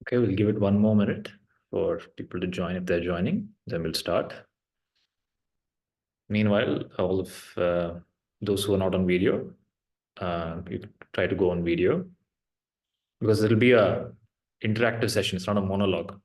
Okay, we'll give it one more minute for people to join if they're joining. Then we'll start. Meanwhile, all of those who are not on video, you try to go on video because it'll be a interactive session. It's not a monologue.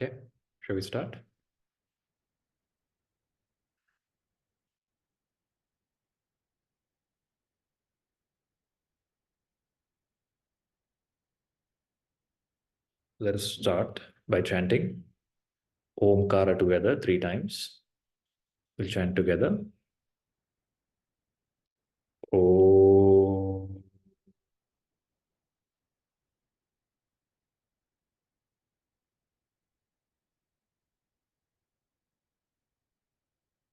Okay, shall we start? Let us start by chanting Omkara together 3 times. We'll chant together. Om.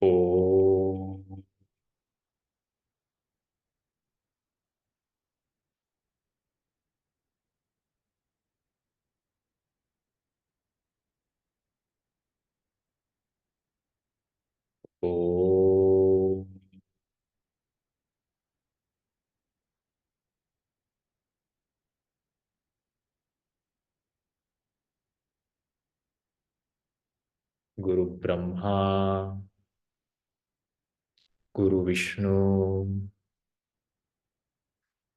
Om. Om. Guru Brahma, Guru Vishnu,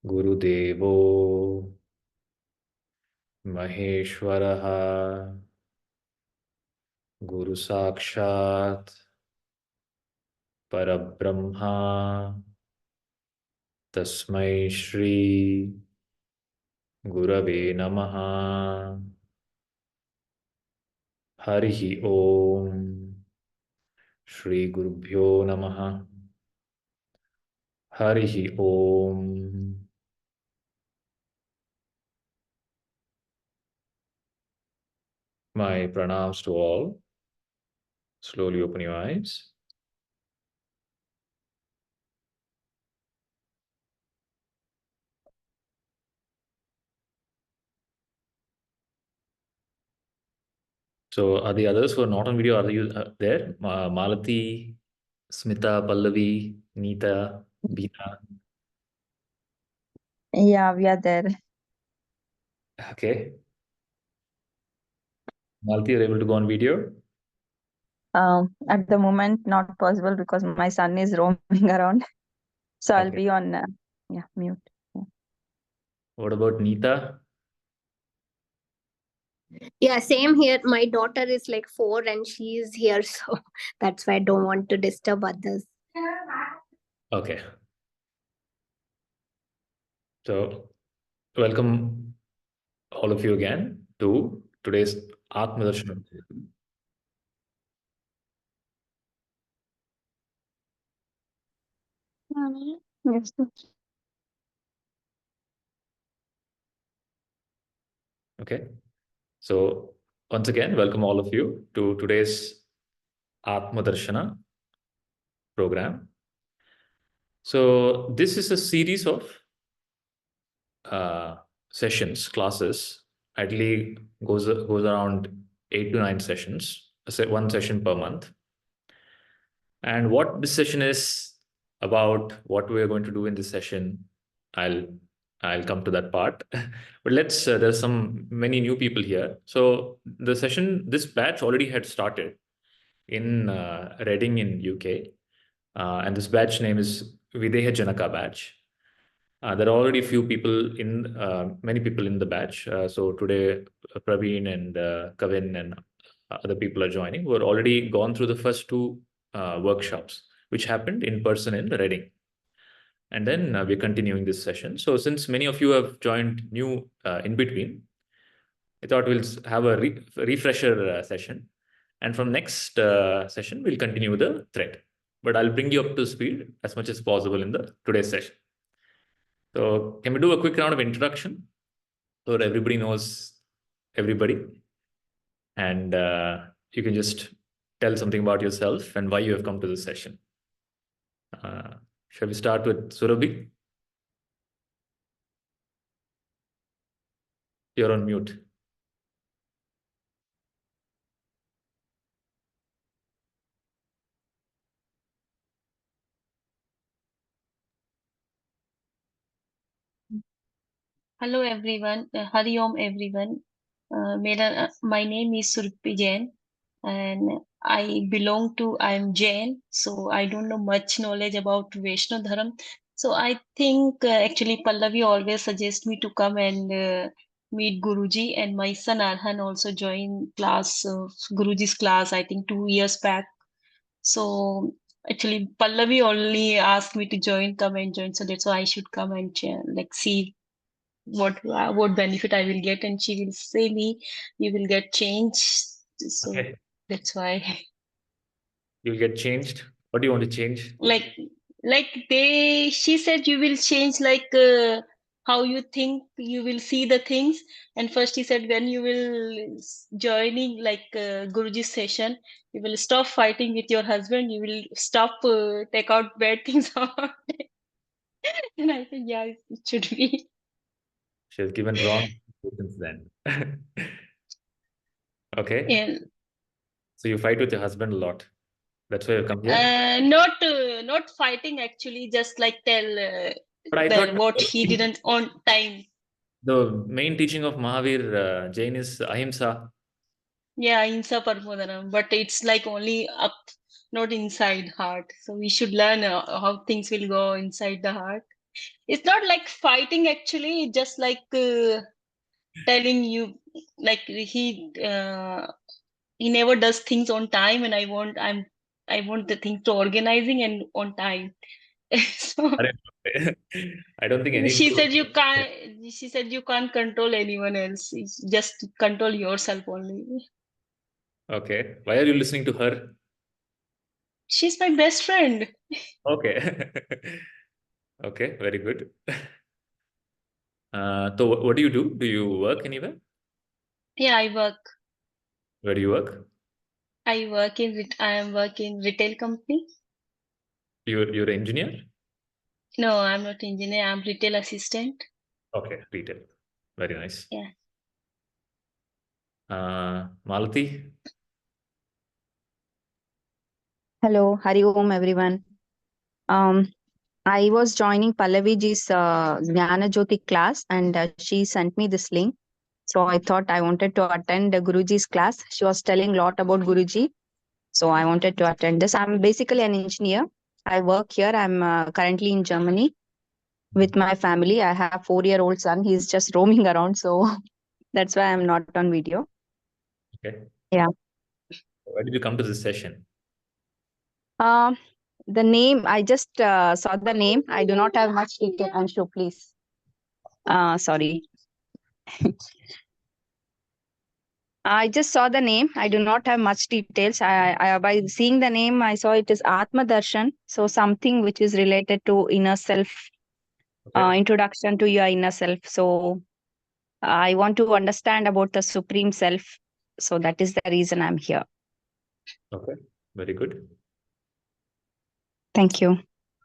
Guru Devo, Maheshwaraha, Guru Sakshat, Parabrahma, Tasmai Shri, Gurave Namaha, Harihi Om, Shri Gurubhyo Namaha, Harihi Om. My pranams to all. Slowly open your eyes. So are the others who are not on video, are you there? Malati, Smita, Pallavi, Neeta, Beena. Yeah, we are there. Okay. Malati, you're able to go on video? At the moment, not possible because my son is roaming around. So I'll Okay. be on, mute. Yeah. What about Neeta? Yeah, same here. My daughter is like 4 and she is here, so that's why I don't want to disturb others. Okay. So welcome all of you again. to today's Atma Darshana. Yes. Okay. So once again, welcome all of you to today's Atma Darshana program. So this is a series of sessions, classes. Ideally goes around 8 to 9 sessions, one session per month. And what this session is about, what we are going to do in this session, I'll come to that part. But there's many new people here. So the session, this batch already had started in Reading in UK. And this batch name is Videha Jananka batch. There are already many people in the batch. So today, Praveen and Kavin and other people are joining who are already gone through the first two workshops, which happened in person in Reading. And then we're continuing this session. So since many of you have joined new in between, I thought we'll have a refresher session. And from next session, we'll continue the thread. But I'll bring you up to speed as much as possible in the today's session. So can we do a quick round of introduction so that everybody knows everybody? And you can just tell something about yourself and why you have come to this session. Shall we start with Surabhi? You're on mute. Hello everyone, Hari Om everyone. My name is Surpi Jain and I'm Jain, so I don't know much knowledge about Vaishno Dharam. So I think actually Pallavi always suggests me to come and meet Guruji, and my son Arhan also joined Guruji's class, I think 2 years back. So actually Pallavi only asked me to come and join. So that's why I should come and see what benefit I will get, and she will say me, you will get changed. So Okay. that's why. You'll get changed. What do you want to change? She said you will change how you think, you will see the things. And first he said when you will joining Guruji's session, you will stop fighting with your husband, you will stop take out bad things out. And I said yeah, it should be. She has given wrong since then. Okay. And So you fight with your husband a lot. That's why you come here. not fighting actually, just tell But I that thought what he didn't on time. the main teaching of Mahavir Jain is ahimsa. Yeah, insa parmodanam, but it's only up, not inside heart. So we should learn how things will go inside the heart. It's not like fighting actually, it's just telling you, like he never does things on time, and I want the things to organizing and on time. So I don't think any she guru. said you can't. She said you can't control anyone else. It's just control yourself only. Okay. Why are you listening to her? She's my best friend. Okay. Okay, very good. So what do you do? Do you work anywhere? Yeah, I work. Where do you work? I am working retail company. You're an engineer? No, I'm not engineer. I'm retail assistant. Okay, retail. Very nice. Yeah. Malati? Hello, Hari Om everyone. I was joining Pallaviji's Jnana Jyoti class, and she sent me this link. So I thought I wanted to attend Guruji's class. She was telling a lot about Guruji. So I wanted to attend this. I'm basically an engineer. I work here. I'm currently in Germany with my family. I have 4-year-old son. He's just roaming around. So that's why I'm not on video. Okay. Yeah. Why did you come to this session? The name, I just saw the name. I do not have much detail. Anshu, please. Sorry. I just saw the name. I do not have much details. I by seeing the name, I saw it is Atma Darshan. So something which is related to inner self, Okay. introduction to your inner self. So I want to understand about the supreme self. So that is the reason I'm here. Okay. Very good. Thank you.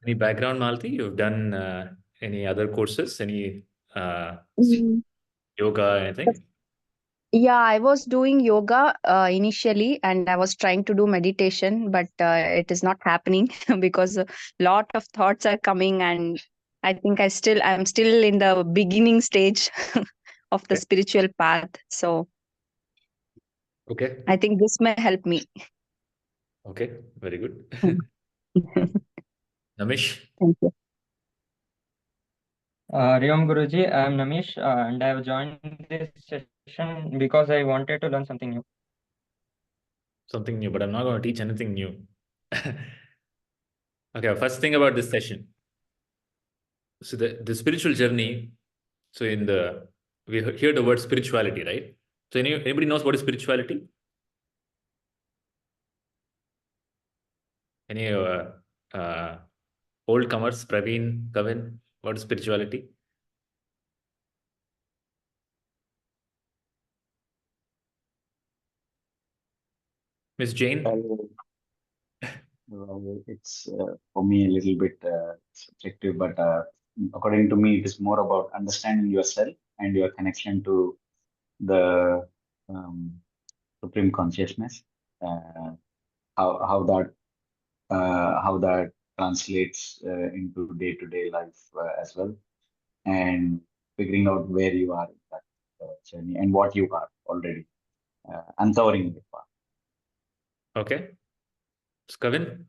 Any background, Malti? You've done any other courses? Any Mm. yoga, anything? Yeah, I was doing yoga initially, and I was trying to do meditation, but it is not happening because a lot of thoughts are coming, and I think I'm still in the beginning stage of the Okay. spiritual path. So Okay. I think this may help me. Okay. Very good. Mm. Namish? Thank you. Riyam Guruji, I am Namish and I have joined this session because I wanted to learn something new. Something new, but I'm not going to teach anything new. Okay, first thing about this session. So the spiritual journey, so we hear the word spirituality, right? So anybody knows what is spirituality? Any uh, old comers, Praveen, Kavin, what is spirituality? Miss Jane? It's for me a little bit subjective, but according to me, it is more about understanding yourself and your connection to the um, supreme consciousness. Uh, how that translates into day-to-day life as well, and figuring out where you are in that journey and what you are already, uncovering the path. Okay. So Kavin?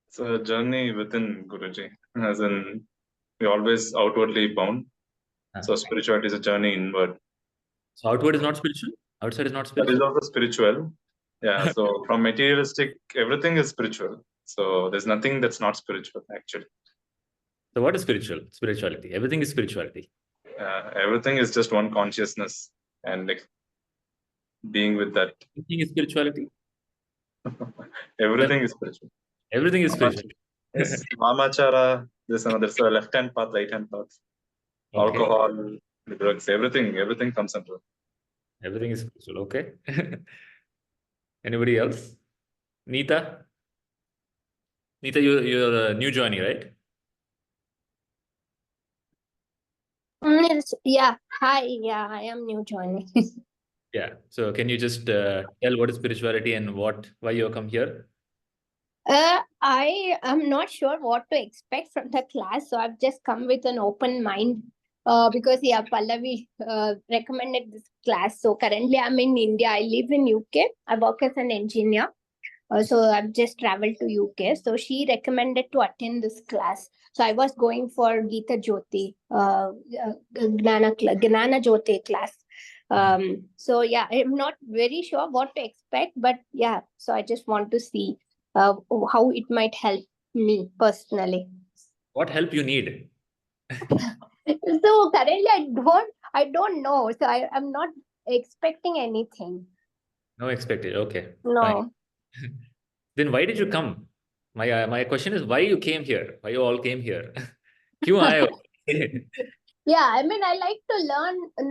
It's a journey within Guruji, as in we're always outwardly bound. So spirituality is a journey inward. So outward is not spiritual? Outside is not That is spiritual? also spiritual. Yeah. So from materialistic, everything is spiritual. So there's nothing that's not spiritual actually. So what is spirituality? Everything is spirituality. Everything is just one consciousness and like being with that. Everything is spirituality? Everything is spiritual. Everything is spiritual. Yes. Mamachara, there's a left hand path, right hand path. Okay. Alcohol, drugs, everything comes under. Everything is spiritual. Okay. Anybody else? Neeta? Neeta, you're a new joinee, right? Yeah. Hi. Yeah, I am new joining. Yeah. So can you just tell what is spirituality and why you come here? I am not sure what to expect from the class, so I've just come with an open mind. Because yeah, Pallavi recommended this class. So currently I'm in India. I live in UK. I work as an engineer. So I've just traveled to UK. So she recommended to attend this class. So I was going for Gita Jyoti, Gnana Jyoti class. So yeah, I'm not very sure what to expect, but yeah, so I just want to see how it might help me personally. What help you need? So currently I don't know. So I'm not expecting anything. No expected. Okay. No. Fine. Then why did you come? My question is why you came here? Why you all came here? क्यों आए हो? Yeah, I mean, I like to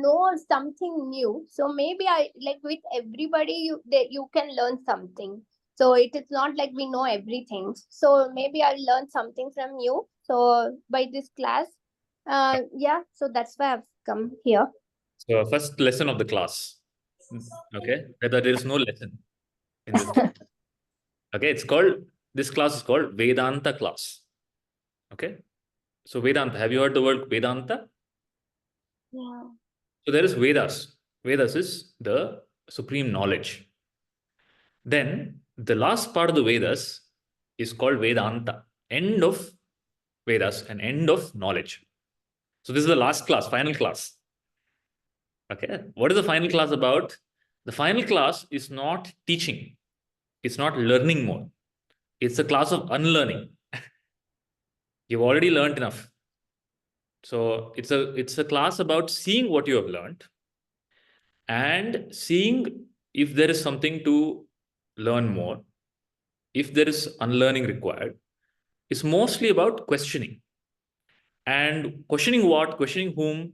know something new. So maybe I like with everybody, you can learn something. So it is not like we know everything. So maybe I'll learn something from you. So by this class, yeah. So that's why I've come here. So first lesson of the class. Okay. Whether there is no lesson in this class. Okay. This class is called Vedanta class. Okay. So Vedanta, have you heard the word Vedanta? Yeah. So there is Vedas. Vedas is the supreme knowledge. Then the last part of the Vedas is called Vedanta, end of Vedas and end of knowledge. So this is the last class, final class. Okay. What is the final class about? The final class is not teaching. It's not learning more. It's a class of unlearning. You've already learned enough. So it's a class about seeing what you have learned and seeing if there is something to learn more, if there is unlearning required. It's mostly about questioning. And questioning what, questioning whom.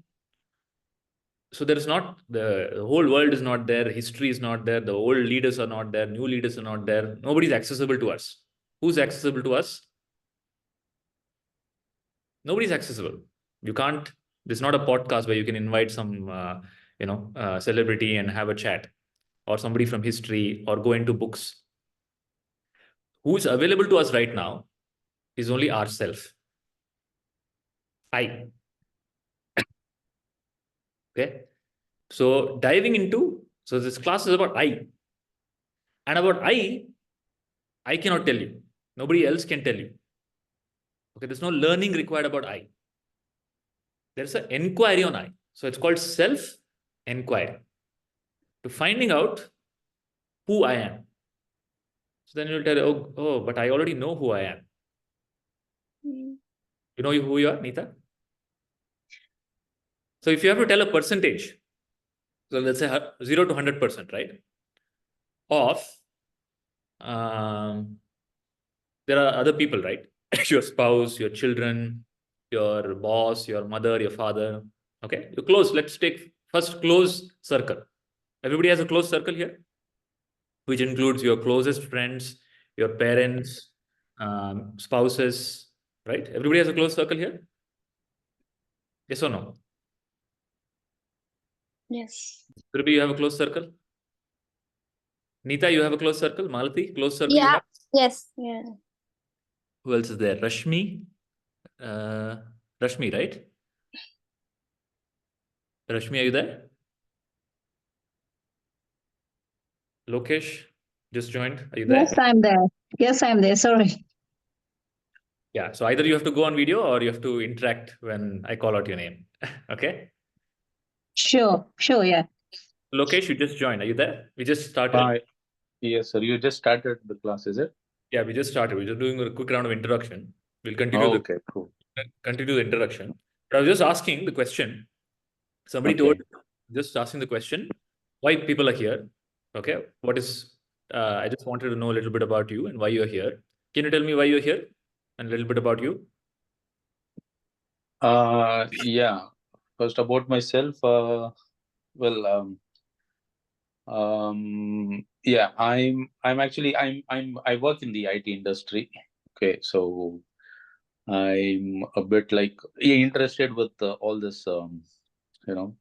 So there is not, the whole world is not there, history is not there, the old leaders are not there, new leaders are not there. Nobody's accessible to us. Who's accessible to us? Nobody's accessible. You can't, there's not a podcast where you can invite some celebrity and have a chat, or somebody from history, or go into books. Who's available to us right now is only ourself. I. Okay. So diving into, so this class is about I. And about I cannot tell you. Nobody else can tell you. Okay, there's no learning required about I. There's an inquiry on I. So it's called self-inquiry. To finding out who I am. So then you'll tell, oh, but I already know who I am. You know who you are, Neeta? So if you have to tell a percentage, so let's say 0 to 100%, right? Of, there are other people, right? Your spouse, your children, your boss, your mother, your father. Okay, you close. Let's take first close circle. Everybody has a close circle here, which includes your closest friends, your parents, spouses, right? Everybody has a close circle here. Yes or no? Yes. Surabhi, you have a close circle? Neeta, you have a close circle? Malati, close circle you Yeah. have? Yes. Yeah. Who else is there? Rashmi? Rashmi, right? Rashmi, are you there? Lokesh just joined. Are you there? Yes, I'm there. Yes, I'm there. Sorry. Yeah. So either you have to go on video or you have to interact when I call out your name. Okay. Sure, yeah. Lokesh, you just joined. Are you there? We just started. Hi. Yes, sir. You just started the class, is it? Yeah, we just started. We're just doing a quick round of introduction. We'll continue Okay, cool. continue the introduction. But I was just asking the question. Somebody Okay. told, just asking the question, why people are here. Okay. What is, I just wanted to know a little bit about you and why you're here. Can you tell me why you're here and a little bit about you? Yeah. First about myself, well, yeah, I work in the IT industry. Okay, so I'm a bit like interested with all this, you know,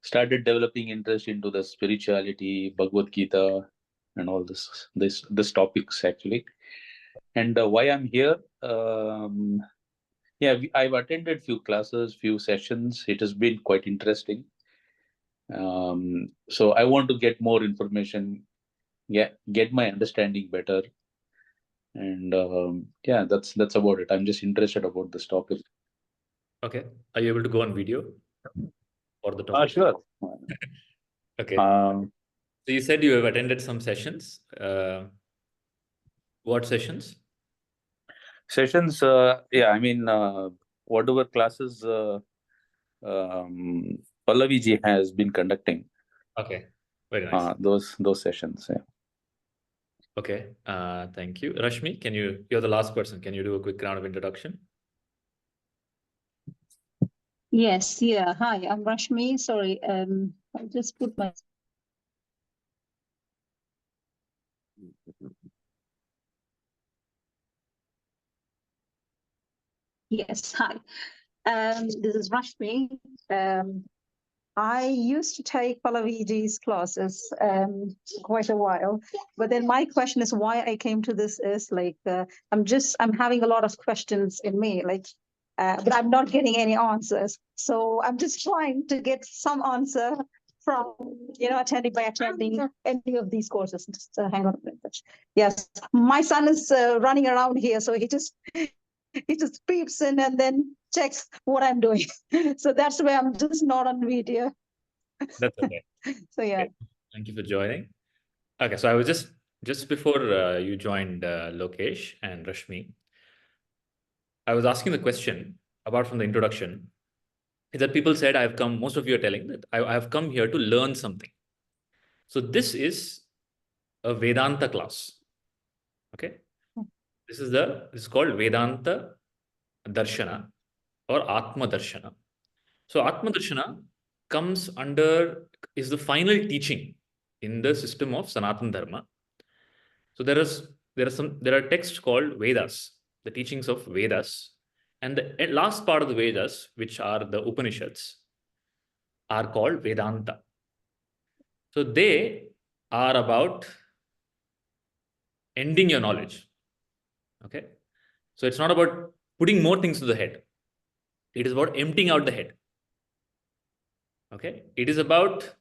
started developing interest into the spirituality, Bhagavad Gita, and all this topics actually. And why I'm here, yeah, I've attended few classes, few sessions. It has been quite interesting. So I want to get more information, get my understanding better, and yeah, that's about it. I'm just interested about this topic. Okay. Are you able to go on video for the topic? Sure. Okay. So you said you have attended some sessions. What sessions? Sessions, yeah, I mean, whatever classes Pallavi ji has been conducting. Okay. Very nice. Those sessions, yeah. Okay. Thank you. Rashmi, you're the last person. Can you do a quick round of introduction? Yes, yeah. Hi, I'm Rashmi. Sorry, I'll just put my. Yes, hi. This is Rashmi. I used to take Pallaviji's classes quite a while, but then my question is why I came to this is like I'm having a lot of questions in me, like, but I'm not getting any answers. So I'm just trying to get some answer from attending any of these courses. Just hang on a minute. Yes, my son is running around here, so he just peeps in and then checks what I'm doing. So that's why I'm just not on video. That's okay. So yeah. Okay. Thank you for joining. Okay, so I was just before you joined Lokesh and Rashmi, I was asking the question apart from the introduction. is that people said, I've come, most of you are telling that I have come here to learn something. So this is a Vedanta class. Okay. This is called Vedanta Darshana or Atma Darshana. So Atma Darshana is the final teaching in the system of Sanatana Dharma. So there are texts called Vedas, the teachings of Vedas, and the last part of the Vedas, which are the Upanishads, are called Vedanta. So they are about ending your knowledge. Okay. So it's not about putting more things to the head. It is about emptying out the head. Okay. It is about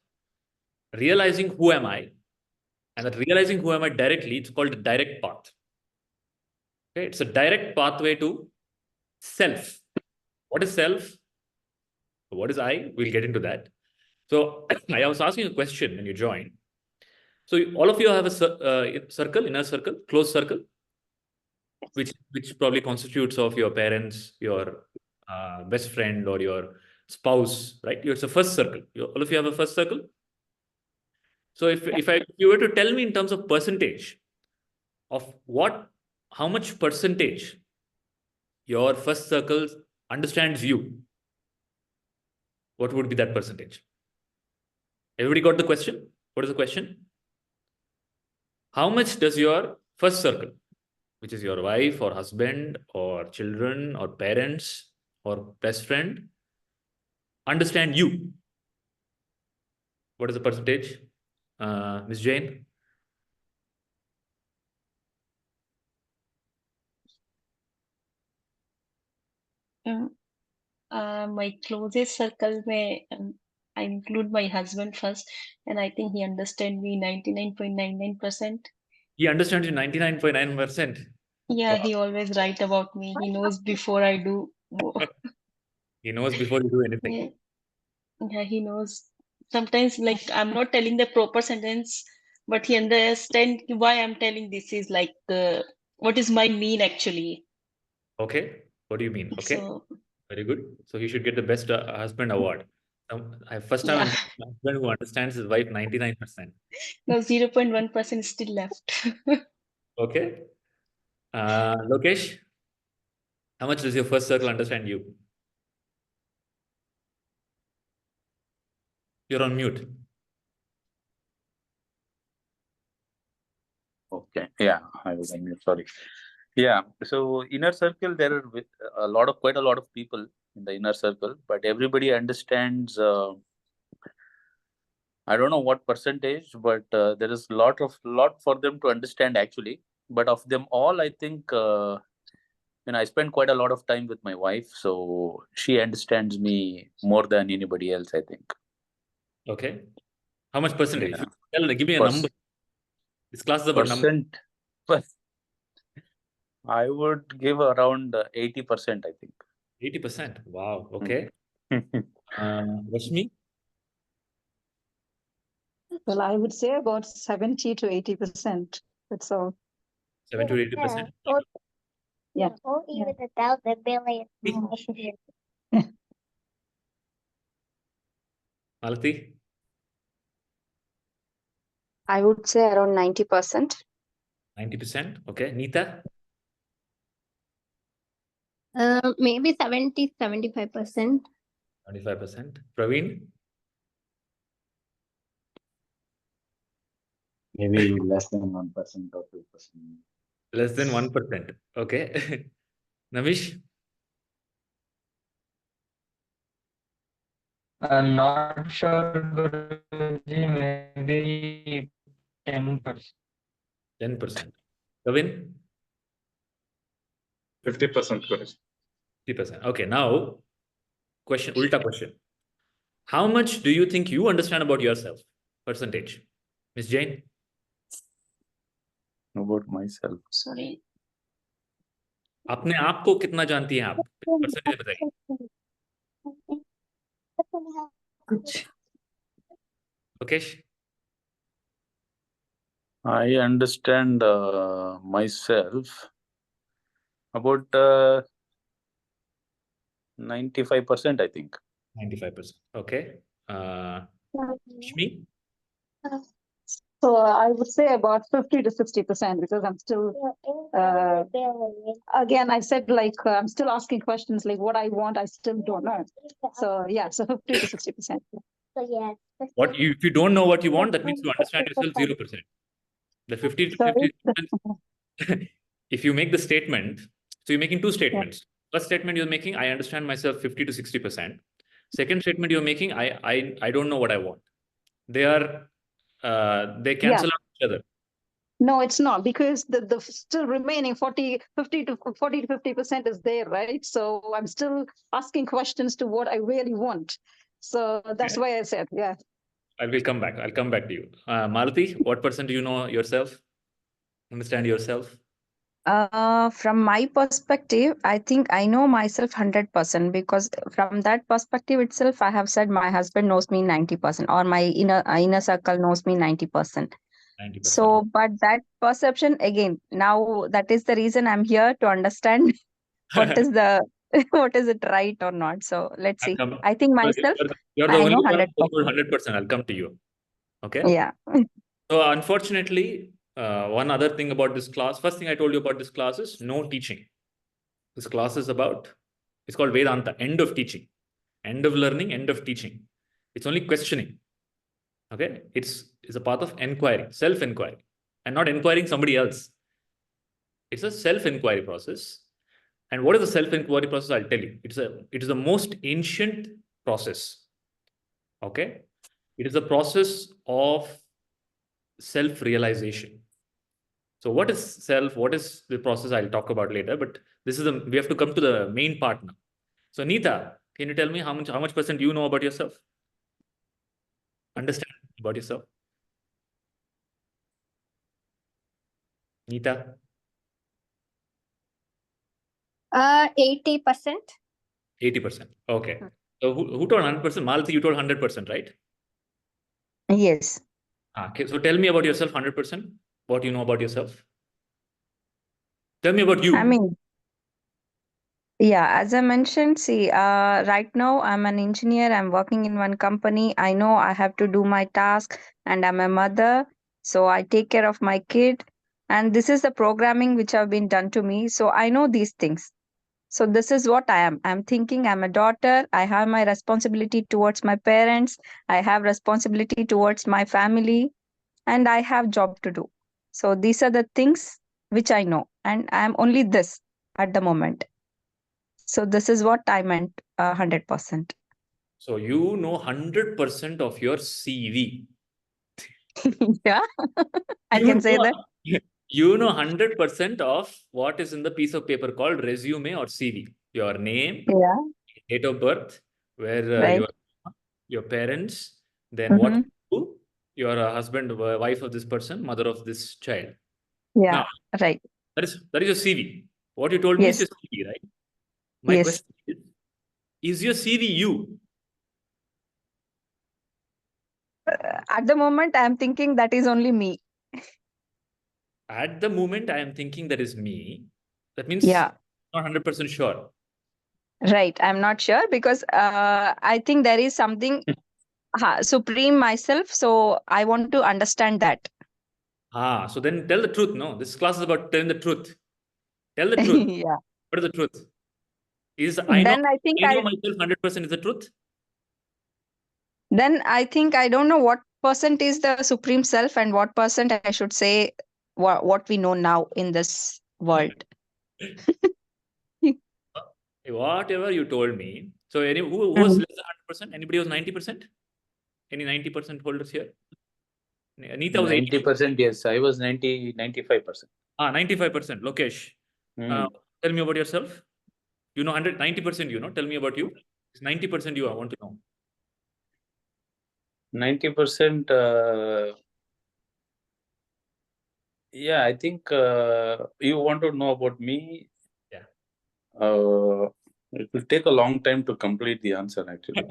realizing who am I, and that realizing who am I directly, it's called a direct path. Okay. It's a direct pathway to self. What is self? What is I? We'll get into that. So I was asking a question when you joined. So all of you have a circle, inner circle, closed circle, which probably constitutes of your parents, your best friend, or your spouse, right? It's a first circle. All of you have a first circle. So if you were to tell me in terms of percentage of how much percentage your first circle understands you, what would be that percentage? Everybody got the question? What is the question? How much does your first circle, which is your wife or husband or children or parents or best friend, understand you? What is the percentage? Ms. Jane? My closest circle I include my husband first, and I think he understands me 99.99%. He understands you 99.9%. Yeah, Wow. he always write about me. He knows before I do. He knows before you do anything. Yeah, he knows. Sometimes, like, I'm not telling the proper sentence, but he understands why I'm telling this is like what is my mean actually. Okay. What do you mean? Okay. So, Very good. So he should get the best husband award. First time yeah. I'm meeting a husband who understands his wife 99%. Now 0.1% is still left. Okay. Lokesh, how much does your first circle understand you? You're on mute. Okay. Yeah, I was on mute. Sorry. Yeah. So inner circle, there are quite a lot of people in the inner circle, but everybody understands. I don't know what percentage, but there is lot for them to understand actually. But of them all, I think I spend quite a lot of time with my wife, so she understands me more than anybody else, I think. Okay. How much percentage? Yeah. Give me a number. This class is about numbers. I would give around 80%, I think. 80%. Wow. Okay. Rashmi? Well, I would say about 70 to 80%. That's all. 70 to 80%. Yeah. Or even 1,000 billion. Malati? I would say around 90%. 90%. Okay. Neeta? Maybe 75%. 75%. Praveen? Maybe less than 1% or 2%. Less than 1%. Okay. Namish? I'm not sure, Guruji, maybe 10%. 10%. Kavin? 50%, Guruji. 50%. Okay. Now, ulta question. How much do you think you understand about yourself? Percentage. Miss Jane? About myself. Sorry. अपने आप को कितना जानती हैं आप? Percentage बताइए. Lokesh? I understand myself about 95%, I think. 95%. Okay. Shmi? So I would say about 50 to 60% because I'm still, again, I said I'm still asking questions like what I want, I still don't know. So yeah, so 50 to 60%. If you don't know what you want, that means you understand yourself 0%. The 50 to Sorry. 50%. If you make the statement, so you're making two statements. First statement you're making, I understand myself 50 to 60%. Second statement you're making, I don't know what I want. They cancel out each other. No, it's not because the still remaining 50 to 50% is there, right? So I'm still asking questions to what I really want. So that's why I said, yeah. I will come back. I'll come back to you. Maruti, what percent do you know yourself? Understand yourself? From my perspective, I think I know myself 100% because from that perspective itself, I have said my husband knows me 90% or my inner circle knows me 90%. 90%. So, but that perception again, now that is the reason I'm here to understand what is what is it right or not. So let's see. I think myself, You're the I only know one 100%. who 100%. I'll come to you. Okay. Yeah. So unfortunately, one other thing about this class, first thing I told you about this class is no teaching. This class is about, it's called Vedanta, end of teaching, end of learning, end of teaching. It's only questioning. Okay. It's a path of inquiry, self-inquiry, and not inquiring somebody else. It's a self-inquiry process. And what is the self-inquiry process? I'll tell you. It is the most ancient process. Okay. It is a process of self-realization. So what is self? What is the process? I'll talk about later, but we have to come to the main part now. So Neeta, can you tell me how much percent you know about yourself? Understand about yourself? Neeta? 80%. 80%. Okay. So who told 100%? Malati, you told 100%, right? Yes. Okay. So tell me about yourself 100%. What you know about yourself? Tell me about you. I mean, yeah, as I mentioned, see, right now I'm an engineer. I'm working in one company. I know I have to do my task, and I'm a mother, so I take care of my kid. And this is the programming which have been done to me. So I know these things. So this is what I am. I'm thinking I'm a daughter. I have my responsibility towards my parents. I have responsibility towards my family, and I have job to do. So these are the things which I know, and I'm only this at the moment. So this is what I meant, 100%. So you know 100% of your CV. Yeah, I can say that. You know 100% of what is in the piece of paper called resume or CV. Your name, Yeah, date of birth, where right. your parents, then what Mm-hmm. you do, your husband, wife of this person, mother of this child. Yeah, Now, right. that is your CV. What you told me is Yes, your CV, right? My yes. question is your CV you? At the moment, I'm thinking that is only me. At the moment, I am thinking that is me. That means Yeah, not 100% sure. right. I'm not sure because I think there is something supreme myself. So I want to understand that. So then tell the truth. No, this class is about telling the truth. Tell the truth. Yeah. What is the truth? Then I think I know myself 100% is the truth. Then I think I don't know what percent is the supreme self and what percent I should say what we know now in this world. Whatever you told me. So who was less than 100%? Anybody was 90%? Any 90% holders here? Anita was 90%, yes. I was 95%. 95%. Lokesh. Tell me about yourself. You know 90%, you know. Tell me about you. It's 90% you, I want to know. 90%, yeah, I think you want to know about me. Yeah. It will take a long time to complete the answer, actually.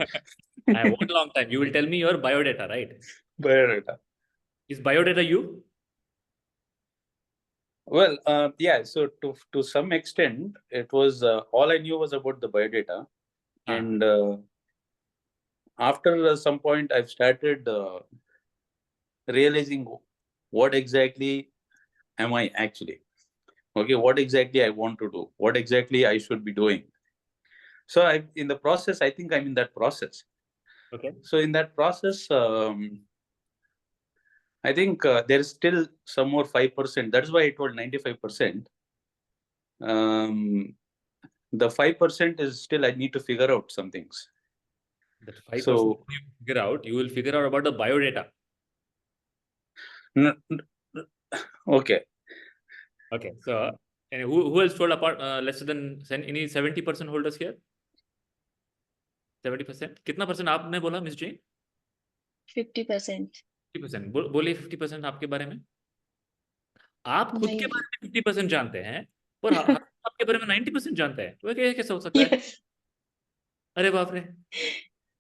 I want a long time. You will tell me your biodata, right? Biodata. Is biodata you? Well, yeah, so to some extent, it was all I knew was about the biodata. And after some point, I've started realizing what exactly am I actually? Okay, what exactly I want to do? What exactly I should be doing? So in the process, I think I'm in that process. Okay. So in that process, I think there's still some more 5%. That's why I told 95%. The 5% is still I need to figure out some things. That 5% So you figure out, you will figure out about the biodata. okay. Okay. So, and who else told apart less than any 70% holders here? 70%? कितना percent आपने बोला, Miss Jane? 50%. 50%. बोलिए 50% आपके बारे में. आप खुद के बारे में 50% जानते हैं, पर आपके बारे में 90% जानते हैं. तो कैसे हो सकता है? Yes. अरे बाप रे.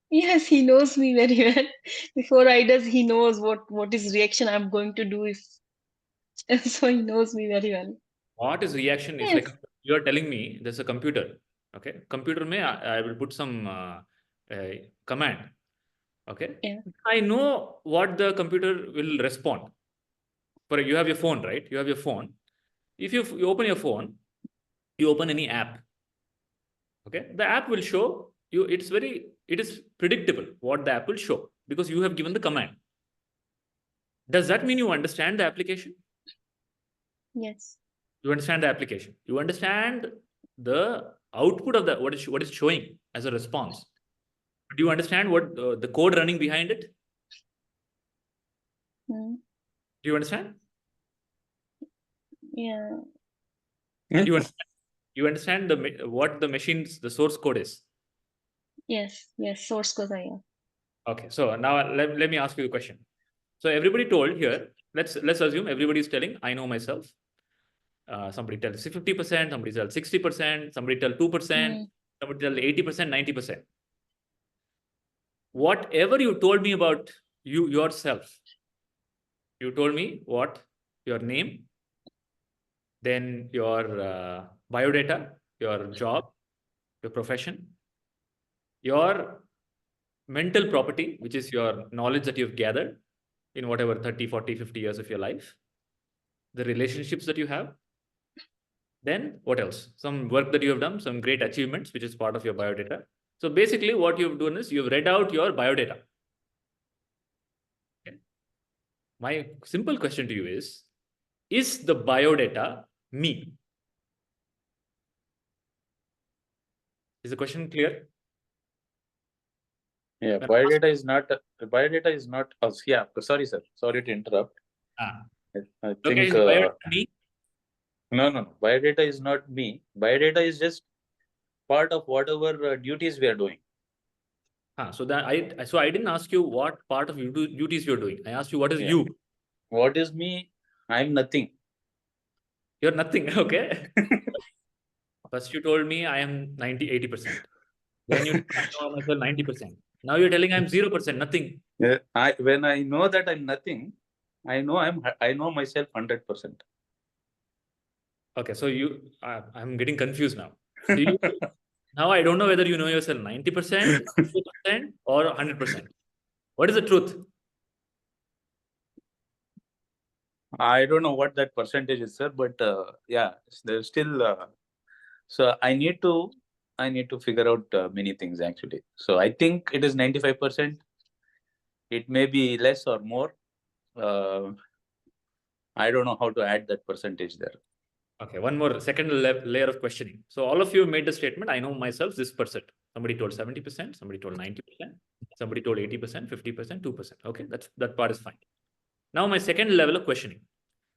Yes, he knows me very well. Before I does, he knows what is reaction I'm going to do if. So he knows me very well. What is reaction? It's Yes. like you are telling me there's a computer. Okay, computer में I will put some command. Okay, Yeah. I know what the computer will respond. For you have your phone, right? You have your phone. If you open your phone, you open any app. Okay, the app will show you. It is predictable what the app will show because you have given the command. Does that mean you understand the application? Yes. You understand the application. You understand the output of the what is showing as a response. Do you understand what the code running behind it? Mm. Do you understand? Yeah. You understand what the machine's the source code is? Yes. Yes. Source code I am. Okay, so now let me ask you a question. So everybody told here, let's assume everybody is telling, I know myself. Somebody tells 50%, somebody tells 60%, somebody tells 2%, somebody tells 80%, 90%. Whatever you told me about you yourself, you told me what? Your name, then your biodata, your job, your profession, your mental property, which is your knowledge that you've gathered in whatever 30, 40, 50 years of your life, the relationships that you have, then what else? Some work that you have done, some great achievements, which is part of your biodata. So basically what you've done is you've read out your biodata. Okay. My simple question to you is the biodata me? Is the question clear? Yeah, biodata is not us. Yeah, sorry, sir. Sorry to interrupt. I think biodata me? No. Biodata is not me. Biodata is just part of whatever duties we are doing. So I didn't ask you what part of duties you're doing. I asked you what is you. What is me? I'm nothing. You're nothing. Okay. First you told me I am 90, 80%. Then you I know myself 90%. Now you're telling I'm 0%, nothing. When I know that I'm nothing, I know myself 100%. Okay, so I'm getting confused now. Now I don't know whether you know yourself 90%, 50%, or 100%. What is the truth? I don't know what that percentage is, sir, but yeah, there's still. So I need to figure out many things actually. So I think it is 95%. It may be less or more. I don't know how to add that percentage there. Okay, one more second layer of questioning. So all of you made the statement, I know myself this percent. Somebody told 70%, somebody told 90%, somebody told 80%, 50%, 2%. Okay, that part is fine. Now my second level of questioning.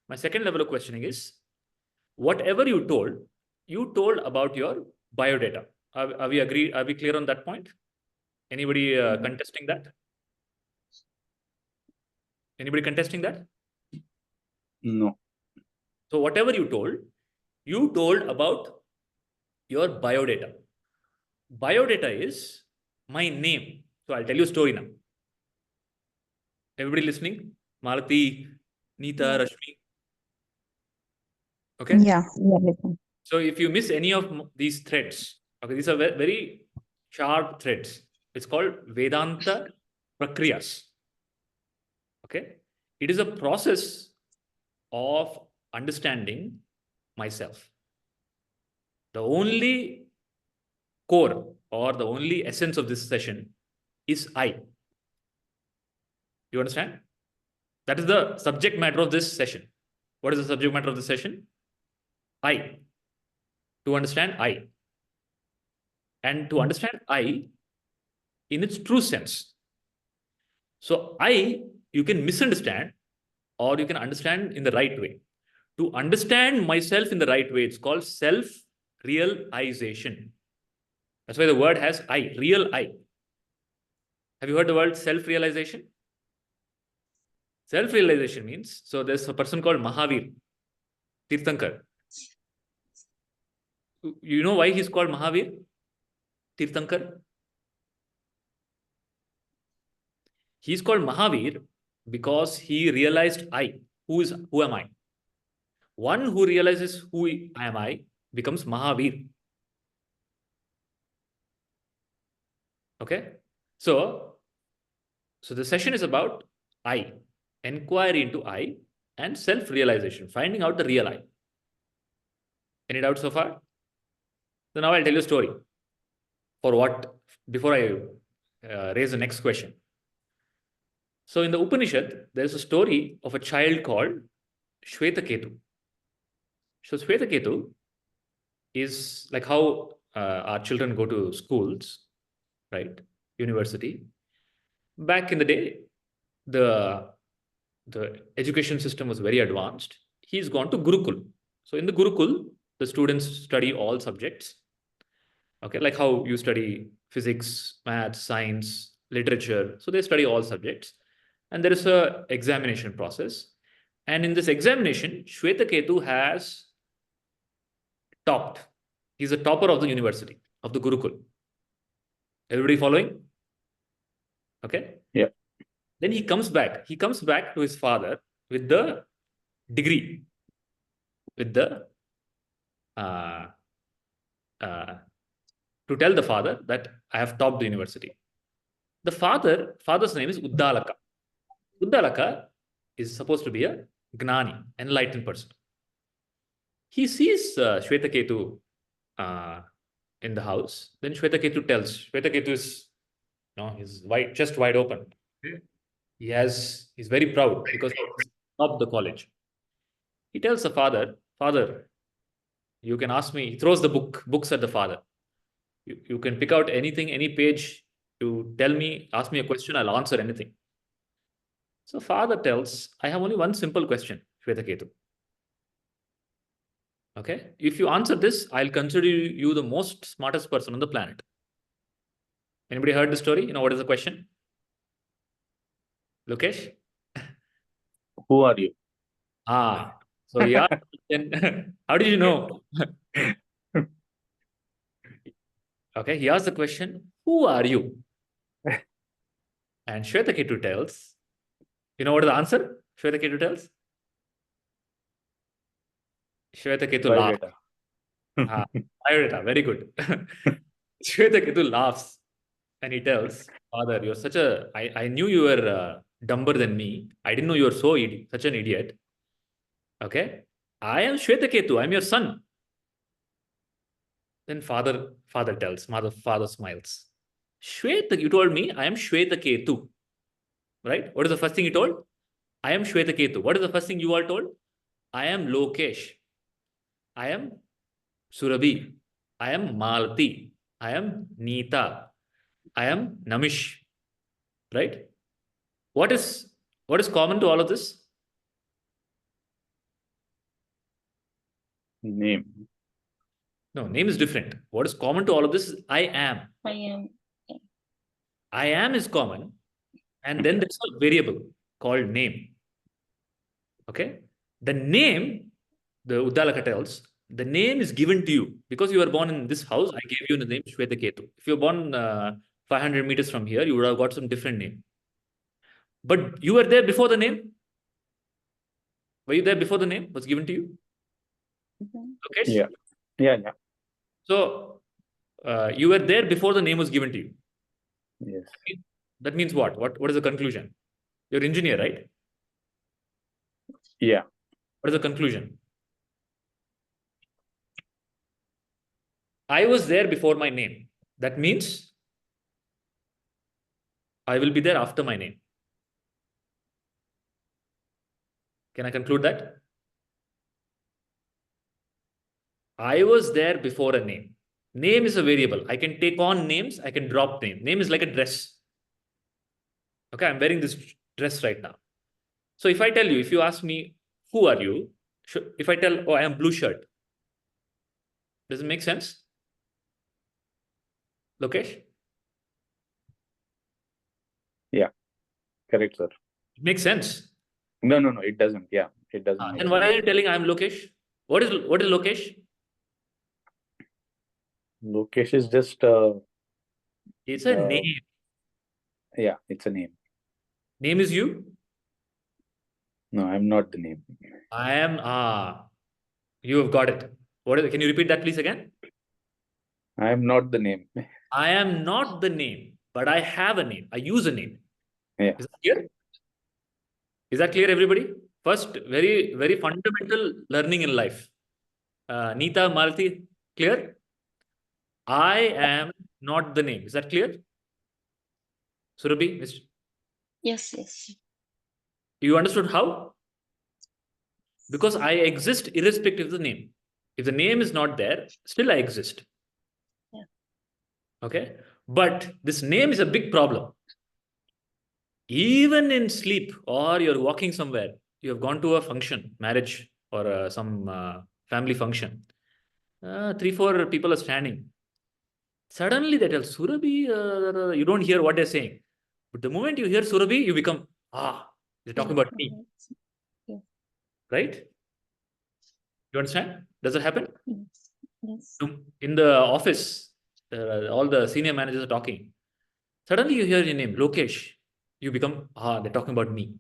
My second level of questioning is, whatever you told about your biodata. Are we agree? Are we clear on that point? Anybody contesting that? Anybody contesting that? No. So whatever you told about your biodata. Biodata is my name. So I'll tell you a story now. Everybody listening? Malati, Neeta, Rashmi. Okay? Yeah. So if you miss any of these threads, okay, these are very sharp threads. It's called Vedanta Prakriyas. Okay. It is a process of understanding myself. The only core or the only essence of this session is I. You understand? That is the subject matter of this session. What is the subject matter of the session? I. To understand I. And to understand I in its true sense. So I, you can misunderstand or you can understand in the right way. To understand myself in the right way, it's called self-realization. That's why the word has I, real I. Have you heard the word self-realization? Self-realization means, so there's a person called Mahavir, Tirthankar. You know why he's called Mahavir, Tirthankar? He's called Mahavir because he realized I. Who am I? One who realizes who am I becomes Mahavir. Okay? So the session is about I, inquiry into I, and self-realization, finding out the real I. Any doubts so far? So now I'll tell you a story. For what? Before I raise the next question. So in the Upanishad, there's a story of a child called Shvetaketu. So Shvetaketu is like how our children go to schools, right? University. Back in the day, the education system was very advanced. He's gone to Gurukul. So in the Gurukul, the students study all subjects. Okay, like how you study physics, maths, science, literature. So they study all subjects. And there is a examination process. And in this examination, Shvetaketu has topped. He's a topper of the university, of the Gurukul. Everybody following? Okay. Yeah. Then he comes back. He comes back to his father with the degree, with the to tell the father that I have topped the university. The father's name is Uddalaka. Uddalaka is supposed to be a Gnani, enlightened person. He sees Shvetaketu in the house. Then Shvetaketu tells, Shvetaketu is, his chest wide open. He's very proud because he's topped the college. He tells the father, Father, you can ask me. He throws the books at the father. You can pick out anything, any page to tell me, ask me a question, I'll answer anything. So father tells, I have only one simple question, Shvetaketu. Okay, if you answer this, I'll consider you the most smartest person on the planet. Anybody heard the story? You know what is the question? Lokesh? Who are you? So yeah, then how did you know? Okay, he asked the question, who are you? And Shvetaketu tells, you know what is the answer? Shvetaketu tells? Shvetaketu laughs. Biodata, very good. Shvetaketu laughs and he tells, Father, you're such a, I knew you were dumber than me. I didn't know you were such an idiot. Okay. I am Shvetaketu. I'm your son. Then father tells, father smiles. You told me I am Shvetaketu. Right? What is the first thing he told? I am Shvetaketu. What is the first thing you all told? I am Lokesh. I am Surabhi. I am Malati. I am Neeta. I am Namish. Right? What is common to all of this? Name. No, name is different. What is common to all of this is I am. I am. I am is common. And then there's a variable called name. Okay? The name, the Uddalaka tells, the name is given to you. Because you were born in this house, I gave you the name Shvetaketu. If you were born 500 meters from here, you would have got some different name. But you were there before the name? Were you there before the name was given to you? Okay? Yeah. So, you were there before the name was given to you. Yes. That means what? What is the conclusion? You're engineer, right? Yeah. What is the conclusion? I was there before my name. That means I will be there after my name. Can I conclude that? I was there before a name. Name is a variable. I can take on names. I can drop name. Name is like a dress. Okay, I'm wearing this dress right now. So if I tell you, if you ask me, who are you? If I tell, oh, I am blue shirt. Does it make sense? Lokesh? Yeah. Correct, sir. It makes sense. No, it doesn't. Yeah, it doesn't make Then sense. why are you telling I'm Lokesh? What is Lokesh? Lokesh is just It's a name. yeah, it's a name. Name is you? No, I'm not the name. I am you have got it. What is it? Can you repeat that please again? I am not the name. I am not the name, but I have a name. I use a name. Yeah. Is that clear? Is that clear, everybody? First, very, very fundamental learning in life. Neeta, Malti, clear? I am not the name. Is that clear? Surabhi, Yes. you understood how? Because I exist irrespective of the name. If the name is not there, still I exist. Yeah. Okay. But this name is a big problem. Even in sleep or you're walking somewhere, you have gone to a function, marriage or some family function. 3-4 people are standing. Suddenly they tell Surabhi, you don't hear what they're saying. But the moment you hear Surabhi, you become, they're talking about me. Yeah. Right? You understand? Does it happen? Yes. In the office, all the senior managers are talking. Suddenly you hear your name, Lokesh. You become, they're talking about me.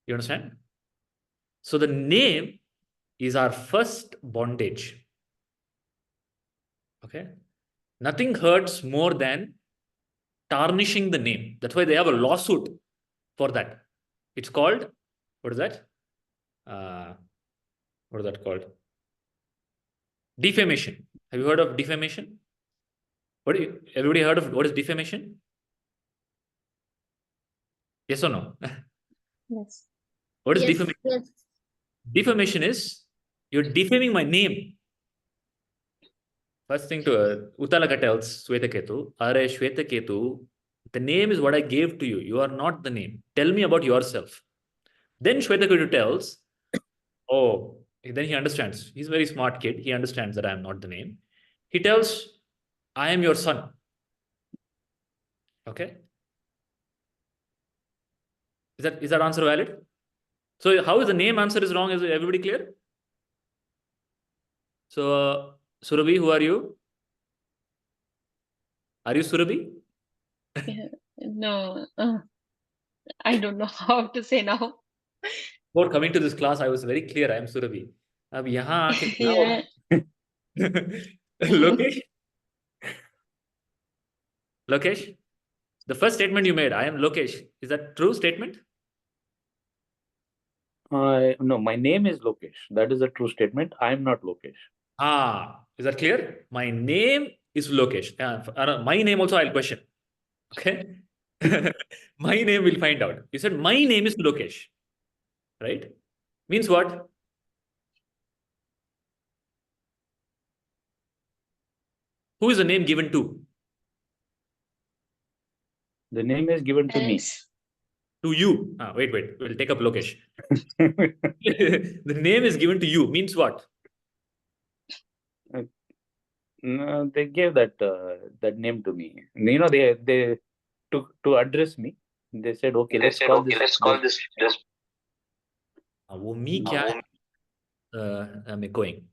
You understand? So the name is our first bondage. Okay? Nothing hurts more than tarnishing the name. That's why they have a lawsuit for that. It's called, what is that? What is that called? Defamation. Have you heard of defamation? Everybody heard of what is defamation? Yes or no? Yes. What is Yes, defamation? yes. Defamation is you're defaming my name. First thing to Uttalaka tells Shwetaketu, Are Shwetaketu, the name is what I gave to you. You are not the name. Tell me about yourself. Then Shwetaketu tells, then he understands. He's a very smart kid. He understands that I am not the name. He tells, I am your son. Okay. Is that answer valid? So how is the name answer is wrong? Is everybody clear? So Surabhi, who are you? Are you Surabhi? No, I don't know how to say now. Before coming to this class, I was very clear. I am Surabhi. अब यहाँ आके Yeah. Lokesh, the first statement you made, I am Lokesh. Is that true statement? No, my name is Lokesh. That is a true statement. I am not Lokesh. Is that clear? My name is Lokesh. My name also I'll question. Okay. My name will find out. You said my name is Lokesh. Right? Means what? Who is the name given to? The name is given to me. To you. Wait. We'll take up Lokesh. The name is given to you. Means what? No, they gave that name to me. You know, they to address me. They said, okay, let's call this. वो me क्या है? I'm echoing.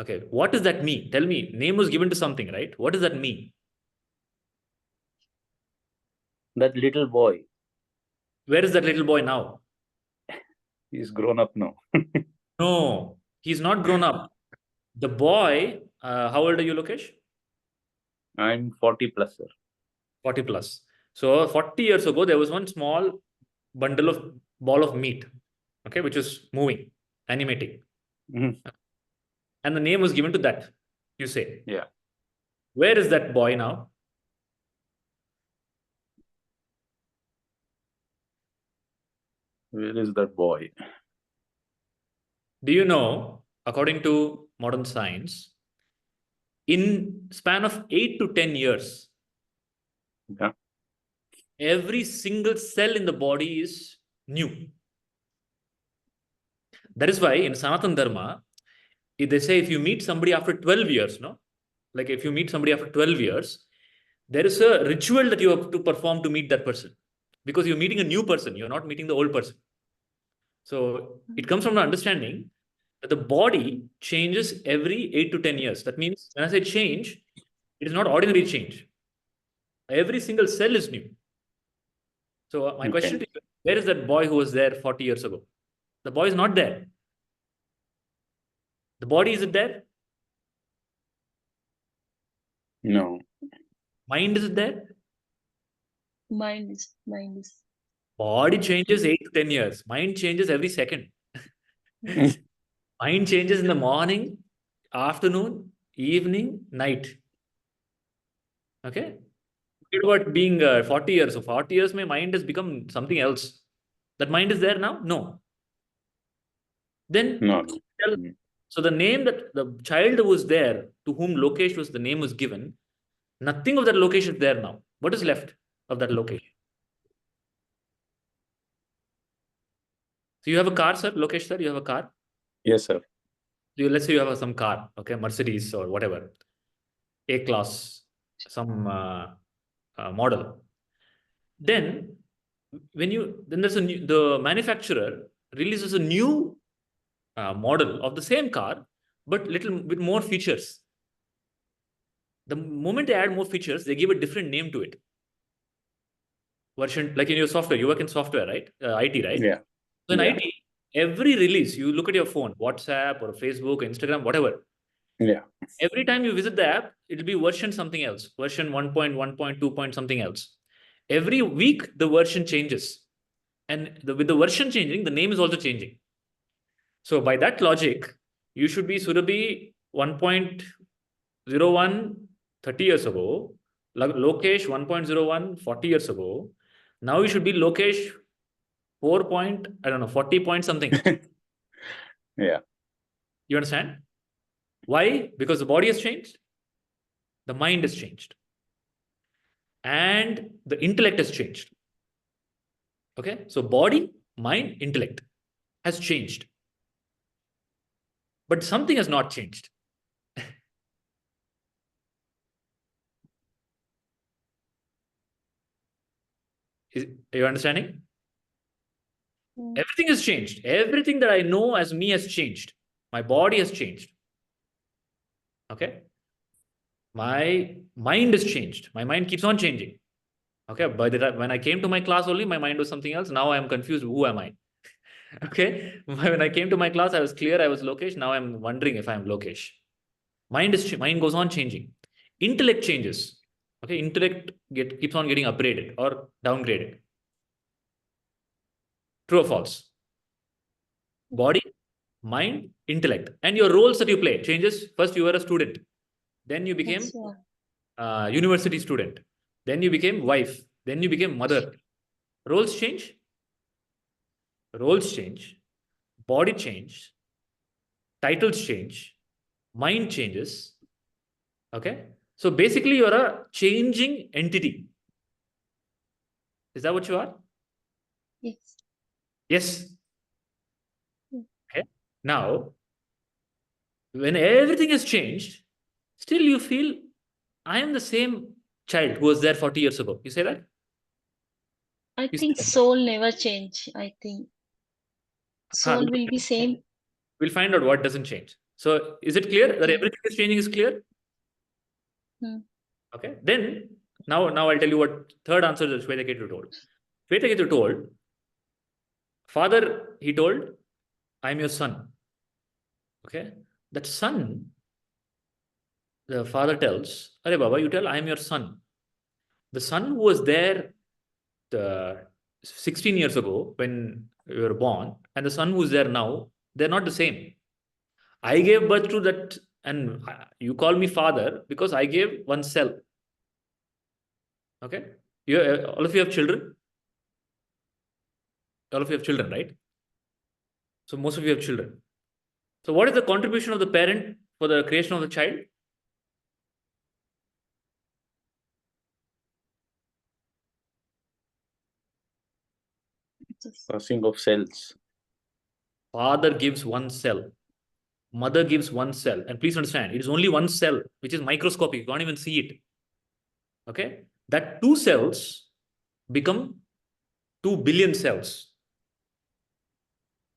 Okay, what does that mean? Tell me. Name was given to something, right? What does that mean? That little boy. Where is that little boy now? He's grown up now. No, he's not grown up. The boy, how old are you, Lokesh? I'm 40 plus, sir. 40 plus. So 40 years ago, there was one small ball of meat, okay, which was moving, animating. Mhm. And the name was given to that, you say. Yeah. Where is that boy now? Where is that boy? Do you know, according to modern science, in span of 8 to 10 years, Yeah. every single cell in the body is new. That is why in Sanatan Dharma, they say if you meet somebody after 12 years, no? Like if you meet somebody after 12 years, there is a ritual that you have to perform to meet that person. Because you're meeting a new person, you're not meeting the old person. So it comes from the understanding that the body changes every 8 to 10 years. That means when I say change, it is not ordinary change. Every single cell is new. So my question to you, where is that boy who was there 40 years ago? The boy is not there. The body, is it there? No. Mind, is it there? Mind is. Body changes 8 to 10 years. Mind changes every second. Mind changes in the morning, afternoon, evening, night. Okay? Forget about being 40 years. So 40 years, my mind has become something else. That mind is there now? No. Then, No. so the name that the child who was there, to whom Lokesh was the name was given, nothing of that location is there now. What is left of that location? So you have a car, sir? Lokesh, sir, you have a car? Yes, sir. Let's say you have some car, okay, Mercedes or whatever, A class, some model. Then the manufacturer releases a new model of the same car, but little bit more features. The moment they add more features, they give a different name to it. Version, like in your software, you work in software, right? IT, right? Yeah. So in Yeah. IT, every release, you look at your phone, WhatsApp or Facebook, Instagram, whatever. Yeah. Every time you visit the app, it'll be version something else, version 1.1.2 something else. Every week, the version changes. And with the version changing, the name is also changing. So by that logic, you should be Surabhi 1.01 30 years ago, Lokesh 1.01 40 years ago. Now you should be Lokesh 40 point something. Yeah. You understand? Why? Because the body has changed, the mind has changed, and the intellect has changed. Okay? So body, mind, intellect has changed. But something has not changed. Are you understanding? Everything has changed. Everything that I know as me has changed. My body has changed. Okay? My mind has changed. My mind keeps on changing. Okay? By the time when I came to my class only, my mind was something else. Now I am confused. Who am I? Okay? When I came to my class, I was clear I was Lokesh. Now I'm wondering if I'm Lokesh. Mind goes on changing. Intellect changes. Okay? Intellect keeps on getting upgraded or downgraded. True or false? Body, mind, intellect, and your roles that you play changes. First, you were a student, then you became university student, then you became wife, then you became mother. Roles change, body change, titles change, mind changes. Okay, so basically, you're a changing entity. Is that what you are? Yes. Yes. Okay. Now, when everything has changed, still you feel I am the same child who was there 40 years ago. You say that? I You say think that? soul never change. I think soul will be same. We'll find out what doesn't change. So is it clear that everything is changing is clear? Okay. Then now I'll tell you what third answer that Shwetaketu told. Shwetaketu told, father, he told, I'm your son. Okay. That son, the father tells, Arey Baba, you tell I am your son. The sun who was there 16 years ago when we were born and the sun who's there now, they're not the same. I gave birth to that, and you call me father because I gave one cell. Okay? All of you have children? All of you have children, right? So most of you have children. So what is the contribution of the parent for the creation of the child? Passing of cells. Father gives one cell. Mother gives one cell. And please understand, it is only one cell, which is microscopic. You can't even see it. Okay? That two cells become 2 billion cells.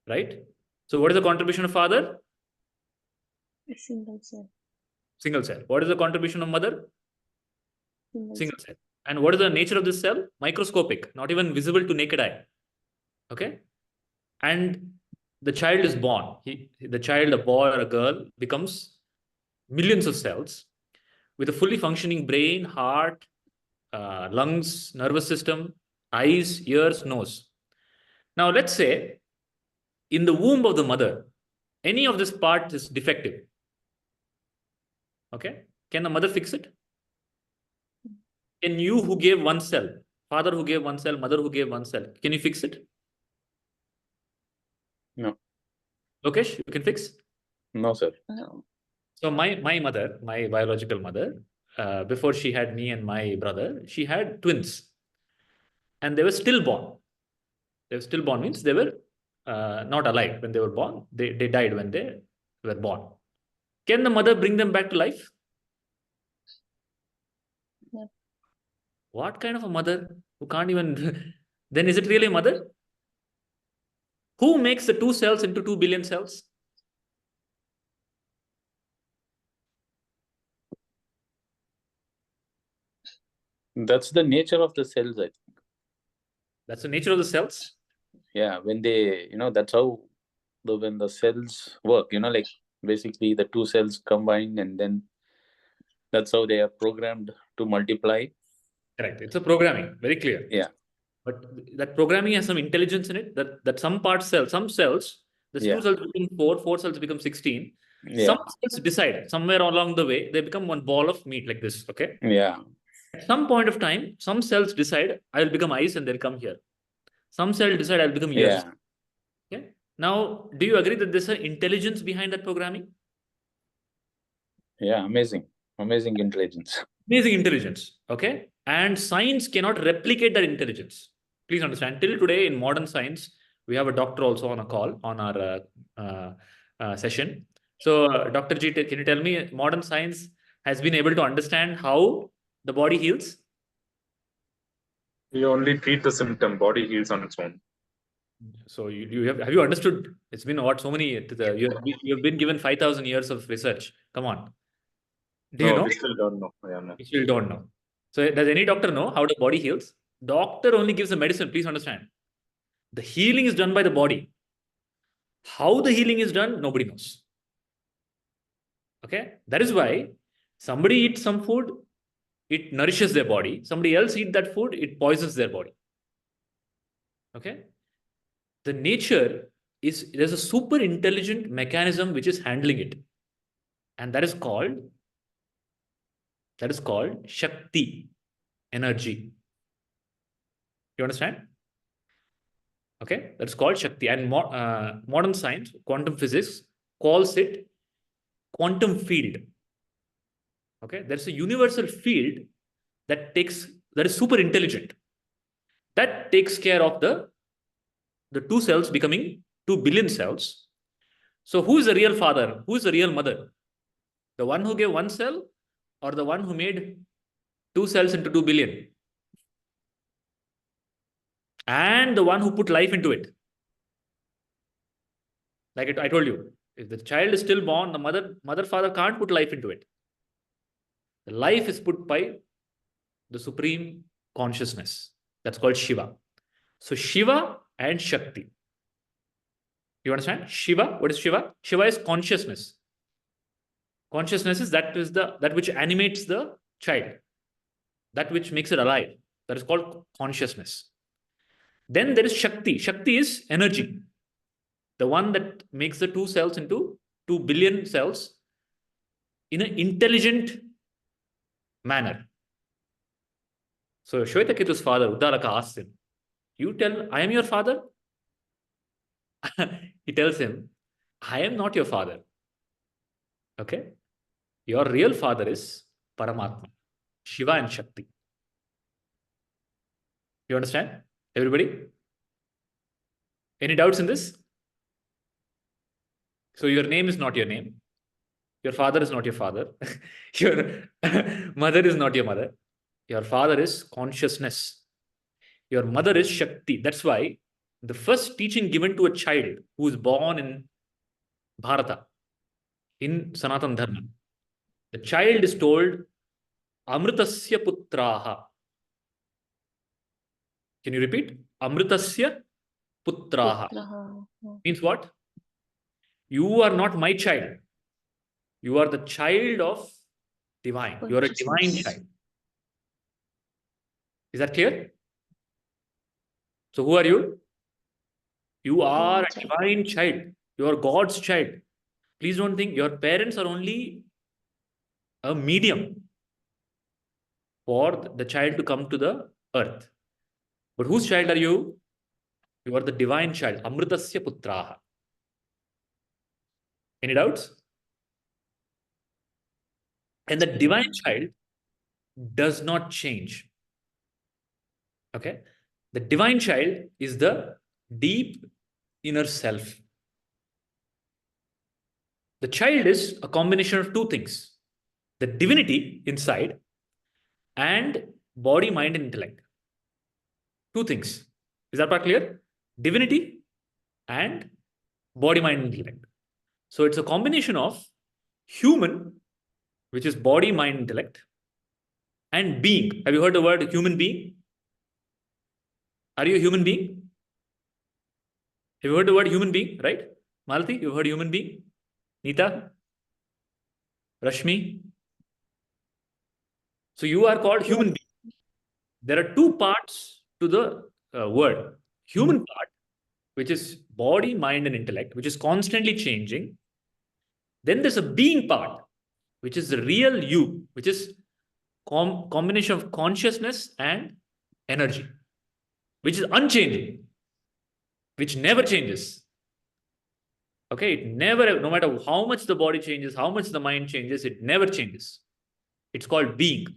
Right? So what is the contribution of father? A single cell. Single cell. What is the contribution of mother? Single cell. And what is the nature of this cell? Microscopic, not even visible to naked eye. Okay? And the child is born. The child, a boy or a girl, becomes millions of cells with a fully functioning brain, heart, lungs, nervous system, eyes, ears, nose. Now, let's say in the womb of the mother, any of this part is defective. Okay? Can the mother fix it? Can you who gave one cell, father who gave one cell, mother who gave one cell, can you fix it? No. Lokesh, you can fix? No, sir. No. So my mother, my biological mother, before she had me and my brother, she had twins. And they were stillborn. They were stillborn means they were not alive when they were born. They died when they were born. Can the mother bring them back to life? Yeah. What kind of a mother who can't even... Then is it really a mother? Who makes the 2 cells into 2 billion cells? That's the nature of the cells, I think. That's the nature of the cells? Yeah, when they, that's how when the cells work, like basically the 2 cells combine and then that's how they are programmed to multiply. Correct. It's a programming, very clear. Yeah. But that programming has some intelligence in it, that some cells, the 2 Yeah. cells become 4 cells become 16. Yeah. Some cells decide somewhere along the way, they become one ball of meat like this, okay? Yeah. At some point of time, some cells decide, I will become eyes and they'll come here. Some cells decide, I'll become ears. Yeah. Okay. Now, do you agree that there's an intelligence behind that programming? Yeah, amazing. Amazing intelligence. Amazing intelligence, okay? And science cannot replicate that intelligence. Please understand, till today in modern science, we have a doctor also on a call on our session. So, Dr. G, can you tell me, modern science has been able to understand how the body heals? You only treat the symptom, body heals on its own. So have you understood? It's been what, so many, you've been given 5,000 years of research. Come on. Do you know? We still don't know. Yeah, no. We still don't know. So does any doctor know how the body heals? Doctor only gives the medicine, please understand. The healing is done by the body. How the healing is done, nobody knows. Okay? That is why somebody eats some food, it nourishes their body. Somebody else eat that food, it poisons their body. Okay? The nature is, there's a super intelligent mechanism which is handling it. And that is called Shakti, energy. You understand? Okay, that's called Shakti. And modern science, quantum physics, calls it quantum field. Okay, there's a universal field that is super intelligent. That takes care of the 2 cells becoming 2 billion cells. So who is the real father? Who is the real mother? The one who gave 1 cell or the one who made 2 cells into 2 billion? And the one who put life into it. Like I told you, if the child is still born, the mother, father can't put life into it. The life is put by the supreme consciousness. That's called Shiva. So Shiva and Shakti. You understand? Shiva, what is Shiva? Shiva is consciousness. Consciousness is that which animates the child. that which makes it alive. That is called consciousness. Then there is Shakti. Shakti is energy, the one that makes the two cells into 2 billion cells in an intelligent manner. So Shwetaketu's father, Uddalaka, asks him, you tell, I am your father? He tells him, I am not your father. Okay? Your real father is Paramatma, Shiva and Shakti. You understand? Everybody? Any doubts in this? So your name is not your name. Your father is not your father. Your mother is not your mother. Your father is consciousness. Your mother is Shakti. That's why the first teaching given to a child who is born in Bharata, in Sanatan Dharma, the child is told, Amritasya putraha. Can you repeat? Amritasya putraha. Putraha. Means what? You are not my child. You are the child of divine. You are a divine Consciousness. child. Is that clear? So who are you? You are a divine child. You are God's child. Please don't think your parents are only a medium for the child to come to the earth. But whose child are you? You are the divine child. Amritasya putraha. Any doubts? And the divine child does not change. Okay? The divine child is the deep inner self. The child is a combination of two things: the divinity inside and body, mind, and intellect. Two things. Is that part clear? Divinity and body, mind, and intellect. So it's a combination of human, which is body, mind, intellect, and being. Have you heard the word human being? Are you a human being? Have you heard the word human being, right? Malati, you've heard human being? Nita? Rashmi? So you are called human being. There are two parts to the word. Human part, which is body, mind, and intellect, which is constantly changing. Then there's a being part, which is the real you, which is combination of consciousness and energy, which is unchanging, which never changes. Okay, it never, no matter how much the body changes, how much the mind changes, it never changes. It's called being.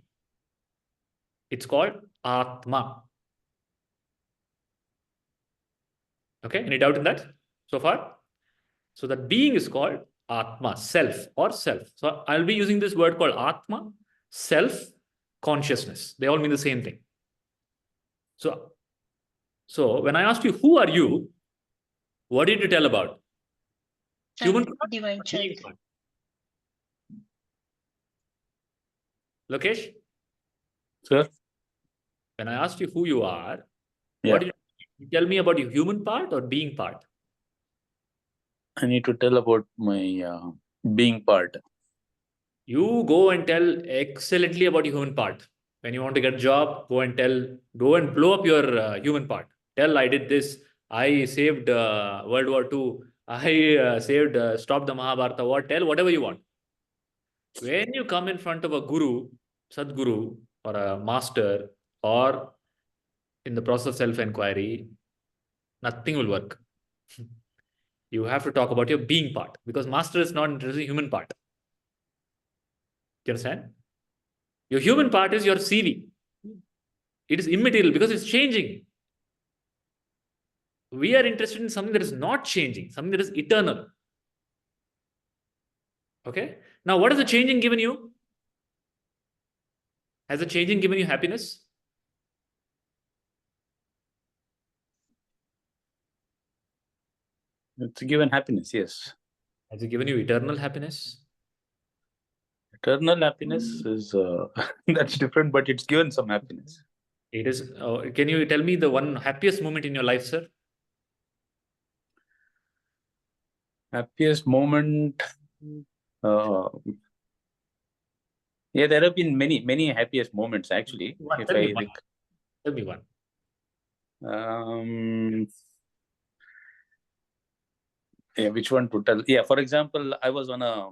It's called Atma. Okay, any doubt in that so far? So that being is called Atma, self or self. So I'll be using this word called Atma, self, consciousness. They all mean the same thing. So when I asked you, who are you? What did you tell about? Human part? Divine child. Being part. Lokesh? Sir? When I asked you who you are, Yeah. what did you tell me about your human part or being part? I need to tell about my being part. You go and tell excellently about your human part. When you want to get a job, go and blow up your human part. Tell, I did this. I saved World War II. I stopped the Mahabharata war. Tell whatever you want. When you come in front of a guru, Sadguru, or a master, or in the process of self-inquiry, nothing will work. You have to talk about your being part, because master is not interested in human part. Do you understand? Your human part is your CV. It is immaterial because it's changing. We are interested in something that is not changing, something that is eternal. Okay? Now, what has the changing given you? Has the changing given you happiness? It's given happiness, yes. Has it given you eternal happiness? Eternal happiness is that's different, but it's given some happiness. It is. Can you tell me the one happiest moment in your life, sir? Happiest moment. Uh, Yeah, there have been many happiest moments actually. If Tell I me one. think, Tell me one. yeah, which one to tell? Yeah, for example, I was on a,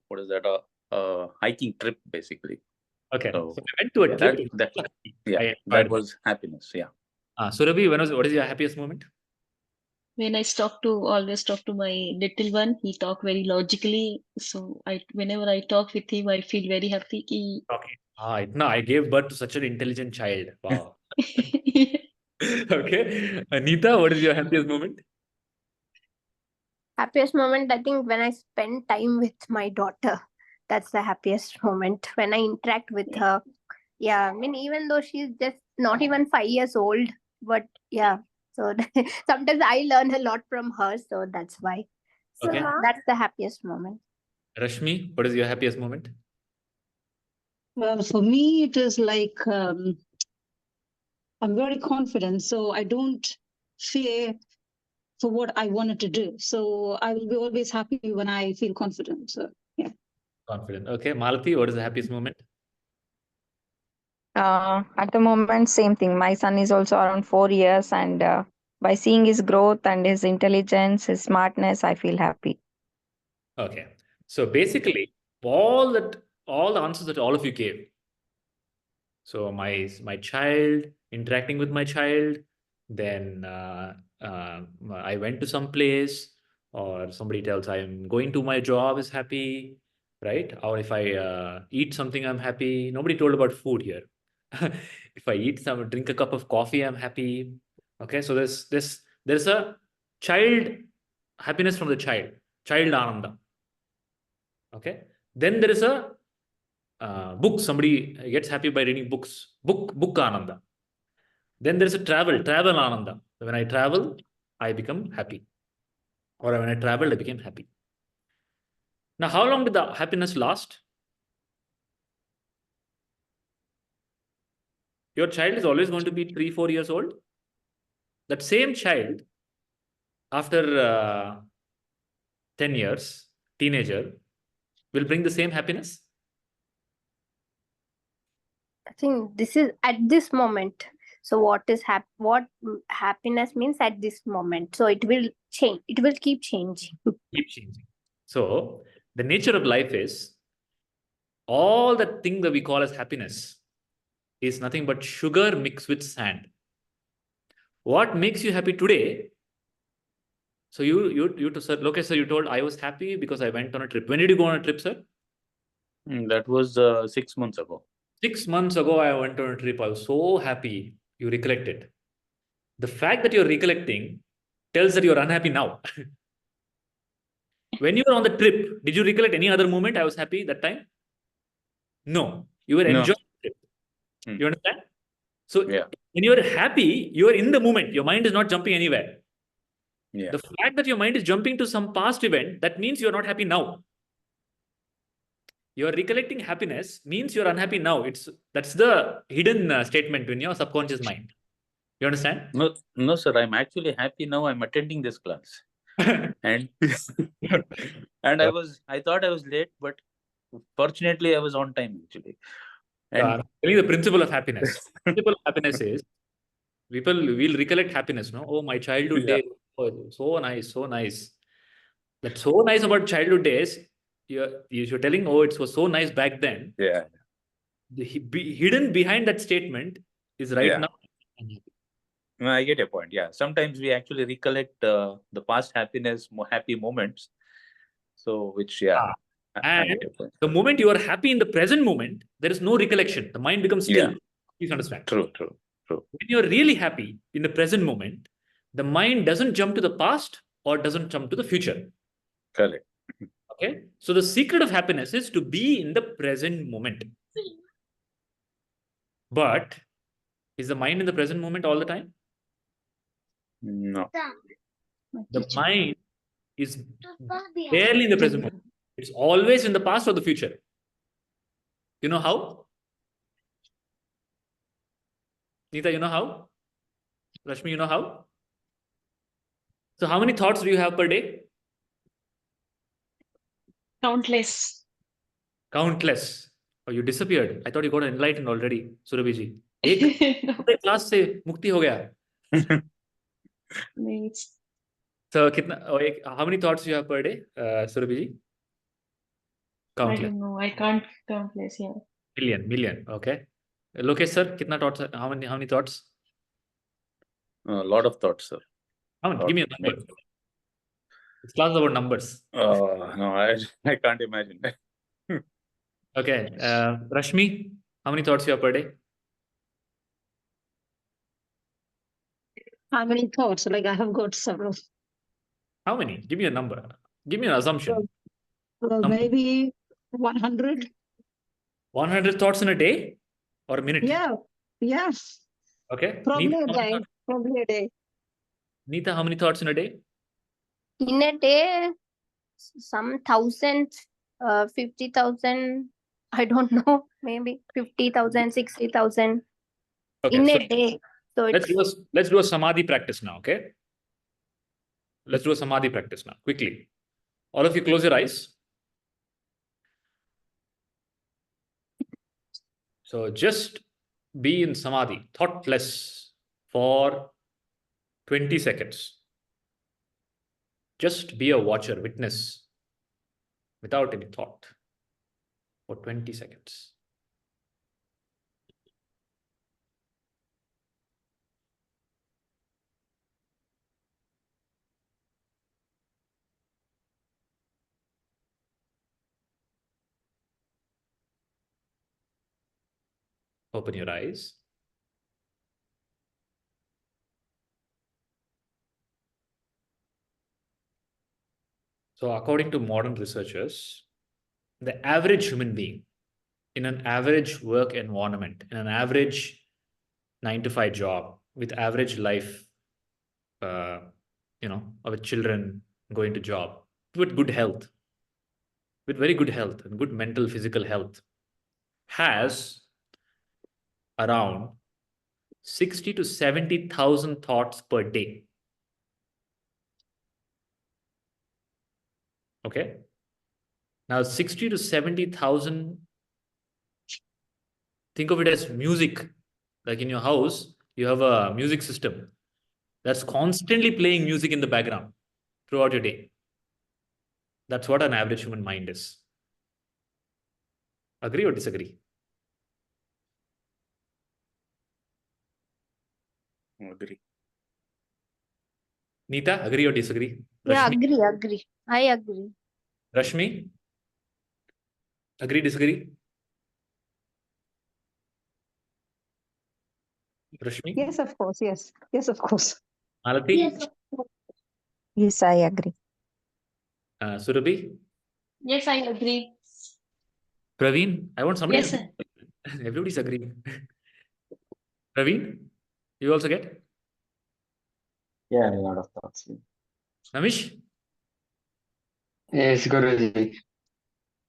what is that, a hiking trip basically. Okay. So So I went to a yeah, trip. that That was happiness. Yeah. Surabhi, what is your happiest moment? When I always talk to my little one, he talk very logically. So whenever I talk with him, I feel very happy. Okay. No, I gave birth to such an intelligent child. Wow. Okay. Anita, what is your happiest moment? Happiest moment, I think, when I spend time with my daughter. That's the happiest moment when I interact with her. Yeah, I mean, even though she's just not even 5 years old, but yeah. So sometimes I learn a lot from her, so that's why. So Okay. that's the happiest moment. Rashmi, what is your happiest moment? Well, for me, it is like I'm very confident, so I don't fear for what I wanted to do. So I will be always happy when I feel confident. So yeah. Confident. Okay. Malati, what is the happiest moment? At the moment, same thing. My son is also around 4 years, and by seeing his growth and his intelligence, his smartness, I feel happy. Okay. So basically, all the answers that all of you gave. So my child, interacting with my child, then I went to some place, or somebody tells I'm going to my job is happy, right? Or if I eat something, I'm happy. Nobody told about food here. If I drink a cup of coffee, I'm happy. Okay, so there's a child happiness from the child ananda. Okay, then there is a book. Somebody gets happy by reading books. Book ananda. Then there is a travel ananda. When I travel, I become happy. Or when I traveled, I became happy. Now, how long did the happiness last? Your child is always going to be 3, 4 years old. That same child, after 10 years, teenager, will bring the same happiness. I think this is at this moment. So what happiness means at this moment. So it will change. It will keep changing. Keep changing. So the nature of life is all that thing that we call as happiness is nothing but sugar mixed with sand. What makes you happy today? So sir, Lokesh sir, you told I was happy because I went on a trip. When did you go on a trip, sir? That was 6 months ago. 6 months ago, I went on a trip. I was so happy. You recollect it. The fact that you're recollecting tells that you're unhappy now. When you were on the trip, did you recollect any other moment I was happy that time? No. You were No. enjoying the trip. Hmm. You understand? So Yeah. when you're happy, you're in the moment. Your mind is not jumping anywhere. Yeah. The fact that your mind is jumping to some past event, that means you're not happy now. You're recollecting happiness means you're unhappy now. That's the hidden statement in your subconscious mind. You understand? No, sir. I'm actually happy now. I'm attending this class, and and I thought I was late, but fortunately I was on time actually. And I'm telling you the principle of happiness. Principle of happiness is people will recollect happiness. No, oh, my childhood yeah, days, oh, so nice, so nice. That's so nice about childhood days. You're telling, oh, it was so nice back then. yeah, Hidden behind that statement is right yeah. now. No, I get your point. Yeah, sometimes we actually recollect the past happy moments. So, which Ah, I And get your point. the moment you are happy in the present moment, there is no recollection. The mind becomes still. Yeah. Please understand. True. When you're really happy in the present moment, the mind doesn't jump to the past or doesn't jump to the future. Correct. Okay. So the secret of happiness is to be in the present moment. But is the mind in the present moment all the time? No. The mind is barely in the present moment. It's always in the past or the future. You know how? Nita, you know how? Rashmi, you know how? So how many thoughts do you have per day? Countless. Countless. Oh, you disappeared. I thought you got enlightened already, Surabhi ji. एक class से मुक्ति हो गया. Means So how many thoughts you have per day, Surabhi ji? I Countless. don't know. I can't count less. Yeah. Million. Okay. Lokesh sir, कितना thoughts? How many thoughts? A lot of thoughts, sir. How many? Give me a number. This class is about numbers. No, I can't imagine. Okay. Rashmi, how many thoughts you have per day? How many thoughts? Like I have got several. How many? Give me a number. Give me an assumption. Number. Maybe 100. 100 thoughts in a day or a minute? Yeah. Yes. Okay. Probably Neeta, a day. Probably a day. Neeta, how many thoughts in a day? In a day, some thousands, 50,000, I don't know, maybe 50,000, 60,000 Okay, in so a day. So let's do a samadhi practice now, okay? Let's do a samadhi practice now, quickly. All of you close your eyes. So just be in samadhi, thoughtless for 20 seconds. Just be a watcher, witness, without any thought for 20 seconds. Open your eyes. So according to modern researchers, the average human being in an average work environment, in an average 9 to 5 job with average life, of children going to job, with good health, with very good health and good mental, physical health, has around 60 to 70,000 thoughts per day. Okay. Now 60 to 70,000, think of it as music. Like in your house, you have a music system that's constantly playing music in the background throughout your day. That's what an average human mind is. Agree or disagree? Agree. Neeta, agree or disagree? yeah, Rashmi? agree. I agree. Rashmi? Agree, disagree? Rashmi? Yes, of course. Yes. Yes, of course. Malati? Yes. Yes, I agree. Surabhi? Yes, I agree. Praveen? I want somebody Yes, to sir. Everybody's agreeing. Praveen? You also get? Yeah, a lot of thoughts. Namish? Yes, Guruji.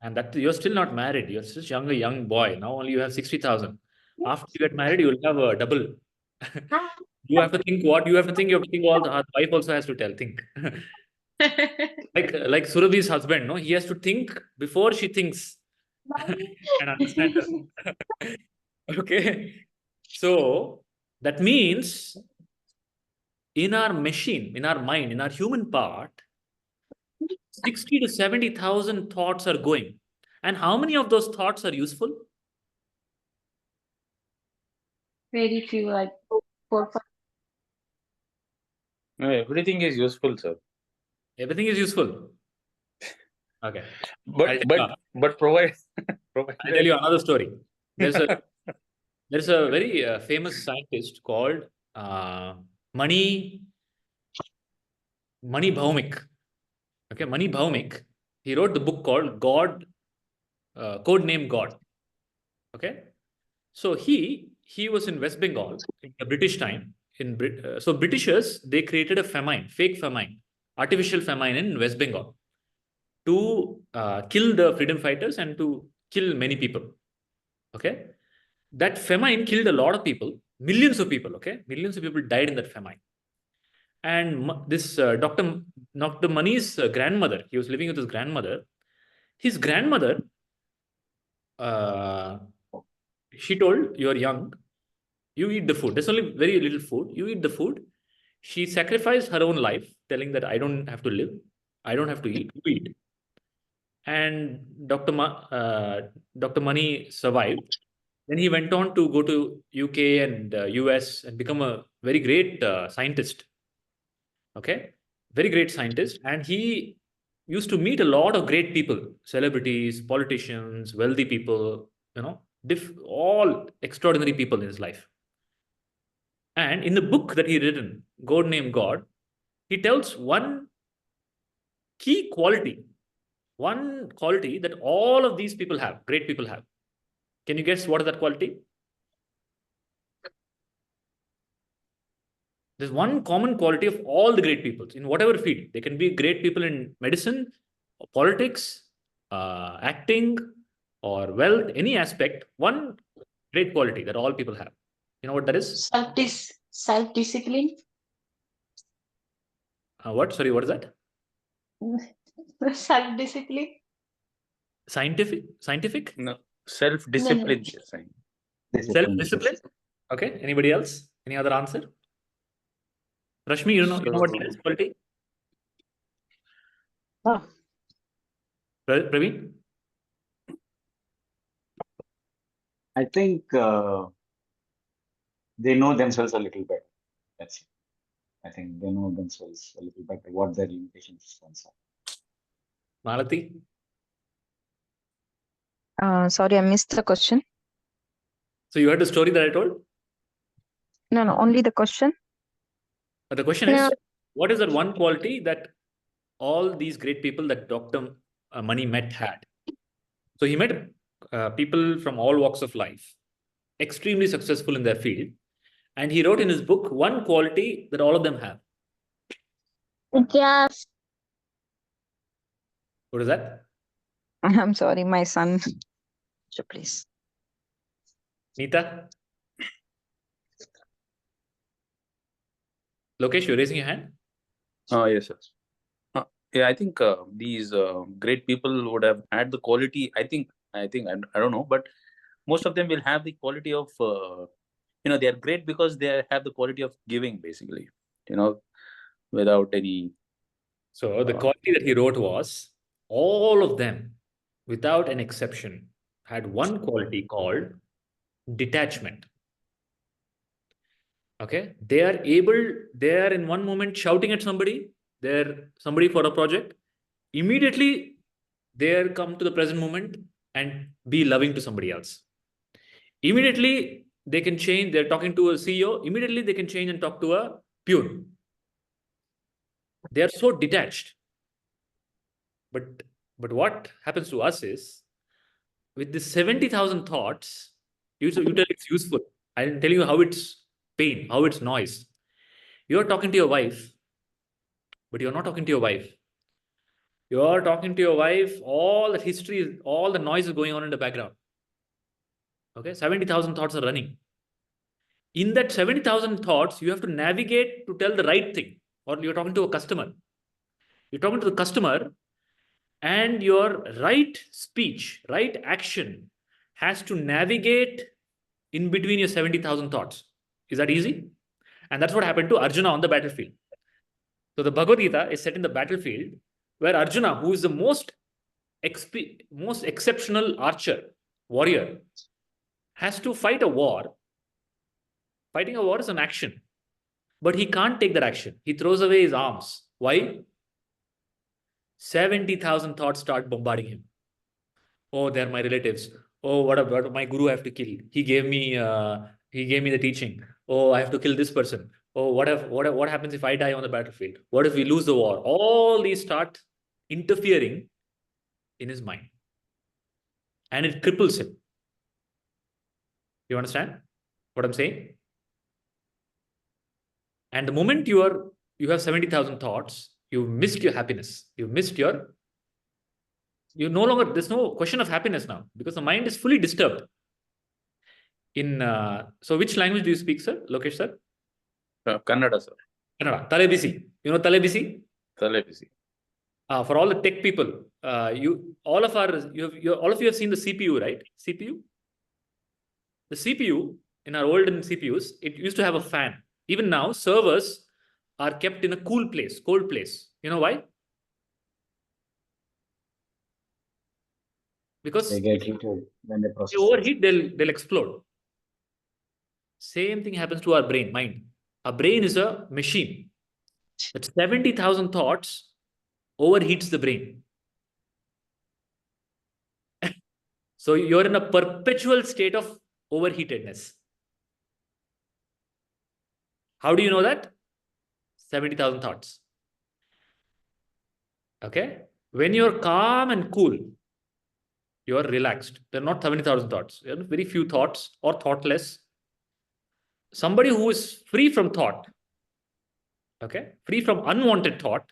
And that you're still not married. You're such a young boy. Now only you have 60,000. After you get married, you will have a double. You have to think what you have to think. You have to think all the wife also has to think. Like Surabhi's husband, no, he has to think before she thinks and understand her. Okay. So that means in our machine, in our mind, in our human part, 60 to 70,000 thoughts are going. And how many of those thoughts are useful? Very few, like 4, 5. No, everything is useful, sir. Everything is useful. Okay. But provide. I'll tell you another story. There's a very famous scientist called Mani Bhaumik. Okay, Mani Bhaumik. He wrote the book called God, Code Name God. Okay, so he was in West Bengal in the British time. So Britishers, they created a famine, fake famine, artificial famine in West Bengal to kill the freedom fighters and to kill many people. Okay, that famine killed a lot of people, millions of people. Okay, millions of people died in that famine. And this Dr. Mani's grandmother, he was living with his grandmother. His grandmother she told, "You're young, you eat the food. There's only very little food. You eat the food." She sacrificed her own life, telling that I don't have to live, I don't have to eat, you eat. And Dr. Mani survived. Then he went on to go to UK and US and become a very great scientist. Okay, very great scientist, and he used to meet a lot of great people, celebrities, politicians, wealthy people, all extraordinary people in his life. And in the book that he written, God Named God, he tells one key quality, one quality that all of these people have, great people have. Can you guess what is that quality? There's one common quality of all the great people in whatever field. They can be great people in medicine, or politics, acting, or wealth, any aspect. One great quality that all people have. You know what that is? Self-discipline. What? Sorry, what is that? Self-discipline. Scientific? No, self-discipline. Self-discipline. Okay. Anybody else? Any other answer? Rashmi, you know what that is? Quality? Praveen? I think they know themselves a little better. That's it. I think they know themselves a little better, what their limitations are. Malati? Sorry, I missed the question. So you heard the story that I told? No, only the question. The question is, what is that one quality that all these great people that Dr. Mani met had? So he met people from all walks of life, extremely successful in their field. And he wrote in his book one quality that all of them have. Yes. What is that? I'm sorry, my son. So please. Neeta? Lokesh, you're raising your hand? Yes, sir. Yeah, I think these great people would have had the quality. I don't know, but most of them will have the quality of, they are great because they have the quality of giving, basically, without any. So the quality that he wrote was, all of them, without an exception, had one quality called detachment. Okay, they are in one moment shouting at somebody, they're somebody for a project. Immediately, they come to the present moment and be loving to somebody else. Immediately, they can change. They're talking to a CEO. Immediately, they can change and talk to a peon. They are so detached. But what happens to us is, with the 70,000 thoughts, you tell it's useful. I'll tell you how it's pain, how it's noise. You're talking to your wife, but you're not talking to your wife. You're talking to your wife, all the history, all the noise is going on in the background. Okay, 70,000 thoughts are running. In that 70,000 thoughts, you have to navigate to tell the right thing. Or you're talking to a customer. You're talking to the customer, and your right speech, right action has to navigate in between your 70,000 thoughts. Is that easy? And that's what happened to Arjuna on the battlefield. So the Bhagavad Gita is set in the battlefield where Arjuna, who is the most exceptional archer, warrior, has to fight a war. Fighting a war is an action, but he can't take that action. He throws away his arms. Why? 70,000 thoughts start bombarding him. Oh, they're my relatives. Oh, what about my guru I have to kill? He gave me the teaching. Oh, I have to kill this person. Oh, what happens if I die on the battlefield? What if we lose the war? All these start interfering in his mind. And it cripples him. You understand what I'm saying? And the moment you have 70,000 thoughts, you've missed your happiness. There's no question of happiness now, because the mind is fully disturbed. So which language do you speak, sir? Lokesh, sir? Kannada, sir. Kannada. Tale bisi. You know tale bisi? Tale bisi. For all the tech people, all of you have seen the CPU, right? CPU. The CPU in our olden CPUs, it used to have a fan. Even now, servers are kept in a cool place, cold place. You know why? Because They get heated when they they process. overheat, they'll explode. Same thing happens to our brain, mind. Our brain is a machine. That 70,000 thoughts overheats the brain. So you're in a perpetual state of overheatedness. How do you know that? 70,000 thoughts. Okay. When you're calm and cool, you're relaxed. There are not 70,000 thoughts. There are very few thoughts or thoughtless. Somebody who is free from thought, okay, free from unwanted thought,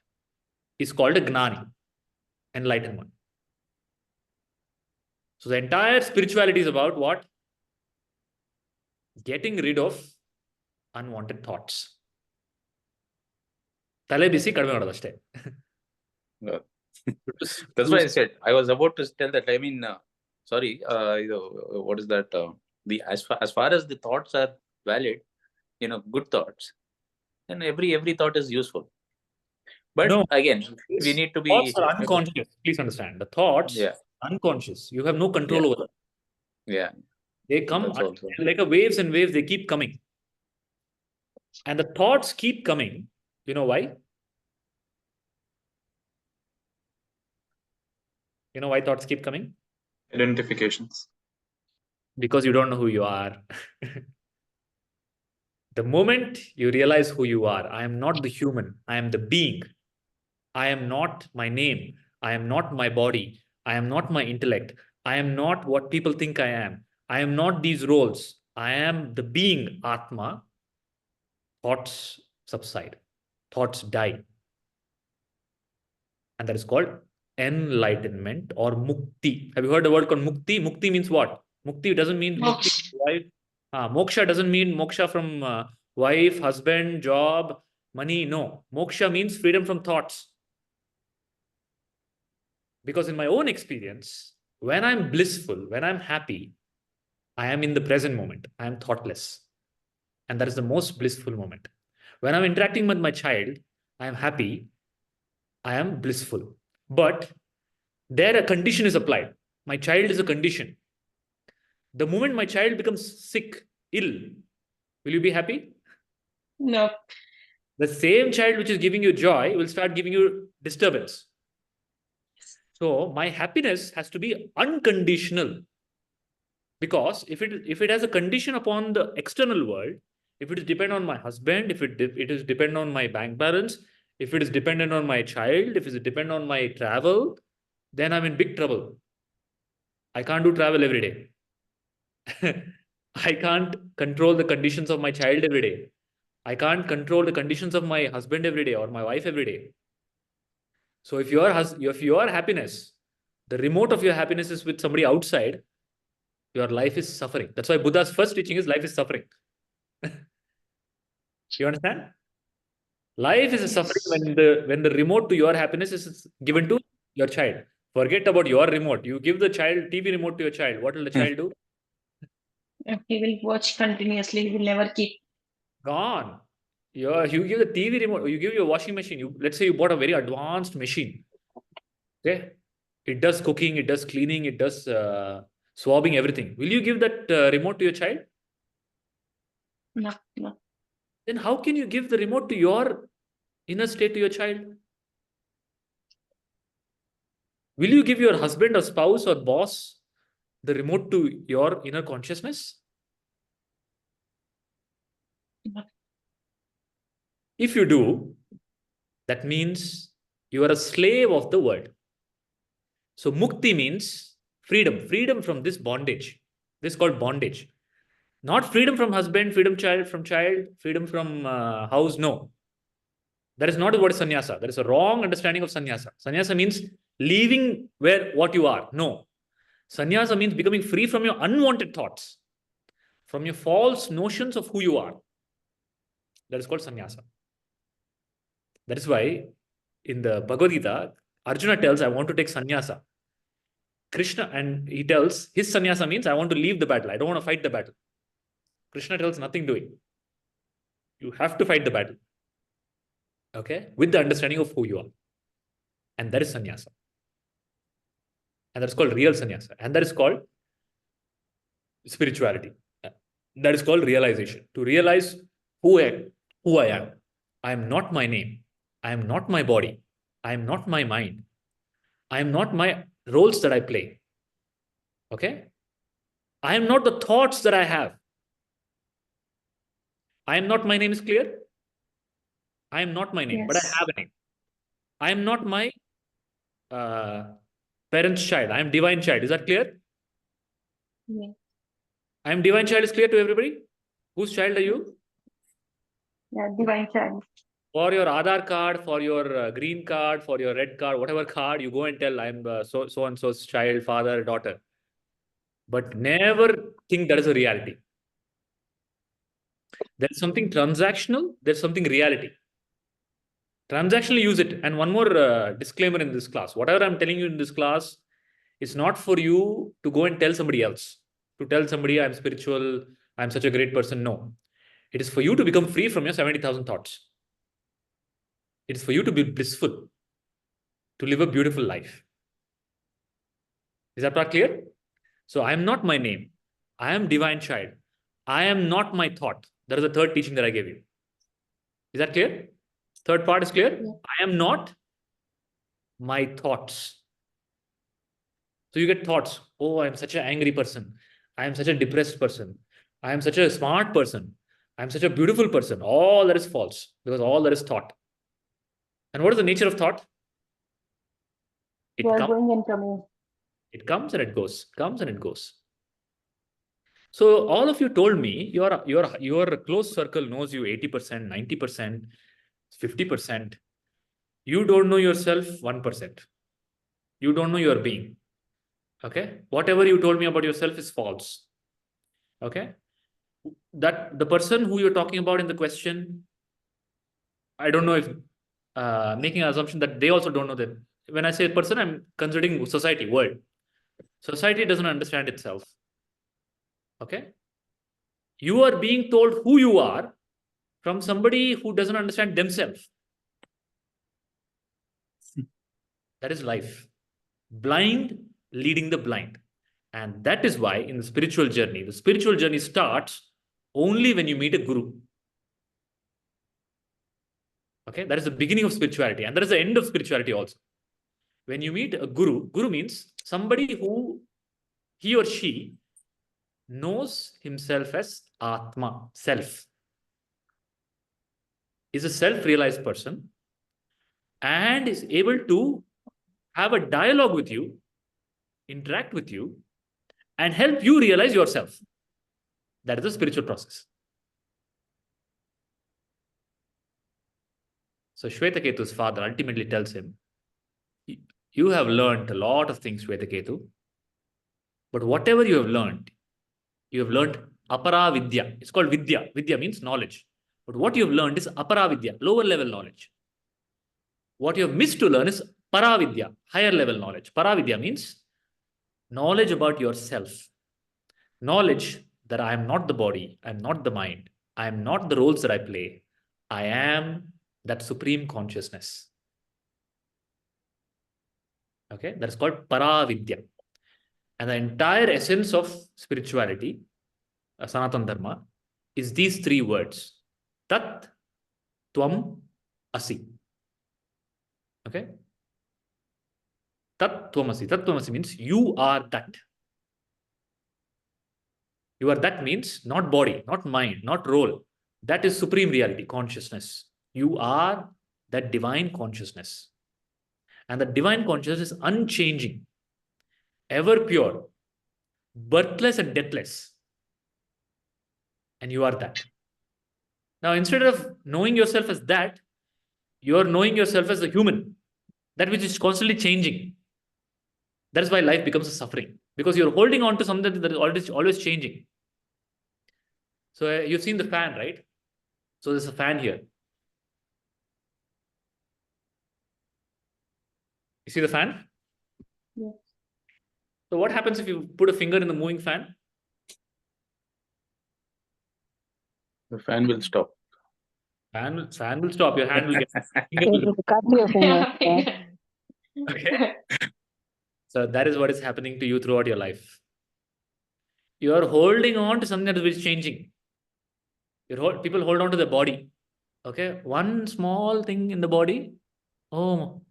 is called a gnani, enlightened one. So the entire spirituality is about what? Getting rid of unwanted thoughts. ತಲೆ ಬಿಸಿ ಕಡಿಮೆ ಮಾಡೋದು ಅಷ್ಟೇ. No. That's why I said I was about to tell that. I mean, sorry, what is that? As far as the thoughts are valid, good thoughts, then every thought is useful. But No, again, we need to be. Thoughts are unconscious. Please understand. The thoughts, Yeah. unconscious. You have no control over them. Yeah. They come That's also. like a waves and waves. They keep coming, and the thoughts keep coming. You know why? You know why thoughts keep coming? Identifications. Because you don't know who you are. The moment you realize who you are, I am not the human, I am the being. I am not my name. I am not my body. I am not my intellect. I am not what people think I am. I am not these roles. I am the being, Atma. Thoughts subside. Thoughts die. And that is called enlightenment or mukti. Have you heard the word called mukti? Mukti means what? Mukti doesn't mean mukti wife. Moksha doesn't mean moksha from wife, husband, job, money. No. Moksha means freedom from thoughts. Because in my own experience, when I'm blissful, when I'm happy, I am in the present moment. I am thoughtless. And that is the most blissful moment. When I'm interacting with my child, I am happy. I am blissful. But there a condition is applied. My child is a condition. The moment my child becomes sick, ill, will you be happy? No. The same child which is giving you joy will start giving you disturbance. So my happiness has to be unconditional. Because if it has a condition upon the external world, if it is dependent on my husband, if it is dependent on my bank balance, if it is dependent on my child, if it is dependent on my travel, then I'm in big trouble. I can't do travel every day. I can't control the conditions of my child every day. I can't control the conditions of my husband every day or my wife every day. So if your happiness, the remote of your happiness is with somebody outside, your life is suffering. That's why Buddha's first teaching is life is suffering. You understand? Life is a suffering when the remote to your happiness is given to your child. Forget about your remote. You give the child TV remote to your child. What will the child do? He will watch continuously. He will never keep. Gone. You give the TV remote, you give your washing machine. Let's say you bought a very advanced machine. Okay. It does cooking, it does cleaning, it does swabbing, everything. Will you give that remote to your child? No, no. Then how can you give the remote to your inner state to your child? Will you give your husband or spouse or boss the remote to your inner consciousness? No. If you do, that means you are a slave of the world. So mukti means freedom, freedom from this bondage. This is called bondage. Not freedom from husband, freedom from child, freedom from house. No. That is not what is sannyasa. That is a wrong understanding of sannyasa. Sannyasa means leaving what you are. No. Sannyasa means becoming free from your unwanted thoughts, from your false notions of who you are. That is called sannyasa. That is why in the Bhagavad Gita, Arjuna tells, I want to take sannyasa. Krishna, and he tells, his sannyasa means, I want to leave the battle. I don't want to fight the battle. Krishna tells, nothing doing. You have to fight the battle. Okay? With the understanding of who you are. And that is sannyasa. And that's called real sannyasa. And that is called spirituality. That is called realization. To realize who I am. I am not my name. I am not my body. I am not my mind. I am not my roles that I play. Okay? I am not the thoughts that I have. I am not my name is clear. I am not my name, but I Yes. have a name. I am not my parent's child. I am divine child. Is that clear? Yeah. I am divine child is clear to everybody? Whose child are you? Yeah, divine child. For your Aadhaar card, for your green card, for your red card, whatever card, you go and tell I am so and so's child, father, daughter. But never think that is a reality. There's something transactional, there's something reality. Transactionally use it. And one more disclaimer in this class. Whatever I'm telling you in this class, it's not for you to go and tell somebody else. To tell somebody I'm spiritual, I'm such a great person. No. It is for you to become free from your 70,000 thoughts. It is for you to be blissful, to live a beautiful life. Is that part clear? So I am not my name. I am divine child. I am not my thought. That is the third teaching that I gave you. Is that clear? Third part is clear? Yeah. I am not my thoughts. So you get thoughts. Oh, I'm such an angry person. I am such a depressed person. I am such a smart person. I'm such a beautiful person. All that is false because all that is thought. And what is the nature of thought? It They are comes, going and coming. it comes and it goes, comes and it goes. So all of you told me your close circle knows you 80%, 90%, 50%. You don't know yourself 1%. You don't know your being. Okay? Whatever you told me about yourself is false. Okay? That the person who you're talking about in the question, I don't know if making an assumption that they also don't know that. When I say person, I'm considering society, world. Society doesn't understand itself. Okay? You are being told who you are from somebody who doesn't understand themselves. That is life. Blind leading the blind. And that is why in the spiritual journey starts only when you meet a guru. Okay, that is the beginning of spirituality, and that is the end of spirituality also. When you meet a guru, guru means somebody who he or she knows himself as Atma, self. Is a self-realized person and is able to have a dialogue with you, interact with you, and help you realize yourself. That is the spiritual process. So Shvetaketu's father ultimately tells him, you have learned a lot of things, Shvetaketu, but whatever you have learned apara vidya. It's called vidya. Vidya means knowledge. But what you have learned is apara vidya, lower level knowledge. What you have missed to learn is paravidya, higher level knowledge. Paravidya means knowledge about yourself. Knowledge that I am not the body, I am not the mind, I am not the roles that I play. I am that supreme consciousness. Okay, that's called paravidya. And the entire essence of spirituality, Sanatana Dharma, is these three words. Tat, Tvam, Asi. Okay? Tat, Tvam, Asi. Tat, Tvam, Asi means you are that. You are that means not body, not mind, not role. That is supreme reality, consciousness. You are that divine consciousness. And the divine consciousness is unchanging, ever pure, birthless and deathless. And you are that. Now, instead of knowing yourself as that, you are knowing yourself as a human, that which is constantly changing. That is why life becomes a suffering, because you're holding on to something that is always changing. So you've seen the fan, right? So there's a fan here. You see the fan? Yeah. So what happens if you put a finger in the moving fan? The fan will stop. Fan will stop. Your hand will get. It will cut your finger. Okay. So that is what is happening to you throughout your life. You are holding on to something that is changing. People hold on to the body. Okay. One small thing in the body, oh,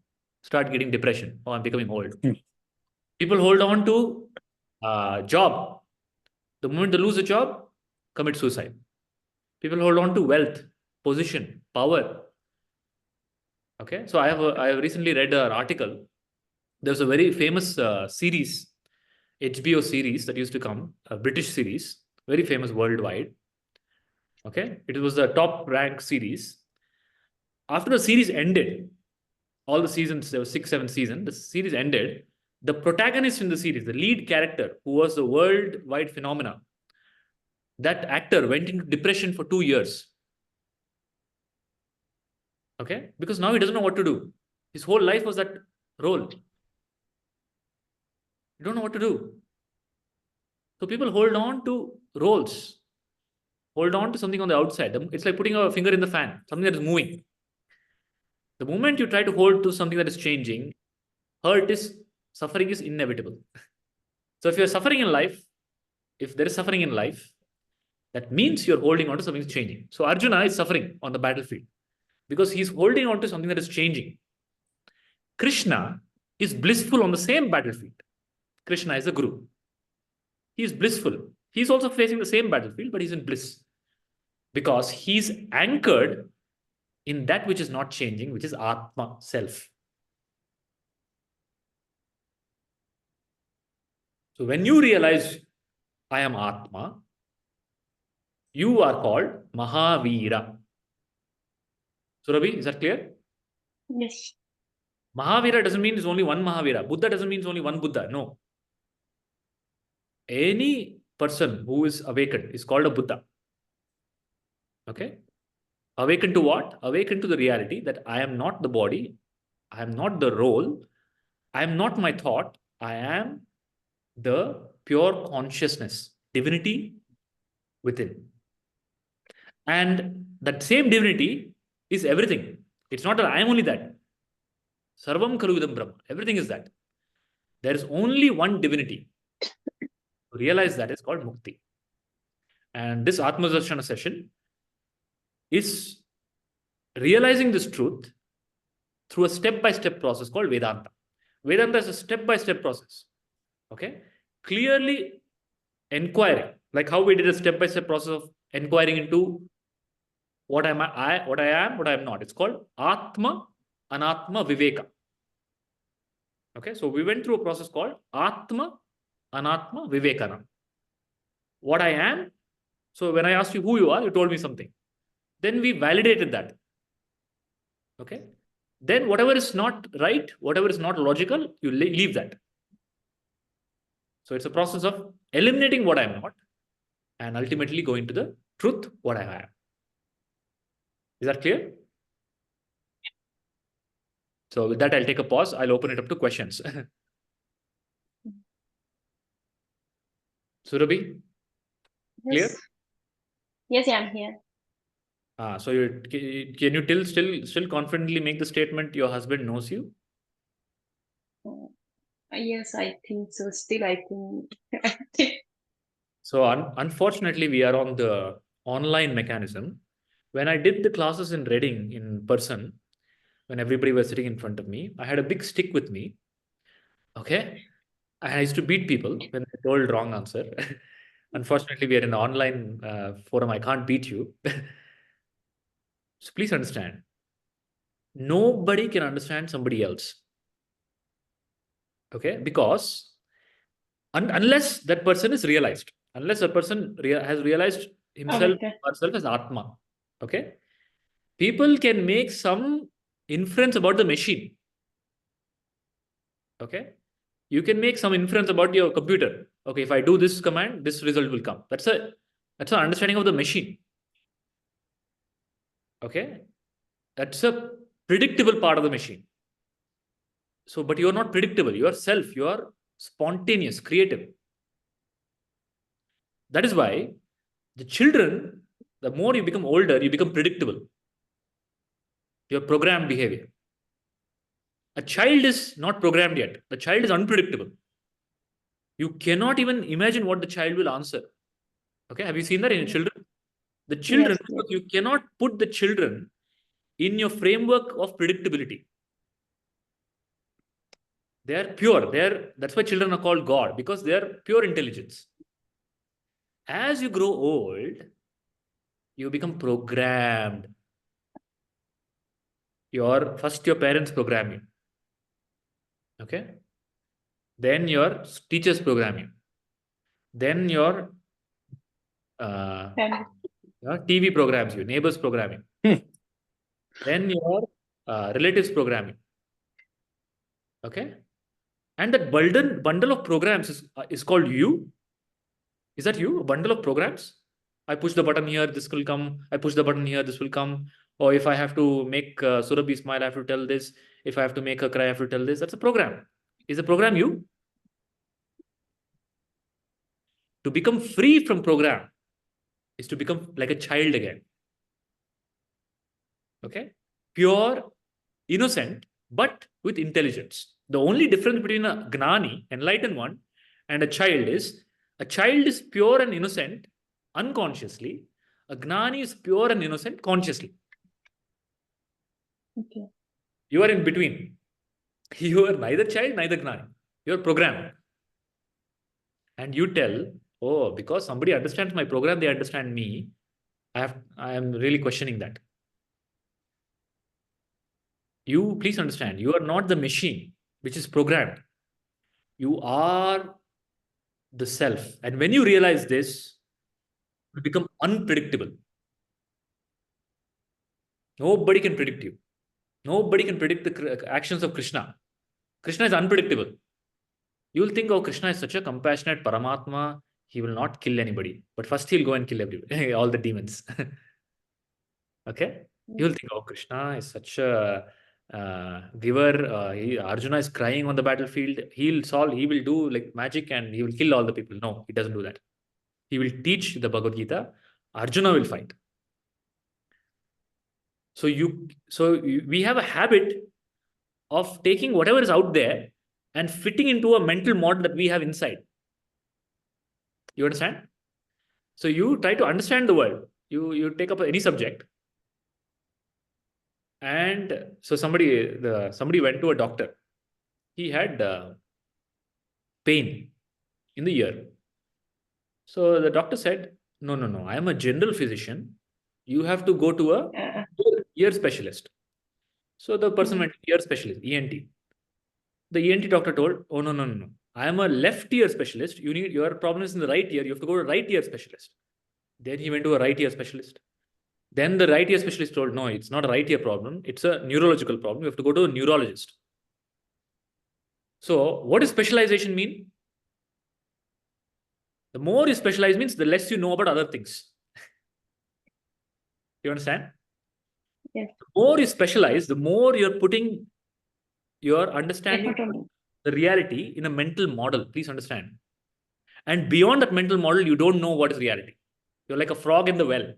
start getting depression. Oh, I'm becoming old. People hold on to job. The moment they lose a job, commit suicide. People hold on to wealth, position, power. Okay. So I have recently read an article. There was a very famous series, HBO series that used to come, a British series, very famous worldwide. Okay. It was the top ranked series. After the series ended, all the seasons, there were 6, 7 seasons, the series ended. The protagonist in the series, the lead character, who was a worldwide phenomena, that actor went into depression for 2 years. Okay. Because now he doesn't know what to do. His whole life was that role. You don't know what to do. So people hold on to roles, hold on to something on the outside. It's like putting a finger in the fan, something that is moving. The moment you try to hold to something that is changing, suffering is inevitable. So if you're suffering in life, if there is suffering in life, that means you're holding on to something that's changing. So Arjuna is suffering on the battlefield because he's holding on to something that is changing. Krishna is blissful on the same battlefield. Krishna is the guru. He is blissful. He's also facing the same battlefield, but he's in bliss because he's anchored in that which is not changing, which is Atma, self. So when you realize I am Atma, you are called Mahavira. Surabhi, is that clear? Yes. Mahavira doesn't mean there's only one Mahavira. Buddha doesn't mean there's only one Buddha. No. Any person who is awakened is called a Buddha. Okay. Awakened to what? Awakened to the reality that I am not the body. I am not the role. I am not my thought. I am the pure consciousness, divinity within. And that same divinity is everything. It's not that I am only that. Sarvam Kaluvidam Brahma. Everything is that. There is only one divinity. To realize that is called Mukti. And this Atma Darshana session is realizing this truth through a step-by-step process called Vedanta. Vedanta is a step-by-step process. Okay? Clearly inquiring, like how we did a step-by-step process of inquiring into what am I, what I am, what I am not. It's called Atma, Anatma, Viveka. Okay, so we went through a process called Atma, Anatma, Vivekana. What I am. So when I asked you who you are, you told me something. Then we validated that. Okay. Then whatever is not right, whatever is not logical, you leave that. So it's a process of eliminating what I'm not and ultimately going to the truth, what I am. Is that clear? So with that, I'll take a pause. I'll open it up to questions. Surabhi? Clear? Yes. Yes, I'm here. So can you still confidently make the statement your husband knows you? Yes, I think so. Still, I think. So unfortunately, we are on the online mechanism. When I did the classes in Reading in person, when everybody was sitting in front of me, I had a big stick with me. Okay. I used to beat people when they told wrong answer. Unfortunately, we are in an online forum. I can't beat you. So please understand. Nobody can understand somebody else. Okay. Because unless that person is realized, unless a person has realized himself or herself as Atma. Okay. People can make some inference about the machine. Okay. You can make some inference about your computer. Okay, if I do this command, this result will come. That's an understanding of the machine. Okay. That's a predictable part of the machine. So, but you are not predictable. You are self. You are spontaneous, creative. That is why the children, the more you become older, you become predictable. Your programmed behavior. A child is not programmed yet. The child is unpredictable. You cannot even imagine what the child will answer. Okay, have you seen that in children? The children, Yes. you cannot put the children in your framework of predictability. They are pure. That's why children are called God, because they are pure intelligence. As you grow old, you become programmed. First your parents program you. Okay. Then your teachers program you. Then your TV programs you, neighbors program you. Then your relatives program you. Okay. And that bundle of programs is called you. Is that you? A bundle of programs? I push the button here, this will come. I push the button here, this will come. Or if I have to make Surabhi smile, I have to tell this. If I have to make her cry, I have to tell this. That's a program. Is the program you? To become free from program is to become like a child again. Okay? Pure, innocent, but with intelligence. The only difference between a gnani, enlightened one, and a child is pure and innocent unconsciously. A gnani is pure and innocent consciously. Okay. You are in between. You are neither child, neither gnani. You are programmed. And you tell, oh, because somebody understands my program, they understand me. I am really questioning that. You please understand, you are not the machine which is programmed. You are the self. And when you realize this, you become unpredictable. Nobody can predict you. Nobody can predict the actions of Krishna. Krishna is unpredictable. You will think, oh, Krishna is such a compassionate Paramatma. He will not kill anybody. But first he'll go and kill everybody, all the demons. Okay? You will think, oh, Krishna is such a giver. Arjuna is crying on the battlefield. He will do like magic and he will kill all the people. No, he doesn't do that. He will teach the Bhagavad Gita. Arjuna will fight. So we have a habit of taking whatever is out there and fitting into a mental model that we have inside. You understand? So you try to understand the world. You take up any subject, and so somebody went to a doctor. He had pain in the ear. So the doctor said, "No, no, no. I am a general physician. You have to go to a ear specialist." So the person went to ear specialist, ENT. The ENT doctor told, "Oh, no, no, no, no. I am a left ear specialist. Your problem is in the right ear. You have to go to a right ear specialist." Then he went to a right ear specialist. Then the right ear specialist told, "No, it's not a right ear problem. It's a neurological problem. You have to go to a neurologist." So what does specialization mean? The more you specialize means the less you know about other things. You understand? Yes. The more you specialize, the more you're putting your understanding the reality in a mental model. Please understand. And beyond that mental model, you don't know what is reality. You're like a frog in the well.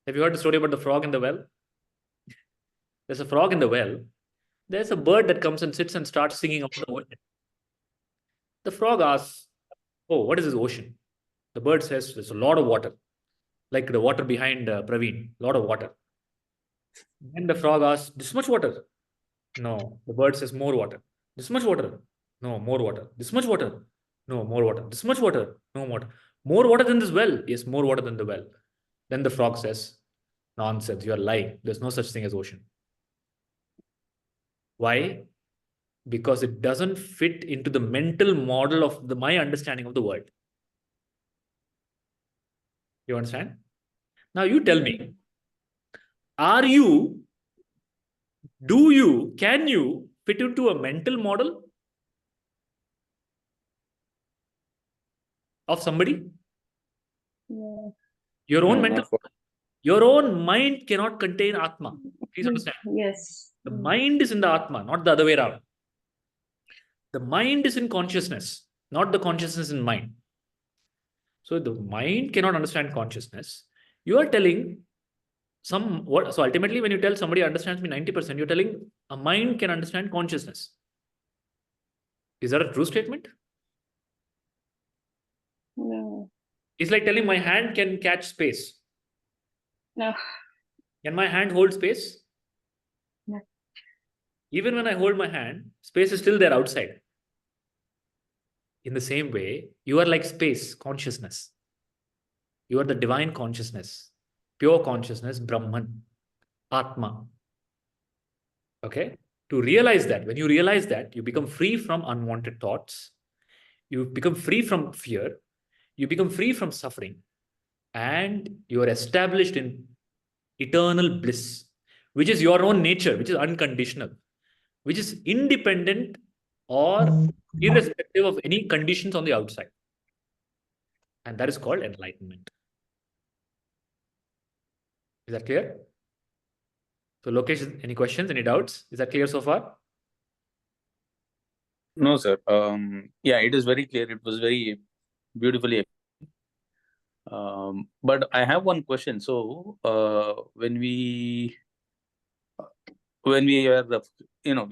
Have you heard the story about the frog in the well? There's a frog in the well. There's a bird that comes and sits and starts singing about the ocean. The frog asks, "Oh, what is this ocean?" The bird says, "There's a lot of water, like the water behind Praveen, a lot of water." Then the frog asks, "This much water?" No. The bird says, "More water." "This much water?" No, more water. "This much water?" No, more water. "This much water?" No, water. "More water than this well?" "Yes, more water than the well." Then the frog says, "Nonsense, you are lying. There's no such thing as ocean." Why? Because it doesn't fit into the mental model of my understanding of the world. You understand? Now you tell me, can you fit into a mental model of somebody? No. Your own No, mental, not for your own mind cannot contain Atma. Please understand. Yes. The mind is in the Atma, not the other way around. The mind is in consciousness, not the consciousness in mind. So the mind cannot understand consciousness. You are telling what? So ultimately, when you tell somebody understands me 90%, you're telling a mind can understand consciousness. Is that a true statement? No. It's like telling my hand can catch space. No. Can my hand hold space? No. Even when I hold my hand, space is still there outside. In the same way, you are like space, consciousness. You are the divine consciousness, pure consciousness, Brahman, Atma. Okay? To realize that, when you realize that, you become free from unwanted thoughts, you become free from fear, you become free from suffering, and you are established in eternal bliss, which is your own nature, which is unconditional, which is independent or irrespective of any conditions on the outside. And that is called enlightenment. Is that clear? So, Lokesh, any questions, any doubts? Is that clear so far? No, sir. Yeah, it is very clear. It was very beautifully. But I have one question. So, when we are, we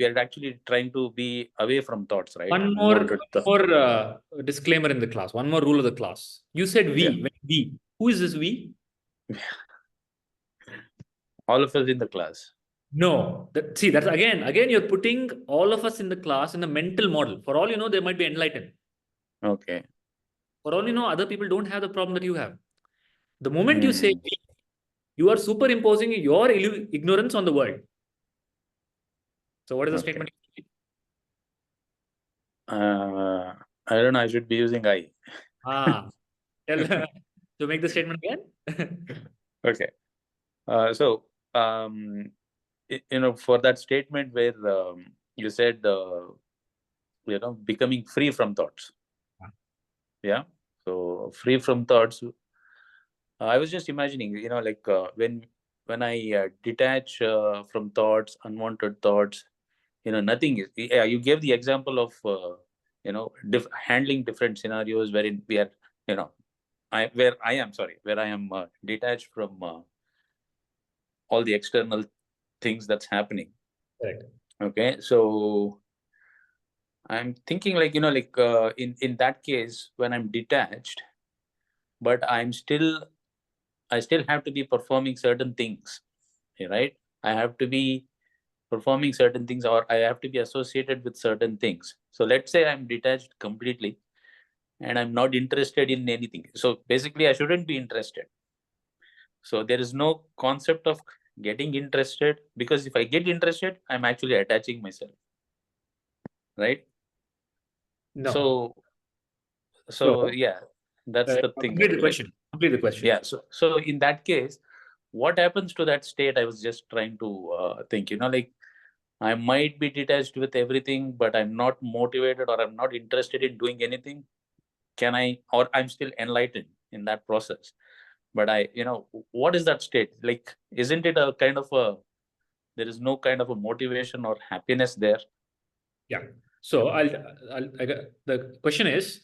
are actually trying to be away from thoughts, right? One more disclaimer in the class. One more rule of the class. You said we. Yeah. When we. Who is this we? All of us in the class. No. See, that's again, you're putting all of us in the class in a mental model. For all you know, they might be enlightened. Okay. For all you know, other people don't have the problem that you have. The moment you say we, you are superimposing your ignorance on the world. So, what is the statement? I don't know. I should be using I. So make the statement again. Okay. So, for that statement where you said, becoming free from thoughts. Yeah. So free from thoughts. I was just imagining, like when I detach from thoughts, unwanted thoughts, nothing is. Yeah, you gave the example of handling different scenarios wherein we are, where I am detached from all the external things that's happening. Correct. Okay, so I'm thinking like in that case when I'm detached, but I still have to be performing certain things, right? I have to be performing certain things, or I have to be associated with certain things. So let's say I'm detached completely and I'm not interested in anything. So basically I shouldn't be interested. So there is no concept of getting interested, because if I get interested, I'm actually attaching myself, right? No. So yeah, that's the thing. Complete the question. Complete the question. Yeah. So in that case, what happens to that state? I was just trying to think, like I might be detached with everything, but I'm not motivated or I'm not interested in doing anything. Or I'm still enlightened in that process. But what is that state? Like, isn't it a kind of there is no kind of a motivation or happiness there? Yeah. So the question is,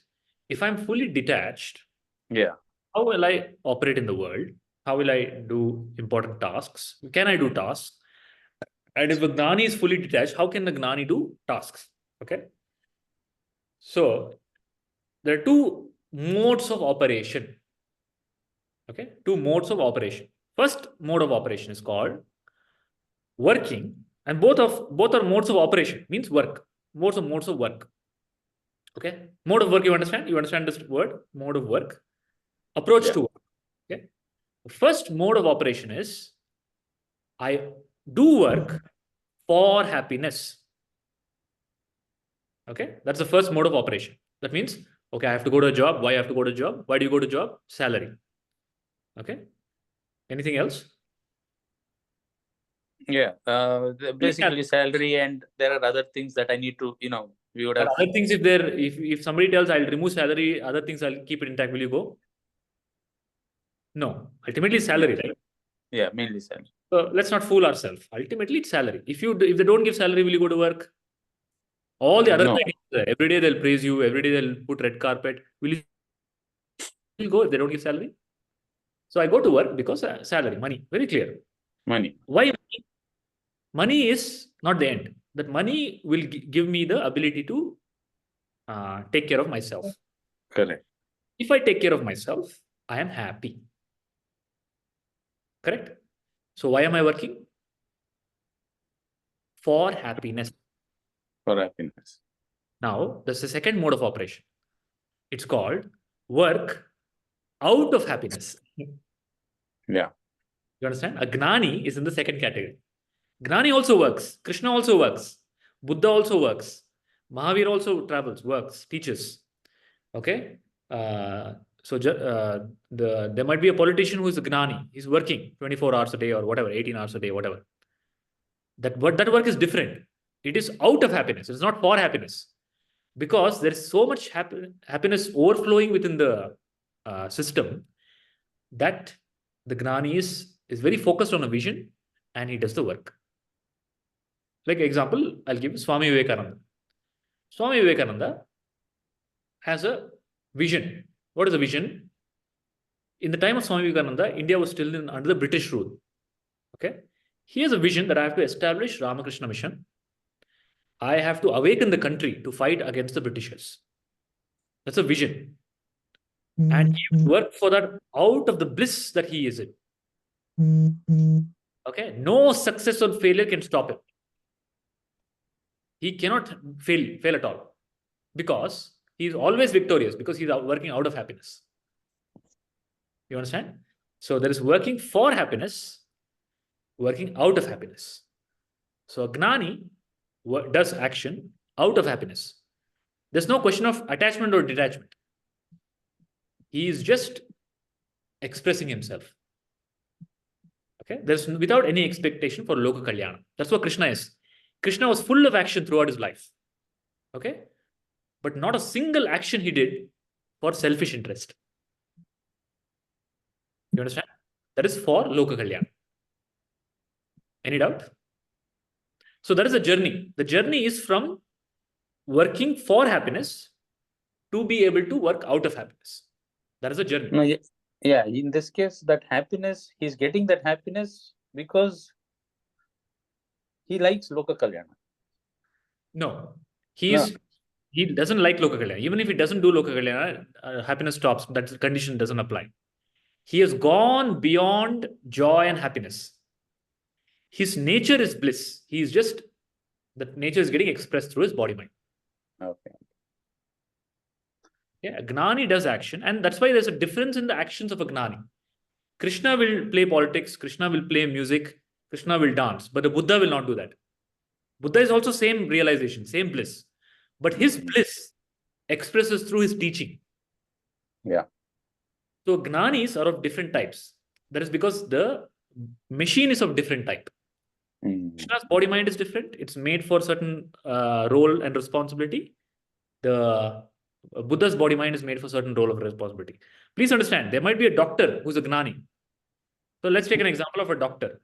if I'm fully detached, yeah, how will I operate in the world? How will I do important tasks? Can I do tasks? And if the Gnani is fully detached, how can the Gnani do tasks? Okay. So there are two modes of operation. Okay. Two modes of operation. First mode of operation is called working, and both are modes of operation, means work. Modes of work. Okay. Mode of work, you understand this word, mode of work. Approach to work. Okay. The first mode of operation is I do work for happiness. Okay. That's the first mode of operation. That means, okay, I have to go to a job. Why I have to go to a job? Why do you go to a job? Salary. Okay. Anything else? Yeah. Basically salary, and there are other things that I need to, we would have. Other things, if somebody tells I'll remove salary, other things I'll keep it intact, will you go? No. Ultimately salary, right? Yeah, mainly salary. So let's not fool ourselves. Ultimately, it's salary. If they don't give salary, will you go to work? All the other No. things, every day they'll praise you, every day they'll put red carpet. Will you go if they don't give salary? So I go to work because salary, money, very clear. Money. Why money? Money is not the end. That money will give me the ability to take care of myself. Correct. If I take care of myself, I am happy. Correct? So why am I working? For happiness. For happiness. Now, there's a second mode of operation. It's called work out of happiness. Yeah. You understand? A Gnani is in the second category. Gnani also works. Krishna also works. Buddha also works. Mahavir also travels, works, teaches. Okay? There might be a politician who is a Gnani. He's working 24 hours a day or whatever, 18 hours a day, whatever. That work is different. It is out of happiness. It's not for happiness. Because there is so much happiness overflowing within the system that the Gnani is very focused on a vision and he does the work. Like example, I'll give Swami Vivekananda. Swami Vivekananda has a vision. What is the vision? In the time of Swami Vivekananda, India was still under the British rule. Okay. He has a vision that I have to establish Ramakrishna Mission. I have to awaken the country to fight against the Britishers. That's a vision. And he worked for that out of the bliss that he is in. Okay. No success or failure can stop him. He cannot fail at all because he is always victorious because he's working out of happiness. You understand? So there is working for happiness, working out of happiness. So a Gnani does action out of happiness. There's no question of attachment or detachment. He is just expressing himself. Okay? There's without any expectation for Loka Kalyana. That's what Krishna is. Krishna was full of action throughout his life. Okay? But not a single action he did for selfish interest. You understand? That is for Loka Kalyana. Any doubt? So that is a journey. The journey is from working for happiness to be able to work out of happiness. That is a journey. No, yeah, in this case, that happiness, he's getting that happiness because he likes Loka Kalyana. No, he doesn't like Loka Kalyana. Even if he doesn't do Loka Kalyana, happiness stops. That condition doesn't apply. He has gone beyond joy and happiness. His nature is bliss. He is just, that nature is getting expressed through his body mind. Okay. Yeah, a Gnani does action, and that's why there's a difference in the actions of a Gnani. Krishna will play politics, Krishna will play music, Krishna will dance, but the Buddha will not do that. Buddha is also same realization, same bliss. But his bliss expresses through his teaching. Yeah. So Gnanis are of different types. That is because the machine is of different type. Krishna's body mind is different. It's made for certain role and responsibility. The Buddha's body mind is made for certain role of responsibility. Please understand, there might be a doctor who's a Gnani. So let's take an example of a doctor.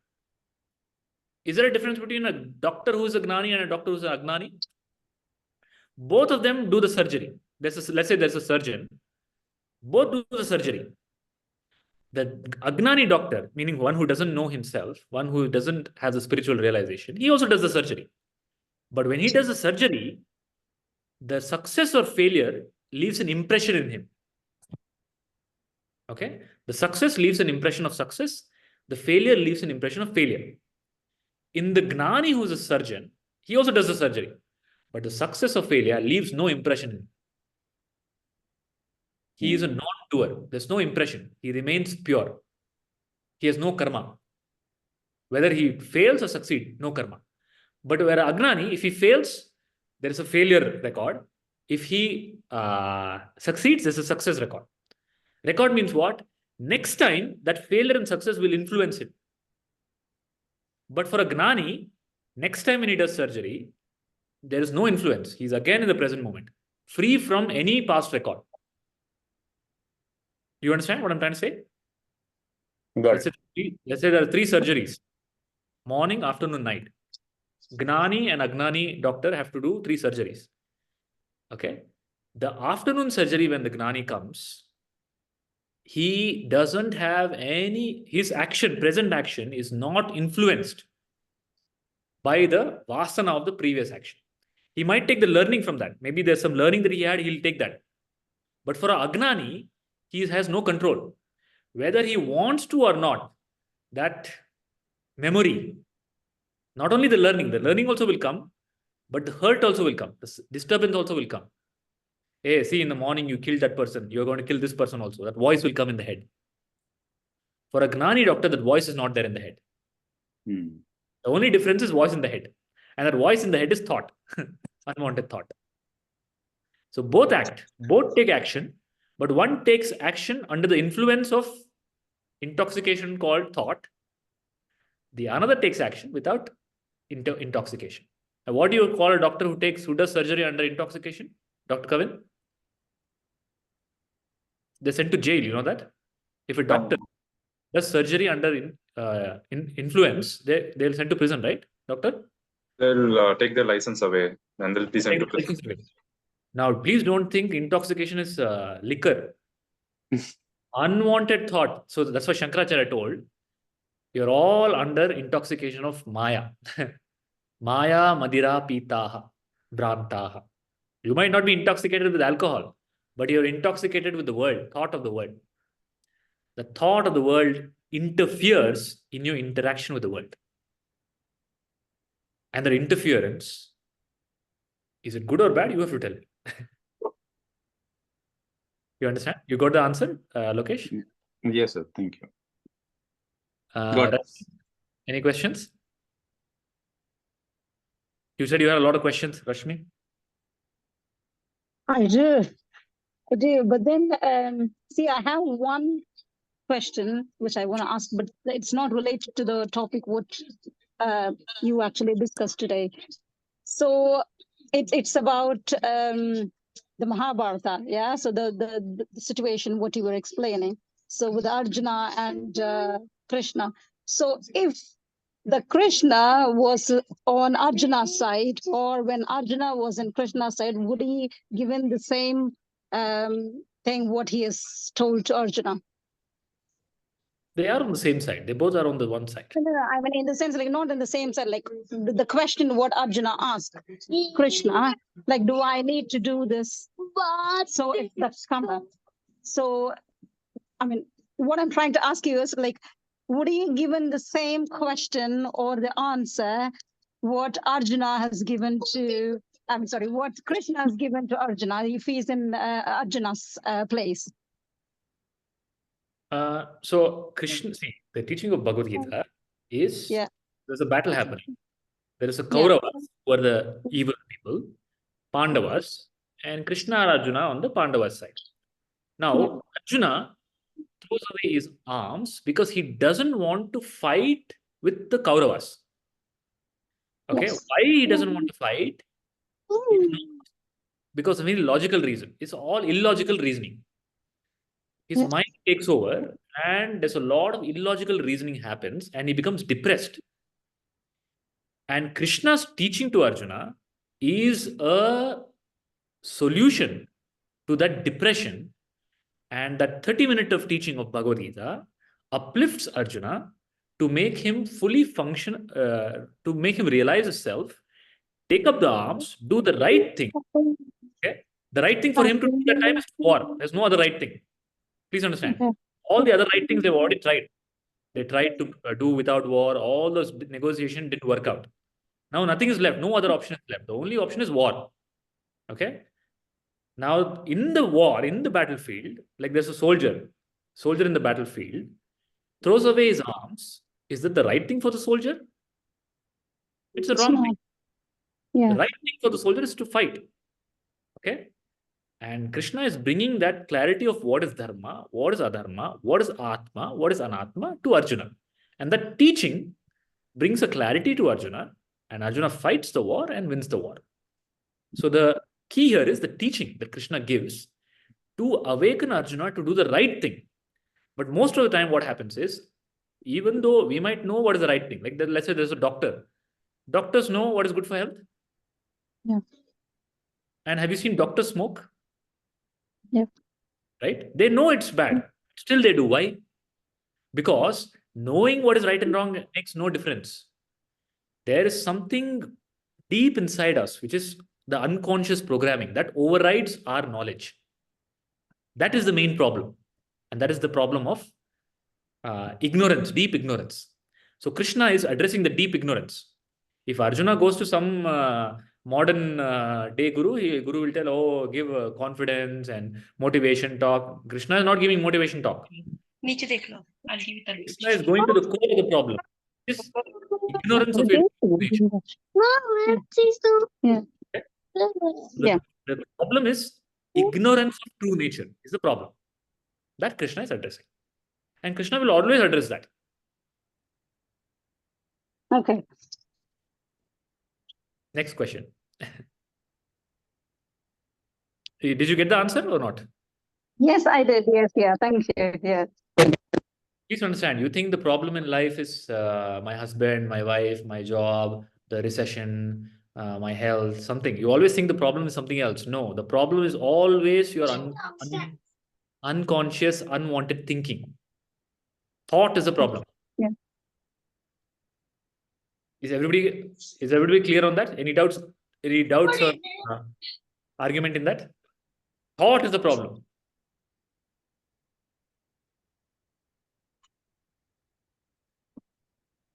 Is there a difference between a doctor who is a Gnani and a doctor who's an Agnani? Both of them do the surgery. Let's say there's a surgeon. Both do the surgery. The Agnani doctor, meaning one who doesn't know himself, one who doesn't have the spiritual realization, he also does the surgery. But when he does the surgery, the success or failure leaves an impression in him. Okay? The success leaves an impression of success. The failure leaves an impression of failure. In the Gnani who is a surgeon, he also does the surgery. But the success or failure leaves no impression in him. He is a non-doer. There's no impression. He remains pure. He has no karma. Whether he fails or succeeds, no karma. But where Agnani, if he fails, there is a failure record. If he succeeds, there's a success record. Record means what? Next time, that failure and success will influence him. But for a Gnani, next time when he does surgery, there is no influence. He's again in the present moment, free from any past record. Do you understand what I'm trying to say? Got it. let's say there are 3 surgeries, morning, afternoon, night. Gnani and Agnani doctor have to do 3 surgeries. Okay. The afternoon surgery, when the Gnani comes, he doesn't have his present action is not influenced by the vasana of the previous action. He might take the learning from that. Maybe there's some learning that he had, he'll take that. But for a Agnani, he has no control. Whether he wants to or not, that memory, not only the learning also will come, but the hurt also will come. The disturbance also will come. Hey, see, in the morning you killed that person. You're going to kill this person also. That voice will come in the head. For a Gnani doctor, that voice is not there in the head. The only difference is voice in the head. And that voice in the head is thought, unwanted thought. So both take action, but one takes action under the influence of intoxication called thought. The another takes action without intoxication. Now, what do you call a doctor who does surgery under intoxication? Dr. Kavin? They're sent to jail, you know that? If a doctor does surgery under influence, they'll send to prison, right, doctor? They'll take their license away and they'll be sent to prison. Now, please don't think intoxication is liquor. Unwanted thought. So that's what Shankaracharya told. You're all under intoxication of Maya. Maya, Madira, Pitaha, Brantaha. You might not be intoxicated with alcohol, but you're intoxicated with the world, thought of the world. The thought of the world interferes in your interaction with the world. And the interference, is it good or bad? You have to tell me. You understand? You got the answer, Lokesh? Yes, sir. Thank you. Got it. Any questions? You said you had a lot of questions, Rashmi. I do. But then, see, I have one question which I want to ask, but it's not related to the topic what you actually discussed today. So it's about the Mahabharata, yeah. So the situation what you were explaining. So with Arjuna and Krishna. So if the Krishna was on Arjuna's side, or when Arjuna was in Krishna's side, would he given the same thing what he has told to Arjuna? They are on the same side. They both are on the one side. No, I mean, in the sense, like, not in the same side, like the question what Arjuna asked Krishna, like, do I need to do this? So if that's come up. So, I mean, what I'm trying to ask you is, like, would he given the same question or the answer what Arjuna has given to, I'm sorry, what Krishna has given to Arjuna if he's in Arjuna's place? So Krishna, see, the teaching of Bhagavad Gita is there's a battle happening. There is a Kauravas, who are the evil people, Pandavas, and Krishna and Arjuna on the Pandavas side. Now, Arjuna throws away his arms because he doesn't want to fight with the Kauravas. Okay, why he doesn't want to fight? Because of any logical reason. It's all illogical reasoning. His mind takes over and there's a lot of illogical reasoning happens and he becomes depressed. And Krishna's teaching to Arjuna is a solution to that depression. And that 30 minutes of teaching of Bhagavad Gita uplifts Arjuna to make him fully function, to make him realize himself, take up the arms, do the right thing. Okay? The right thing for him to do that time is war. There's no other right thing. Please understand. All the other right things they've already tried. They tried to do without war. All those negotiations didn't work out. Now nothing is left. No other option is left. The only option is war. Okay. Now in the war, in the battlefield, like there's a soldier in the battlefield, throws away his arms. Is that the right thing for the soldier? It's the wrong thing. The right thing for the soldier is to fight. Okay. And Krishna is bringing that clarity of what is dharma, what is adharma, what is atma, what is anatma to Arjuna. And that teaching brings a clarity to Arjuna, and Arjuna fights the war and wins the war. So the key here is the teaching that Krishna gives to awaken Arjuna to do the right thing. But most of the time what happens is Even though we might know what is the right thing, like let's say there's a doctor. Doctors know what is good for health. Yeah. And have you seen doctors smoke? Yeah. Right? They know it's bad. Still they do. Why? Because knowing what is right and wrong makes no difference. There is something deep inside us, which is the unconscious programming that overrides our knowledge. That is the main problem. And that is the problem of ignorance, deep ignorance. So Krishna is addressing the deep ignorance. If Arjuna goes to some modern day guru will tell, oh, give confidence and motivation talk. Krishna is not giving motivation talk. नीचे देख लो. I'll give it a Krishna is going to the core of the problem. Is ignorance of your nature. Yeah. Yeah. The problem is ignorance of true nature is the problem that Krishna is addressing. And Krishna will always address that. Okay. Next question. Did you get the answer or not? Yes, I did. Yes, yeah. Thank you. Yes. Please understand, you think the problem in life is my husband, my wife, my job, the recession, my health, something. You always think the problem is something else. No, the problem is always your unconscious, unwanted thinking. Thought is the problem. Yeah. Is everybody clear on that? Any doubts? Any doubts or argument in that? Thought is the problem.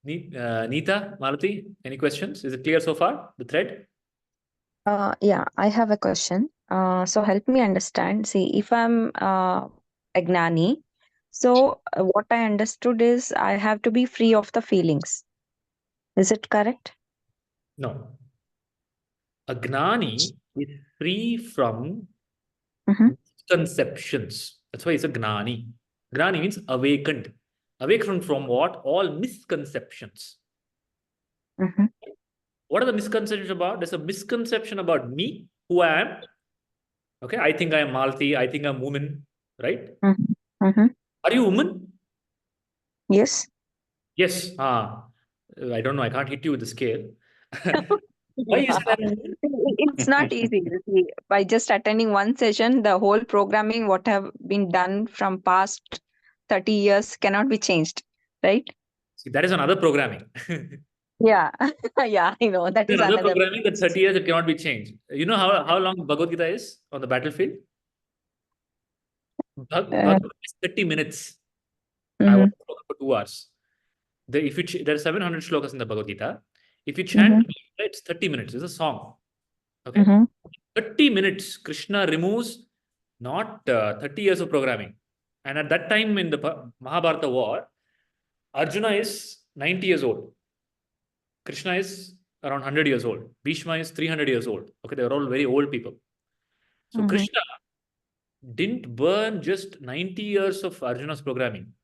Neeta, Malati, any questions? Is it clear so far, the thread? Yeah, I have a question. So help me understand. See, if I'm a gnani, so what I understood is I have to be free of the feelings. Is it correct? No. A gnani is free from misconceptions. That's why it's a gnani. Gnani means awakened. Awakened from what? All misconceptions. What are the misconceptions about? There's a misconception about me, who I am. Okay, I think I am Malti. I think I'm woman, right? Are you woman? Yes. Yes. I don't know. I can't hit you with the scale. Why is that? It's not easy. See, by just attending one session, the whole programming, what have been done from past 30 years cannot be changed, right? See, that is another programming. Yeah. Yeah, I know. That is Another another. programming that 30 years it cannot be changed. You know how long Bhagavad Gita is on the battlefield? Bhagavad Gita is 30 minutes. I want to talk for 2 hours. There are 700 shlokas in the Bhagavad Gita. If you chant, it's 30 minutes. It's a song. Okay. 30 minutes. Krishna removes not 30 years of programming. And at that time in the Mahabharata war, Arjuna is 90 years old. Krishna is around 100 years old. Bhishma is 300 years old. Okay, they're all very old people. So Krishna didn't burn just 90 years of Arjuna's programming.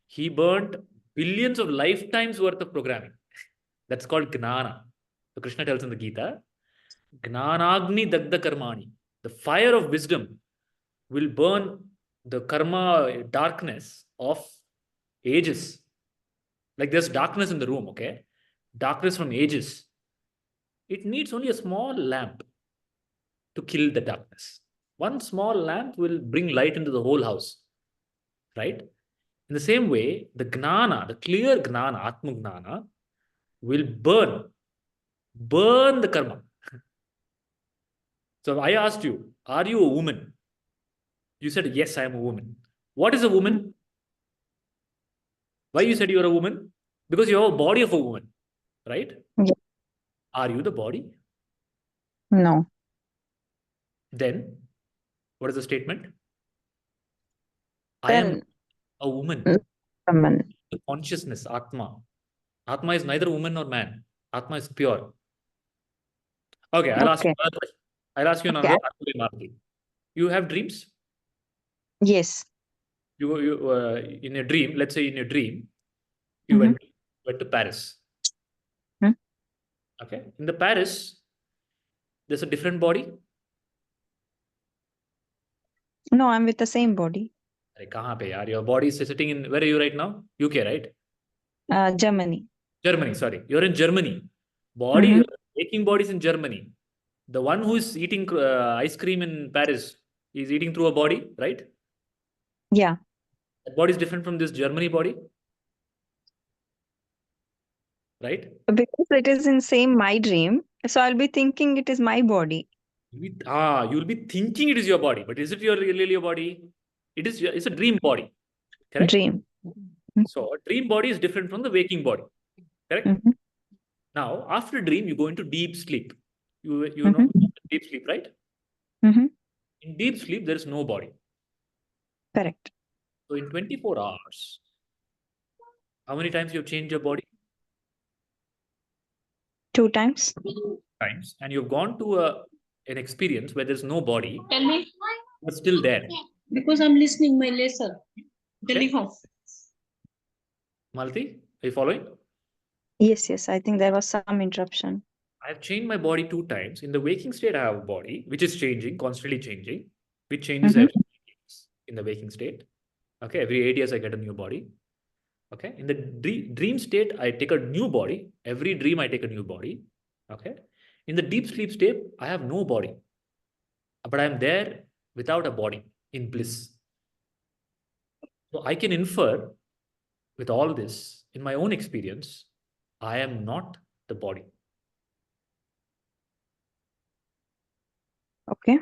He burned billions of lifetimes worth of programming. That's called Gnana. So Krishna tells in the Gita, Gnanagni Dagda Karmani. The fire of wisdom will burn the karma darkness of ages. Like there's darkness in the room, okay? Darkness from ages. It needs only a small lamp to kill the darkness. One small lamp will bring light into the whole house, right? In the same way, the gnana, the clear gnana, Atma gnana, will burn the karma. So I asked you, are you a woman? You said, yes, I am a woman. What is a woman? Why you said you're a woman? Because you have a body of a woman, right? Yeah. Are you the body? No. Then, what is the statement? I am a woman. The consciousness, Atma. Atma is neither woman nor man. Atma is pure. Okay, I'll ask you another question. I'll ask you another. You have dreams? Yes. You in a dream, let's say in your dream, you went to Paris. Okay. In the Paris, there's a different body. No, I'm with the same body. Kahan pe yaar? Your body is sitting in, where are you right now? UK, right? Germany. Germany, sorry. You're in Germany. Body, Mhm. waking body is in Germany. The one who is eating ice cream in Paris is eating through a body, right? Yeah. That body is different from this Germany body, right? Because it is in same my dream. So I'll be thinking it is my body. You'll be thinking it is your body, but is it really your body? It's a dream body, correct? Dream. So a dream body is different from the waking body, correct? Mhm. Now, after dream, you go into deep sleep. You Mhm. know deep sleep, right? Mhm. In deep sleep, there is no body. Correct. So in 24 hours, how many times you have changed your body? 2 times. Times. And you've gone to an experience where there's no body, Tell me, but still there. because I'm listening my lesson. Tell me how. Malati, are you following? Yes, yes. I think there was some interruption. I've changed my body 2 times. In the waking state, I have a body which is changing, constantly changing, which changes Mhm. every 8 years in the waking state. Okay, every 8 years I get a new body. Okay, in the dream state, I take a new body. Every dream, I take a new body. Okay, in the deep sleep state, I have no body, but I'm there without a body in bliss. So I can infer with all this in my own experience, I am not the body. Okay.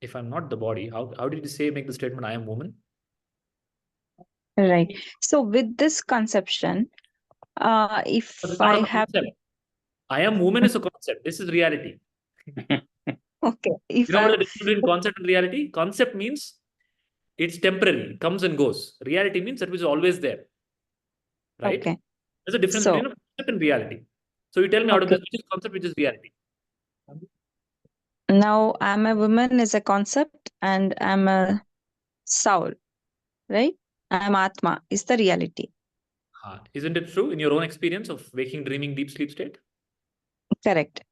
If I'm not the body, how did you say make the statement I am woman? Right. So with this conception, if But it's I not a have concept. I am woman is a concept. This is reality. okay, if You know I what the difference between concept and reality? Concept means it's temporary, it comes and goes. Reality means that which is always there. Right? okay. There's a difference So between a concept and reality. So you tell me out of okay. this, which is concept, which is reality? Now I'm a woman is a concept and I'm a soul, right? I'm Atma is the reality. Isn't it true in your own experience of waking, dreaming, deep sleep state? Correct.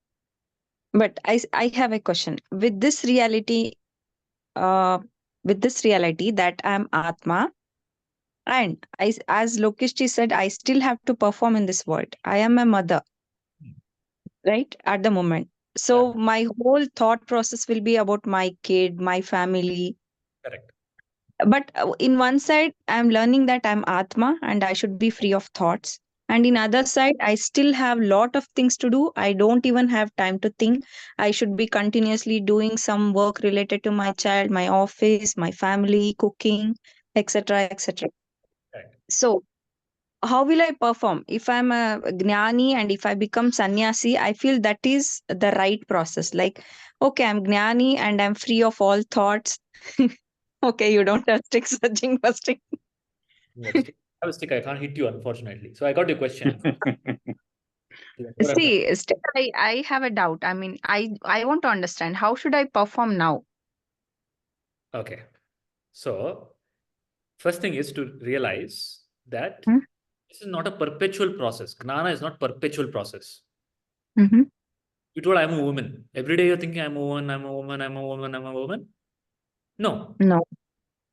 But I have a question. With this reality, that I'm Atma, and as Lokishji said, I still have to perform in this world. I am a mother, right? At the moment. So Yeah. my whole thought process will be about my kid, my family. Correct. But in one side, I'm learning that I'm Atma and I should be free of thoughts. And in other side, I still have lot of things to do. I don't even have time to think. I should be continuously doing some work related to my child, my office, my family, cooking, etc., etc. Correct. So how will I perform? If I'm a gnani and if I become sannyasi, I feel that is the right process. Like, okay, I'm gnani and I'm free of all thoughts. Okay, you don't have stick searching for stick. I have a stick, I can't hit you, unfortunately. So I got your question. See, still I have a doubt. I mean, I want to understand how should I perform now? Okay. So first thing is to realize that Hmm? this is not a perpetual process. Gnana is not perpetual process. Mm-hmm. You told I'm a woman. Every day you're thinking I'm a woman, I'm a woman, I'm a woman, I'm a woman. No. No.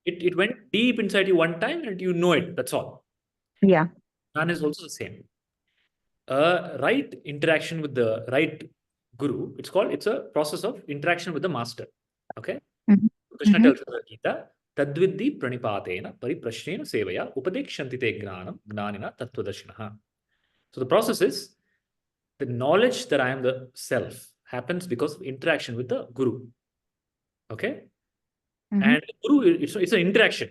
It went deep inside you one time and you know it. That's all. Yeah. Gnana is also the same. Right interaction with the right guru, it's a process of interaction with the master. Okay. Mm-hmm. Krishna Mm-hmm. tells in the Gita, Tadvidhi pranipatena pariprashnena sevaya upadekshanti te gnanam gnanina tattvadarshinaha. So the process is the knowledge that I am the self happens because of interaction with the guru. Okay. Mm-hmm. And the guru, it's an interaction.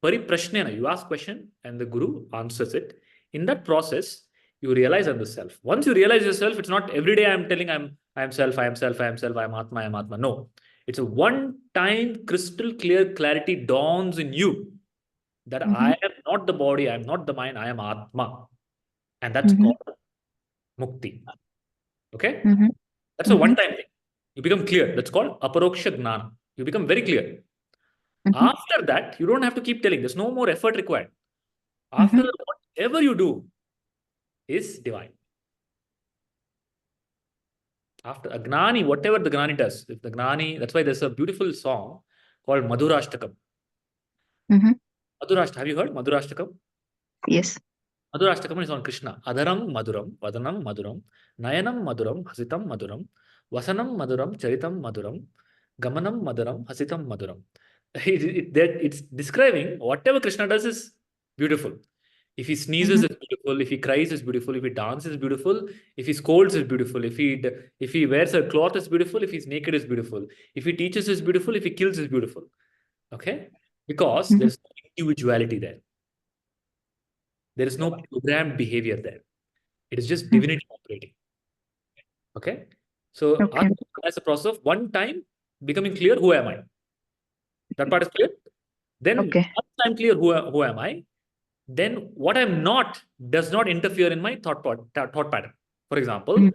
Pariprashnena, you ask question and the guru answers it. In that process, you realize I'm the self. Once you realize yourself, it's not every day I'm telling I'm self, I am self, I am self, I am Atma, I am Atma. No. It's a one-time crystal clear clarity dawns in you that Mm-hmm. I am not the body, I am not the mind, I am Atma. And that's Mm-hmm. called Mukti. Okay? Mm-hmm. That's a one-time thing. You become clear. That's called Aparoksha Gnana. You become very clear. Mm-hmm. After that, you don't have to keep telling. There's no more effort required. Mm-hmm. After that, whatever you do is divine. After a Gnani, whatever the Gnani does, if the Gnani, that's why there's a beautiful song called Madhurashtakam. Mm-hmm. Madhurashtakam, have you heard Madhurashtakam? Yes. Madhurashtakam is on Krishna. Adharam Maduram, Vadanam Maduram, Nayanam Maduram, Hasitam Maduram, Vasanam Maduram, Charitam Maduram, Gamanam Maduram, Hasitam Maduram. It's describing whatever Krishna does is beautiful. If he sneezes, it's beautiful. If he cries, it's beautiful. If he dances, it's beautiful. If he scolds, it's beautiful. If he wears a cloth, it's beautiful. If he's naked, it's beautiful. If he teaches, it's beautiful. If he kills, it's beautiful. Okay? Because there's no individuality there. There is no programmed behavior there. It is just divinity operating. Okay? So Okay. as a process of one time becoming clear, who am I? That part is clear? Then Okay. once I'm clear who am I, then what I'm not does not interfere in my thought pattern. For example,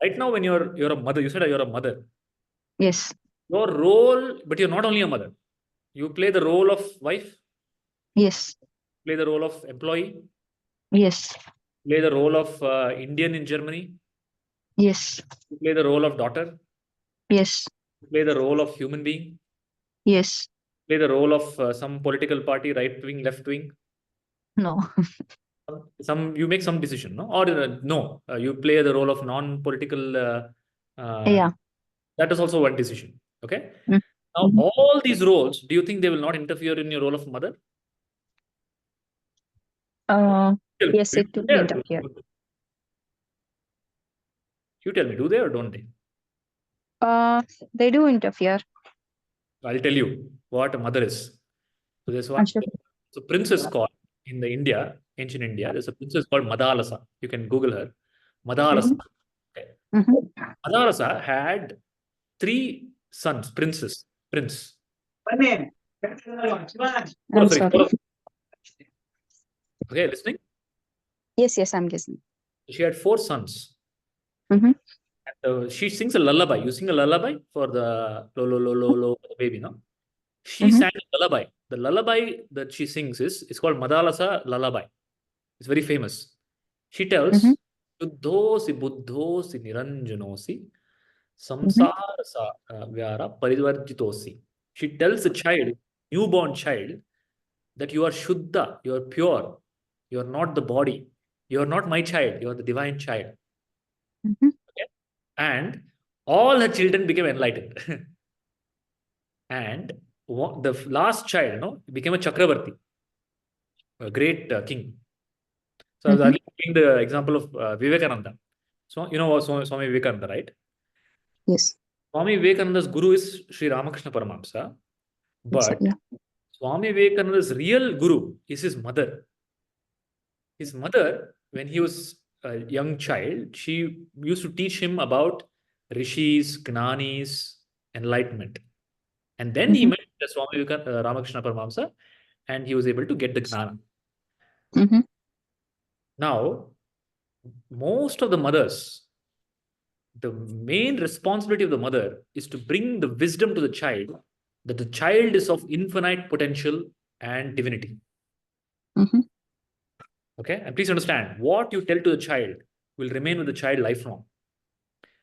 right now when you're a mother, you said you're a mother. Yes. Your role, but you're not only a mother. You play the role of wife, Yes. play the role of employee, Yes. play the role of Indian in Germany, Yes. you play the role of daughter, Yes. you play the role of human being, Yes. play the role of some political party, right wing, left wing. No. Some you make some decision, no? Or no, you play the role of non-political. Yeah. That is also one decision. Okay. Mm. Now, all these roles, do you think they will not interfere in your role of mother? Yes, it will interfere. You tell me, do they or don't they? They do interfere. I'll tell you what a mother is. So there's one. Sure. So princess called in the India, ancient India. There's a princess called Madalasa. You can Google her. Madalasa. Okay. Madalasa had 3 sons, prince. I'm Oh, sorry. Okay, listening? Yes, yes, I'm listening. She had 4 sons. Mhm. And, she sings a lullaby. You sing a lullaby for the lo, the baby, no? She Mhm. sang a lullaby. The lullaby that she sings is called Madalasa lullaby. It's very famous. She tells, Shuddhosi buddhosi niranjanosi samsara vyara parivarjitosi. She tells the child, newborn child, that you are Shuddha, you are pure, you are not the body, you are not my child, you are the divine child. Okay? And all her children became enlightened. And the last child, no, became a Chakravarti, a great king. So I was earlier giving the example of Vivekananda. So you know what Swami Vivekananda, right? Yes. Swami Vivekananda's guru is Sri Ramakrishna Paramahamsa, but Yeah. Swami Vivekananda's real guru is his mother. His mother, when he was a young child, she used to teach him about rishis, gnanis, enlightenment. And then he met the Swami Ramakrishna Paramahamsa, and he was able to get the gnana. Now, most of the mothers, the main responsibility of the mother is to bring the wisdom to the child that the child is of infinite potential and divinity. Okay, and please understand, what you tell to the child will remain with the child lifelong.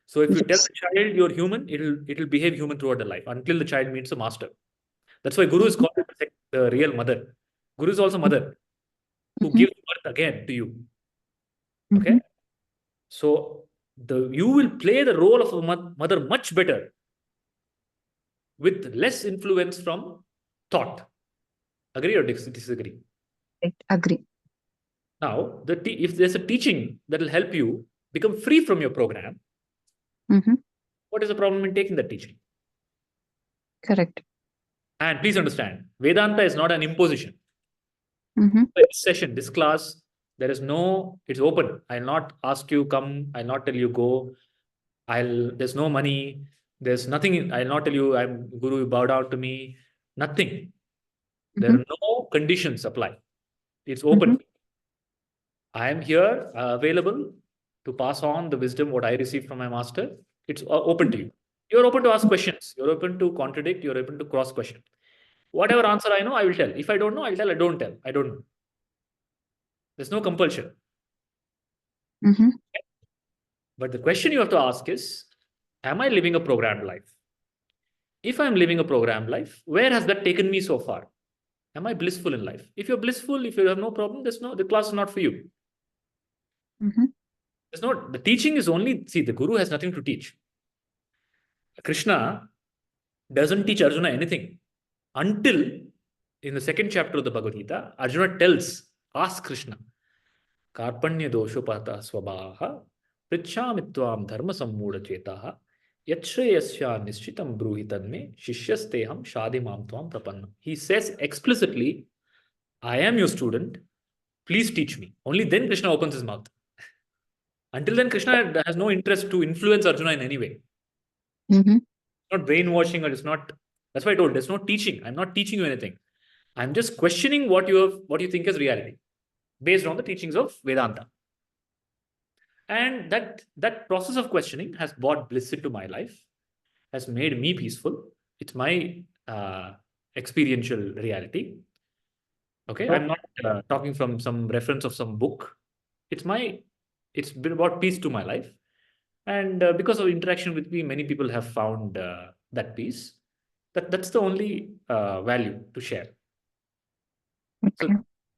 So if you tell the child you're human, it'll behave human throughout the life until the child meets a master. That's why Guru is called the real mother. Guru is also mother who gives birth again to you. Okay, so you will play the role of a mother much better with less influence from thought. Agree or disagree? Agree. Now, if there's a teaching that will help you become free from your program, what is the problem in taking that teaching? Correct. And please understand, Vedanta is not an imposition. This session, this class, it's open. I'll not ask you come, I'll not tell you go. There's no money, there's nothing. I'll not tell you I'm Guru, bow down to me. Nothing. There are no conditions apply. It's open. I am here available to pass on the wisdom what I received from my master. It's open to you. You're open to ask questions. You're open to contradict. You're open to cross question. Whatever answer I know, I will tell. If I don't know, I'll tell. I don't tell. I don't know. There's no compulsion. But the question you have to ask is, am I living a programmed life? If I'm living a programmed life, where has that taken me so far? Am I blissful in life? If you're blissful, if you have no problem, the class is not for you. There's no, the teaching is only, see, the guru has nothing to teach. Krishna doesn't teach Arjuna anything until in the second chapter of the Bhagavad Gita, Arjuna asks Krishna, Karpanya doshopata swabaha, Prichhamitvam dharma sammudha chetaha, Yachreyasya nishchitam bruhitanme, Shishyasteham shadimam tvam prapanna. He says explicitly, I am your student, please teach me. Only then Krishna opens his mouth. Until then, Krishna has no interest to influence Arjuna in any way. It's not brainwashing, or it's not. That's why I told there's no teaching. I'm not teaching you anything. I'm just questioning what you think is reality, based on the teachings of Vedanta. And that process of questioning has brought bliss into my life, has made me peaceful. It's my experiential reality. Okay, I'm not talking from some reference of some book. It's been about peace to my life. And because of interaction with me, many people have found that peace. That's the only value to share. Okay.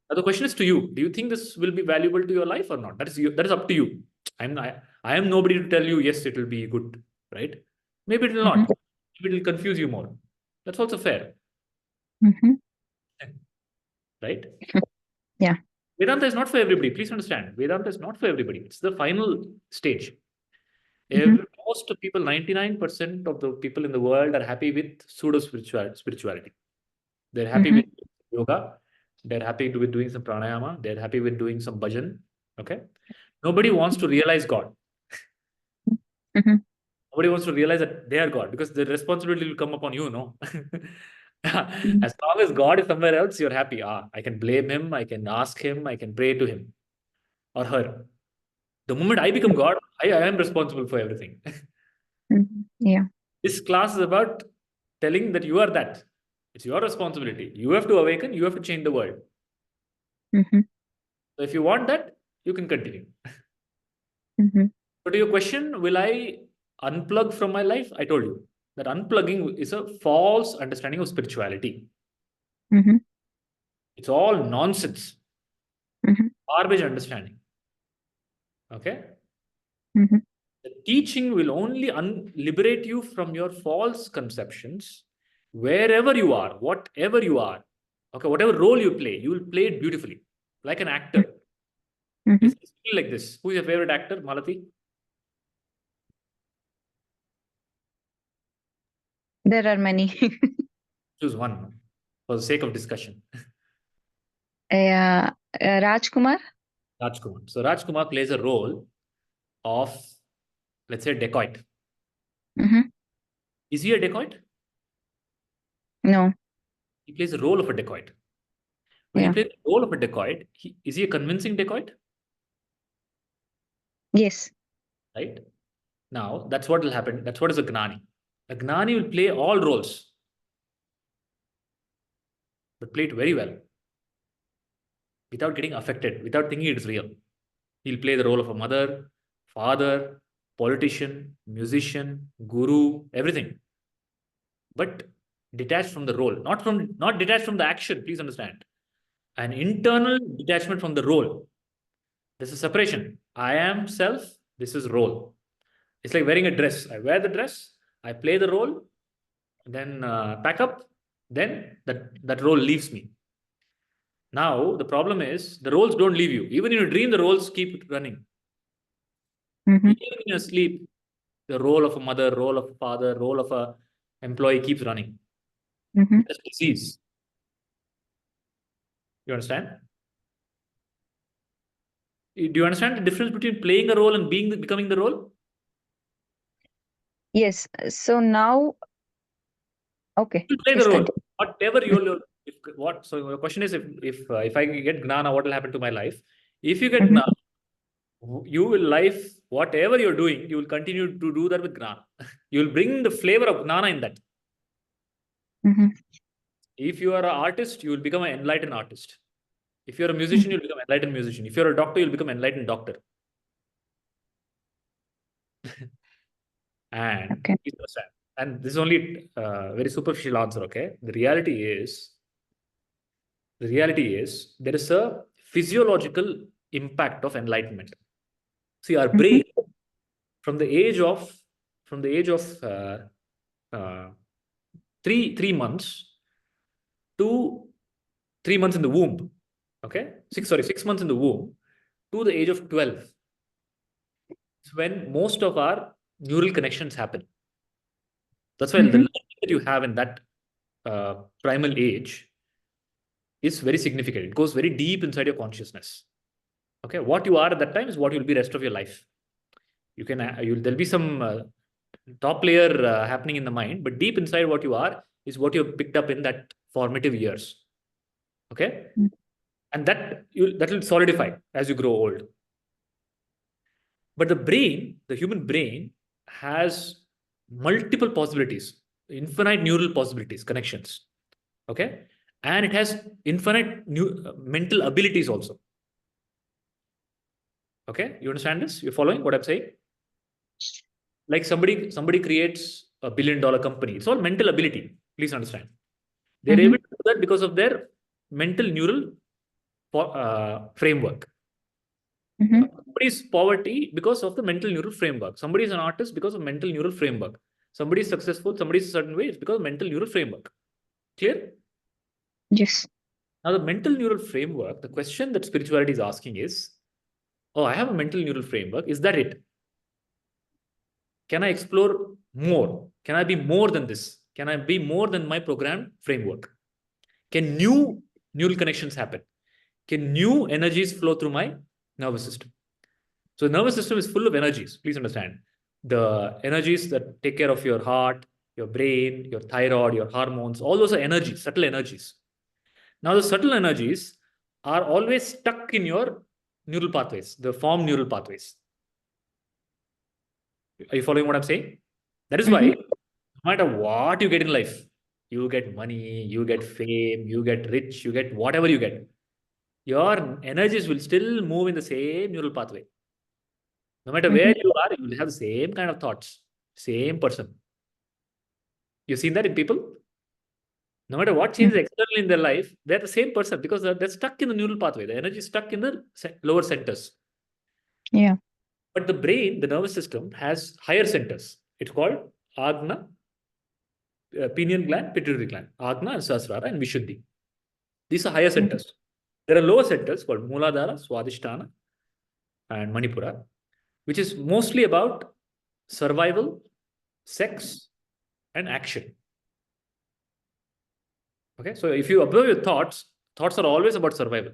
So the question is to you: do you think this will be valuable to your life or not? That is up to you. I am nobody to tell you yes, it will be good, right? Maybe it will not. Maybe it will confuse you more. That's also fair, right? Yeah. Vedanta is not for everybody. Please understand. Vedanta is not for everybody. It's the final stage. Most people, 99% of the people in the world are happy with pseudo spirituality. They're happy with yoga. They're happy with doing some pranayama. They're happy with doing some bhajan. Okay. Nobody wants to realize God. Nobody wants to realize that they are God, because the responsibility will come upon you, no? As long as God is somewhere else, you're happy. I can blame him. I can ask him. I can pray to him or her. The moment I become God, I am responsible for everything. Yeah. This class is about telling that you are that. It's your responsibility. You have to awaken. You have to change the world. So if you want that, you can continue. But to your question, will I unplug from my life? I told you that unplugging is a false understanding of spirituality. It's all nonsense. Garbage understanding. Okay? The teaching will only liberate you from your false conceptions wherever you are, whatever you are. Okay, whatever role you play, you will play it beautifully, like an actor. It's like this. Who is your favorite actor, Malati? There are many. Choose one for the sake of discussion. Rajkumar. Rajkumar. So Rajkumar plays a role of, let's say, dacoit. Is he a dacoit? No. He plays the role of a dacoit. When he plays the role of a dacoit, is he a convincing dacoit? Yes. Right? Now, that's what will happen. That's what is a gnani. A gnani will play all roles, but play it very well, without getting affected, without thinking it's real. He'll play the role of a mother, father, politician, musician, guru, everything. But detached from the role, not detached from the action, please understand. An internal detachment from the role. This is separation. I am self, this is role. It's like wearing a dress. I wear the dress, I play the role, then pack up, then that role leaves me. Now, the problem is the roles don't leave you. Even in your dream, the roles keep running. Even in your sleep, the role of a mother, role of a father, role of a employee keeps running. That's disease. You understand? Do you understand the difference between playing a role and becoming the role? Yes. So now, okay. You play the role. Whatever so your question is, if I get gnana, what will happen to my life? If you get gnana, you will whatever you're doing, you will continue to do that with gnana. You will bring the flavor of gnana in that. If you are an artist, you will become an enlightened artist. If you're a musician, you'll become an enlightened musician. If you're a doctor, you'll become an enlightened doctor. And please understand. And this is only a very superficial answer, okay? The reality is, The reality is there is a physiological impact of enlightenment. See, our brain from the age of uh, 3 months to 3 months in the womb, okay, 6 months in the womb to the age of 12, it's when most of our neural connections happen. That's why the learning that you have in that primal age is very significant. It goes very deep inside your consciousness. Okay, what you are at that time is what you'll be rest of your life. You can there'll be some top layer happening in the mind, but deep inside what you are is what you've picked up in that formative years. Okay, and that will solidify as you grow old. But the brain, the human brain, has multiple possibilities, infinite neural possibilities, connections. Okay, and it has infinite mental abilities also. Okay, you understand this? You're following what I'm saying? Like somebody creates $1 billion company. It's all mental ability. Please understand. They're able to do that because of their mental neural framework. Somebody is poverty because of the mental neural framework. Somebody is an artist because of mental neural framework. Somebody is successful, somebody is a certain way, it's because of mental neural framework. Clear? Yes. Now, the mental neural framework, the question that spirituality is asking is, oh, I have a mental neural framework. Is that it? Can I explore more? Can I be more than this? Can I be more than my programmed framework? Can new neural connections happen? Can new energies flow through my nervous system? So the nervous system is full of energies. Please understand. The energies that take care of your heart, your brain, your thyroid, your hormones, all those are energies, subtle energies. Now the subtle energies are always stuck in your neural pathways, the form neural pathways. Are you following what I'm saying? That is why no matter what you get in life, you get money, you get fame, you get rich, you get whatever you get, your energies will still move in the same neural pathway. No matter where you are, you will have the same kind of thoughts, same person. You've seen that in people? No matter what changes externally in their life, they're the same person because they're stuck in the neural pathway. The energy is stuck in the lower centers. Yeah. But the brain, the nervous system, has higher centers. It's called Agna, pineal gland, pituitary gland, Agna and Sahasrara and Vishuddhi. These are higher centers. There are lower centers called Muladhara, Swadhisthana, and Manipura, which is mostly about survival, sex, and action. Okay, so if you observe your thoughts are always about survival.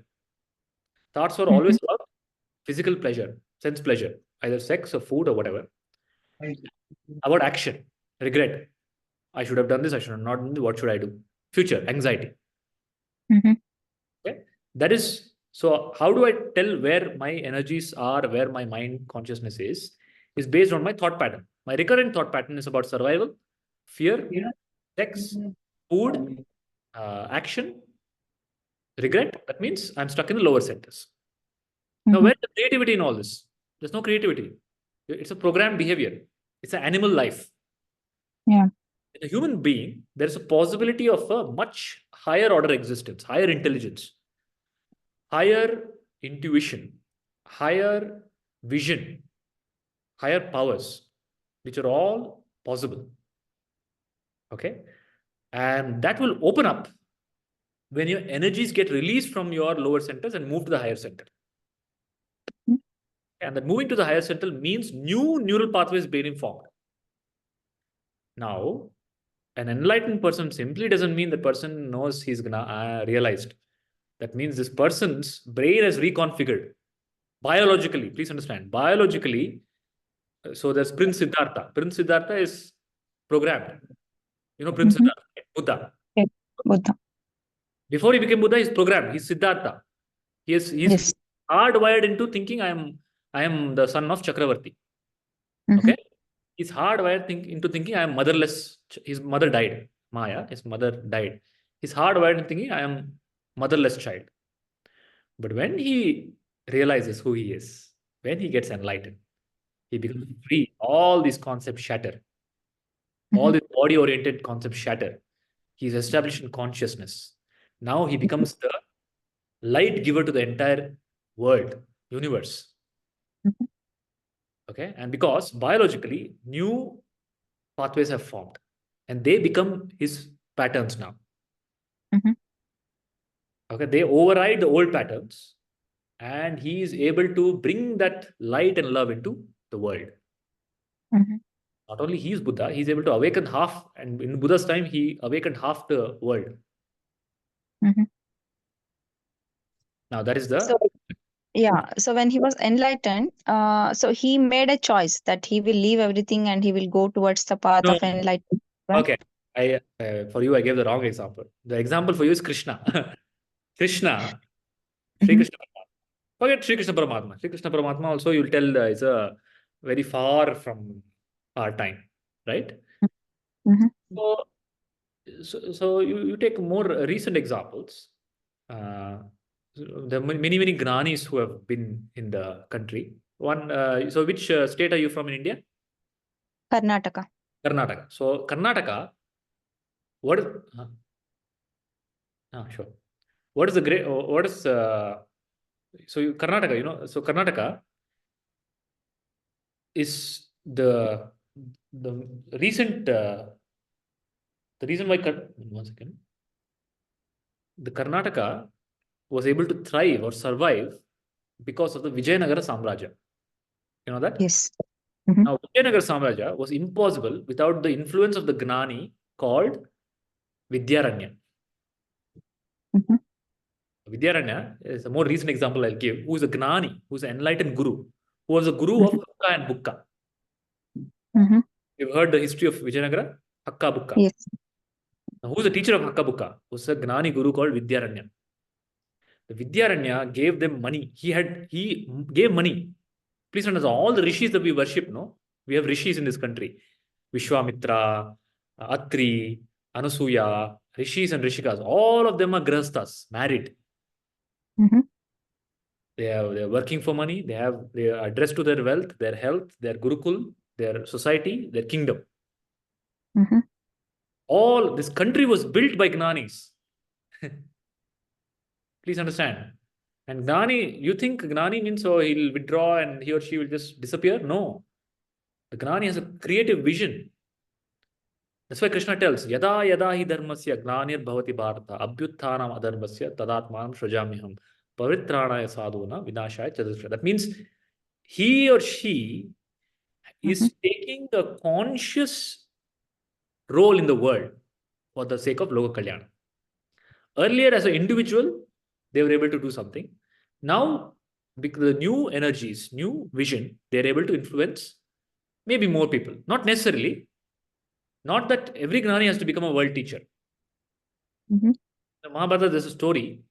Thoughts are always about physical pleasure, sense pleasure, either sex or food or whatever. About action, regret. I should have done this, I should have not done this, what should I do? Future, anxiety. Okay, that is, so how do I tell where my energies are, where my mind consciousness is based on my thought pattern. My recurrent thought pattern is about survival, fear, sex, food, action, regret. That means I'm stuck in the lower centers. Now, where's the creativity in all this? There's no creativity. It's a programmed behavior. It's an animal life. Yeah. In a human being, there's a possibility of a much higher order existence, higher intelligence, higher intuition, higher vision, higher powers, which are all possible. Okay. And that will open up when your energies get released from your lower centers and move to the higher center. And that moving to the higher center means new neural pathways being formed. Now, an enlightened person simply doesn't mean the person knows he's gonna realized. That means this person's brain is reconfigured biologically. Please understand, biologically. So there's Prince Siddhartha. Prince Siddhartha is programmed. You know Prince Siddhartha, Buddha. Yeah. Buddha. Before he became Buddha, he's programmed. He's Siddhartha. He's hardwired into thinking I am the son of Chakravarti. Okay, he's hardwired into thinking I am motherless. His mother died. Maya, his mother died. He's hardwired into thinking I am motherless child. But when he realizes who he is, when he gets enlightened, he becomes free. All these concepts shatter. All these body-oriented concepts shatter. He's established in consciousness. Now he becomes the light giver to the entire world, universe. Mhm. Okay. And because biologically, new pathways have formed and they become his patterns now. Mhm. Okay. They override the old patterns and he is able to bring that light and love into the world. Mhm. Not only he is Buddha, he's able to awaken half, and in Buddha's time, he awakened half the world. Mhm. Now, that is So the. yeah, so when he was enlightened, so he made a choice that he will leave everything and he will go towards the path No. of enlightenment. Right? Okay. For you, I gave the wrong example. The example for you is Krishna. Krishna, Sri Mhm. Krishna Paramatma. Forget Sri Krishna Paramatma. Sri Krishna Paramatma also, you'll tell is a very far from our time, right? Mhm. So, so you take more recent examples. Uh, there are many Gnanis who have been in the country. One, so which state are you from in India? Karnataka. Karnataka. So Karnataka, what is? Sure. What is the great? What is Karnataka? So Karnataka is the recent the reason why 1 second, the Karnataka was able to thrive or survive because of the Vijayanagara Samraja. You know that? Yes. Mhm. Now, Vijayanagara Samraja was impossible without the influence of the Gnani called Vidyaranya. Mhm. Vidyaranya is a more recent example I'll give, who is a Gnani, who is an enlightened guru, who was a guru of Mhm. Hakka and Bukka. Mhm. You've heard the history of Vijayanagara? Hakka Bukka. Yes. Now, who's the teacher of Hakka Bukka? Was a Gnani guru called Vidyaranya. The Vidyaranya gave them money. He gave money. Please understand, all the rishis that we worship, no? We have rishis in this country. Vishwamitra, Atri, Anasuya, rishis and rishikas. All of them are grahasthas, married. Mhm. They're working for money. They are addressed to their wealth, their health, their gurukul, their society, their kingdom. Mhm. All this country was built by Gnanis. Please understand. And Gnani, you think Gnani means oh he'll withdraw and he or she will just disappear? No. The Gnani has a creative vision. That's why Krishna tells, Yada yada hi dharmasya glanir bhavati bharata abhyutthanam adharmasya tadatmanam shrajamyaham pavitranaya sadhuna vinashaya chatushra. That means he or she Mhm. is taking a conscious role in the world for the sake of Loka Kalyana. Earlier, as an individual, they were able to do something. Now, because the new energies, new vision, they're able to influence maybe more people. Not necessarily. Not that every Gnani has to become a world teacher. Mhm. The Mahabharata, there's a story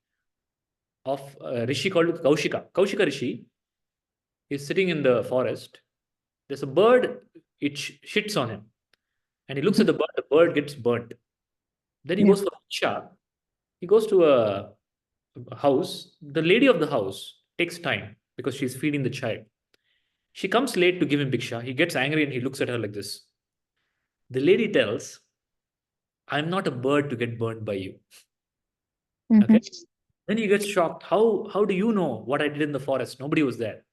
of a rishi called Kaushika. Kaushika Rishi is sitting in the forest. There's a bird, it shits on him. And he looks at Mhm. the bird gets burnt. Then he Yeah. goes for Isha. He goes to a house. The lady of the house takes time because she's feeding the child. She comes late to give him Bhiksha. He gets angry and he looks at her like this. The lady tells, I'm not a bird to get burned by you. Mhm. Okay. Then he gets shocked. How do you know what I did in the forest? Nobody was there.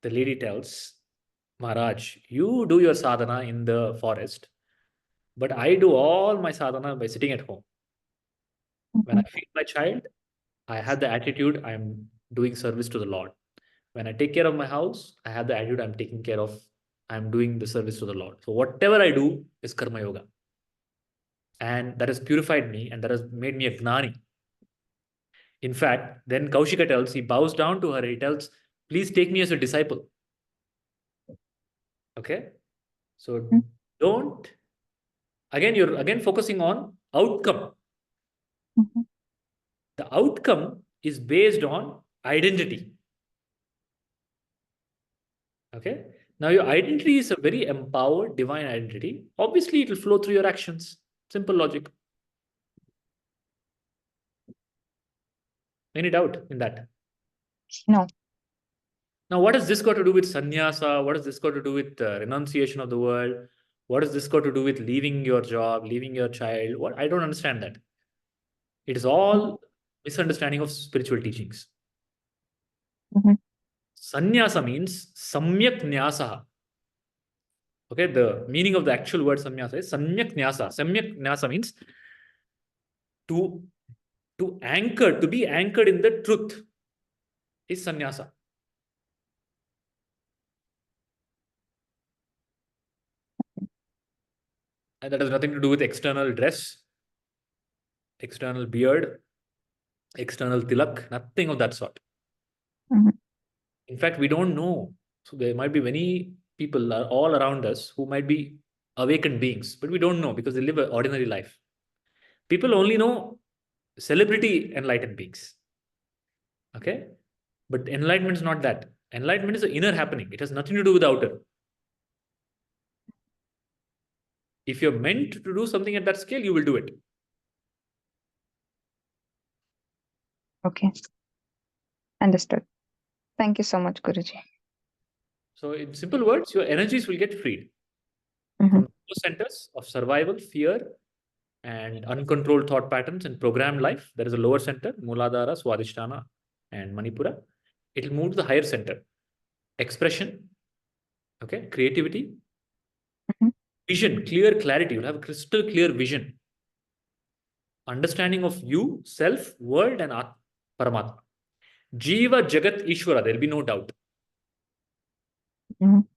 The lady tells, Maharaj, you do your sadhana in the forest, but I do all my sadhana by sitting at home. When I Mhm. feed my child, I have the attitude I'm doing service to the Lord. When I take care of my house, I have the attitude I'm taking care of, I'm doing the service to the Lord. So whatever I do is karma yoga. And that has purified me and that has made me a gnani. In fact, then Kaushika tells, he bows down to her, he tells, please take me as a disciple. Okay. So Mhm. don't, again, you're again focusing on outcome. Mhm. The outcome is based on identity. Okay. Now, your identity is a very empowered divine identity. Obviously, it will flow through your actions. Simple logic. Any doubt in that? No. Now, what has this got to do with sannyasa? What has this got to do with renunciation of the world? What has this got to do with leaving your job, leaving your child? What I don't understand that. It is all misunderstanding of spiritual teachings. Mhm. Sannyasa means samyak nyasa. Okay, the meaning of the actual word sannyasa is samyak nyasa. Samyak nyasa means to anchor, to be anchored in the truth is sannyasa. And that has nothing to do with external dress, external beard, external tilak, nothing of that sort. Mhm. In fact, we don't know. So there might be many people all around us who might be awakened beings, but we don't know because they live an ordinary life. People only know celebrity enlightened beings. Okay? But enlightenment is not that. Enlightenment is an inner happening. It has nothing to do with the outer. If you're meant to do something at that scale, you will do it. Okay. Understood. Thank you so much, Guruji. So in simple words, your energies will get freed Mhm. from the centers of survival, fear, and uncontrolled thought patterns and programmed life. There is a lower center, Muladhara, Swadhisthana, and Manipura. It will move to the higher center. Expression, okay, creativity, Mhm. vision, clear clarity. You'll have a crystal clear vision. Understanding of you, self, world, and Paramatma. Jiva, Jagat, Ishvara. There'll be no doubt. Mhm.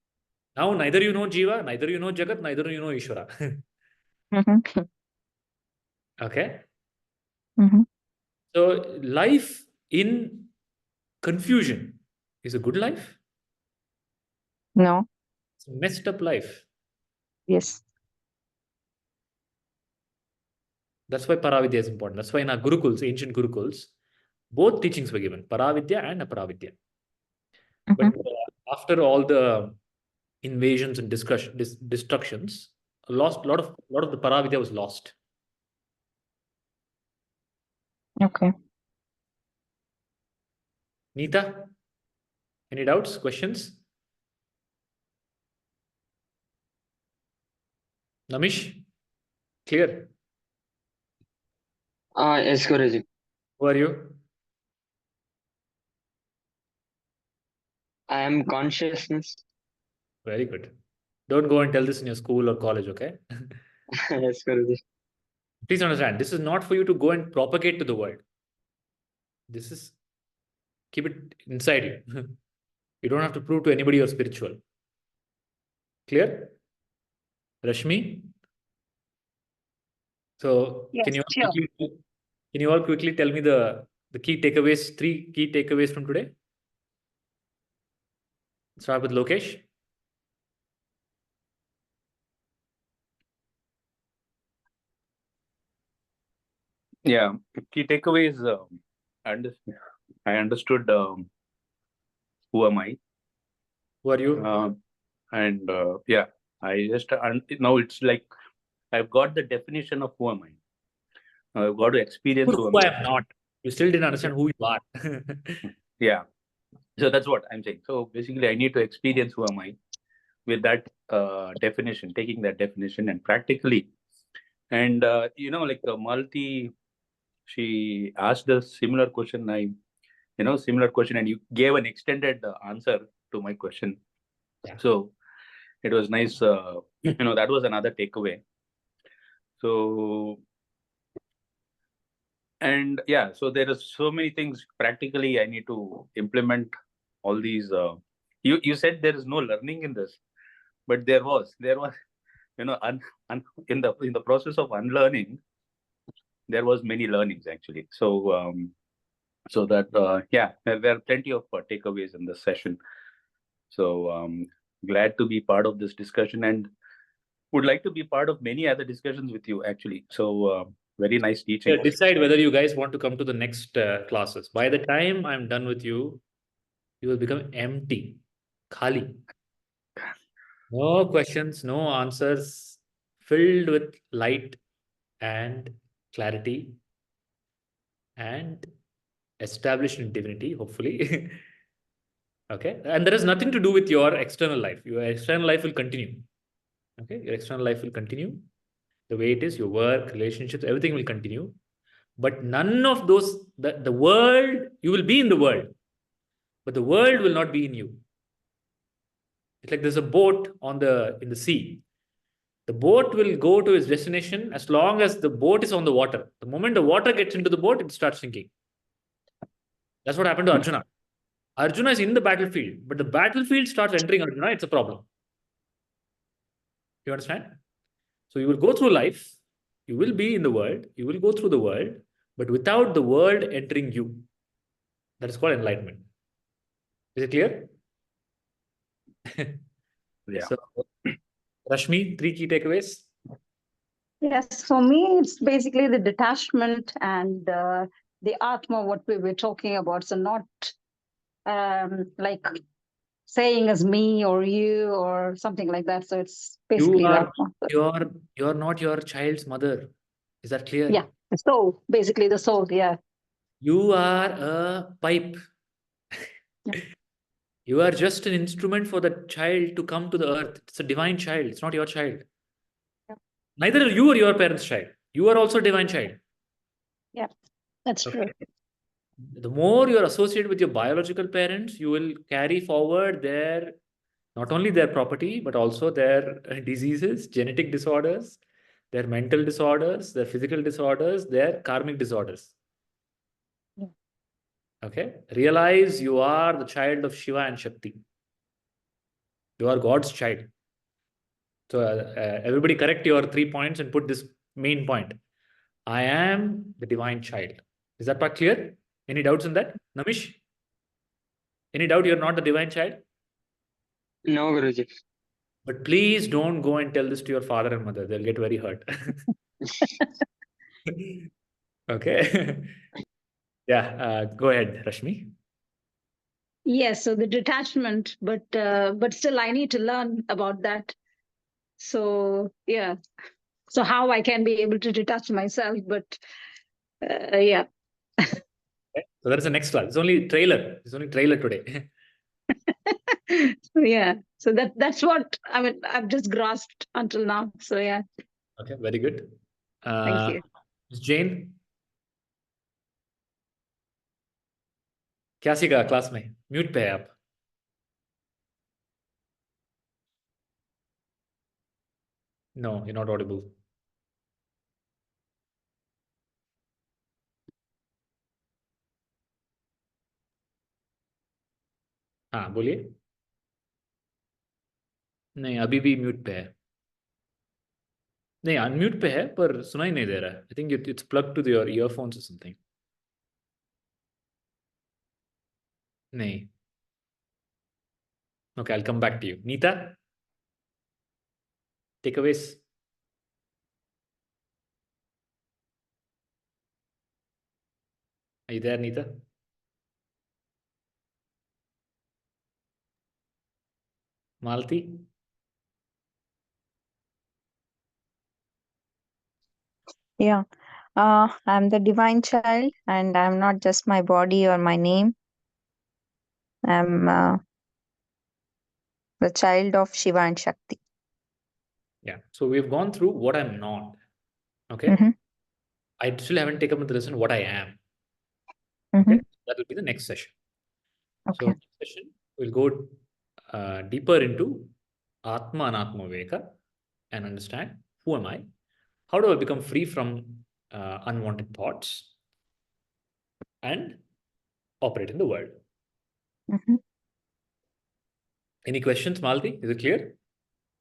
Now, neither you know Jiva, neither you know Jagat, neither you know Ishvara. Mhm. Okay. Mhm. So, life in confusion is a good life. No. It's a messed up life. Yes. That's why Paravidya is important. That's why in our Gurukuls, ancient Gurukuls, both teachings were given, Paravidya and Aparavidya. But Mhm. after all the invasions and destructions, a lot of the Paravidya was lost. Okay. Neeta, any doubts, questions? Namish, clear? Yes, Guruji. Who are you? I am consciousness. Very good. Don't go and tell this in your school or college, okay? Yes, Guruji. Please understand, this is not for you to go and propagate to the world. This is keep it inside you. You don't have to prove to anybody you're spiritual. Clear? Rashmi? So Yes, can you sure. all quickly tell me the key takeaways, 3 key takeaways from today? Start with Lokesh. Yeah, key takeaway is I understood who am I, Who are you? and yeah, I just now it's like I've got the definition of who am I. I've got to experience who am Who I I. am not. You still didn't understand who you are. Yeah, so that's what I'm saying. So basically, I need to experience who am I with that definition, taking that definition and practically, and like Malti, she asked a similar question. Similar question, and you gave an extended answer to my question. Yeah. So it was nice. That was another takeaway. So, and yeah, so there are so many things practically I need to implement all these. You said there is no learning in this, but there was, in the process of unlearning, there was many learnings actually. So that yeah, there are plenty of takeaways in this session. So glad to be part of this discussion and would like to be part of many other discussions with you actually. So very nice teaching. Decide whether you guys want to come to the next classes. By the time I'm done with you, you will become empty, khali. No questions, no answers, filled with light and clarity and established in divinity, hopefully. Okay. And there is nothing to do with your external life. Your external life will continue. Okay. Your external life will continue the way it is, your work, relationships, everything will continue. But none of those, the world, you will be in the world, but the world will not be in you. It's like there's a boat in the sea. The boat will go to its destination as long as the boat is on the water. The moment the water gets into the boat, it starts sinking. That's what happened to Arjuna. Arjuna is in the battlefield, but the battlefield starts entering Arjuna. It's a problem. You understand? So you will go through life, you will be in the world, you will go through the world, but without the world entering you. That is called enlightenment. Is it clear? Yeah. So, Rashmi, 3 key takeaways. Yes, for me, it's basically the detachment and the Atma, what we were talking about. So not like saying as me or you or something like that. So it's basically the Atma. You're not your child's mother. Is that clear? Yeah, the soul, basically the soul. Yeah. You are a pipe. Yeah. You are just an instrument for the child to come to the earth. It's a divine child. It's not your child. Yeah. Neither are you or your parents' child. You are also a divine child. Yeah, that's Okay. true. The more you're associated with your biological parents, you will carry forward not only their property, but also their diseases, genetic disorders, their mental disorders, their physical disorders, their karmic disorders. Yeah. Okay. Realize you are the child of Shiva and Shakti. You are God's child. So everybody correct your 3 points and put this main point. I am the divine child. Is that part clear? Any doubts in that? Namish? Any doubt you're not the divine child? No, Guruji. But please don't go and tell this to your father and mother. They'll get very hurt. Okay. Yeah, go ahead, Rashmi. Yes, so the detachment, but still I need to learn about that. So yeah, so how I can be able to detach myself, but yeah. Okay. So that's the next class. It's only trailer. It's only trailer today. Yeah, so that's what I mean. I've just grasped until now. So yeah, Okay, very good. thank you. Ms. Jane, क्या सीखा class में? Mute पे है आप. No, you're not audible. हाँ बोलिए. नहीं अभी भी म्यूट पे है. नहीं अनम्यूट पे है पर सुनाई नहीं दे रहा है. I think it's plugged to your earphones or something. नहीं. Okay, I'll come back to you. Neeta, takeaways. Are you there, Neeta? Malti? Yeah. I'm the divine child, and I'm not just my body or my name. I'm the child of Shiva and Shakti. Yeah. So we've gone through what I'm not. Okay. Mhm. I still haven't taken up the lesson what I am. Mhm. Okay. That will be the next session. So Okay. next session we'll go deeper into Atma and Atma Viveka and understand who am I? How do I become free from unwanted thoughts and operate in the world? Mhm. Any questions, Malti? Is it clear?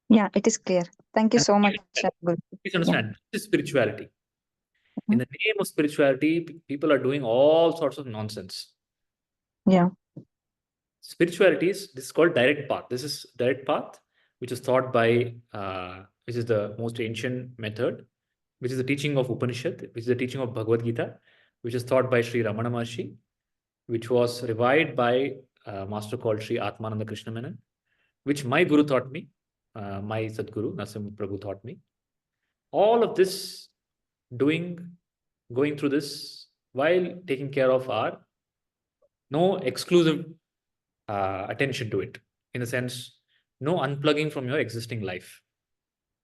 Yeah, it is clear. Thank you so much, Guru. Please understand, this is spirituality. Mhm. In the name of spirituality, people are doing all sorts of nonsense. Yeah. Spirituality this is called direct path. This is direct path, which is taught by, which is the most ancient method, which is the teaching of Upanishad, which is the teaching of Bhagavad Gita, which is taught by Sri Ramana Maharshi, which was revived by a master called Sri Atmananda Krishna Menon, which my guru taught me, my Sadguru, Nasim Prabhu taught me. All of this going through this while taking care of our no exclusive attention to it, in the sense, no unplugging from your existing life.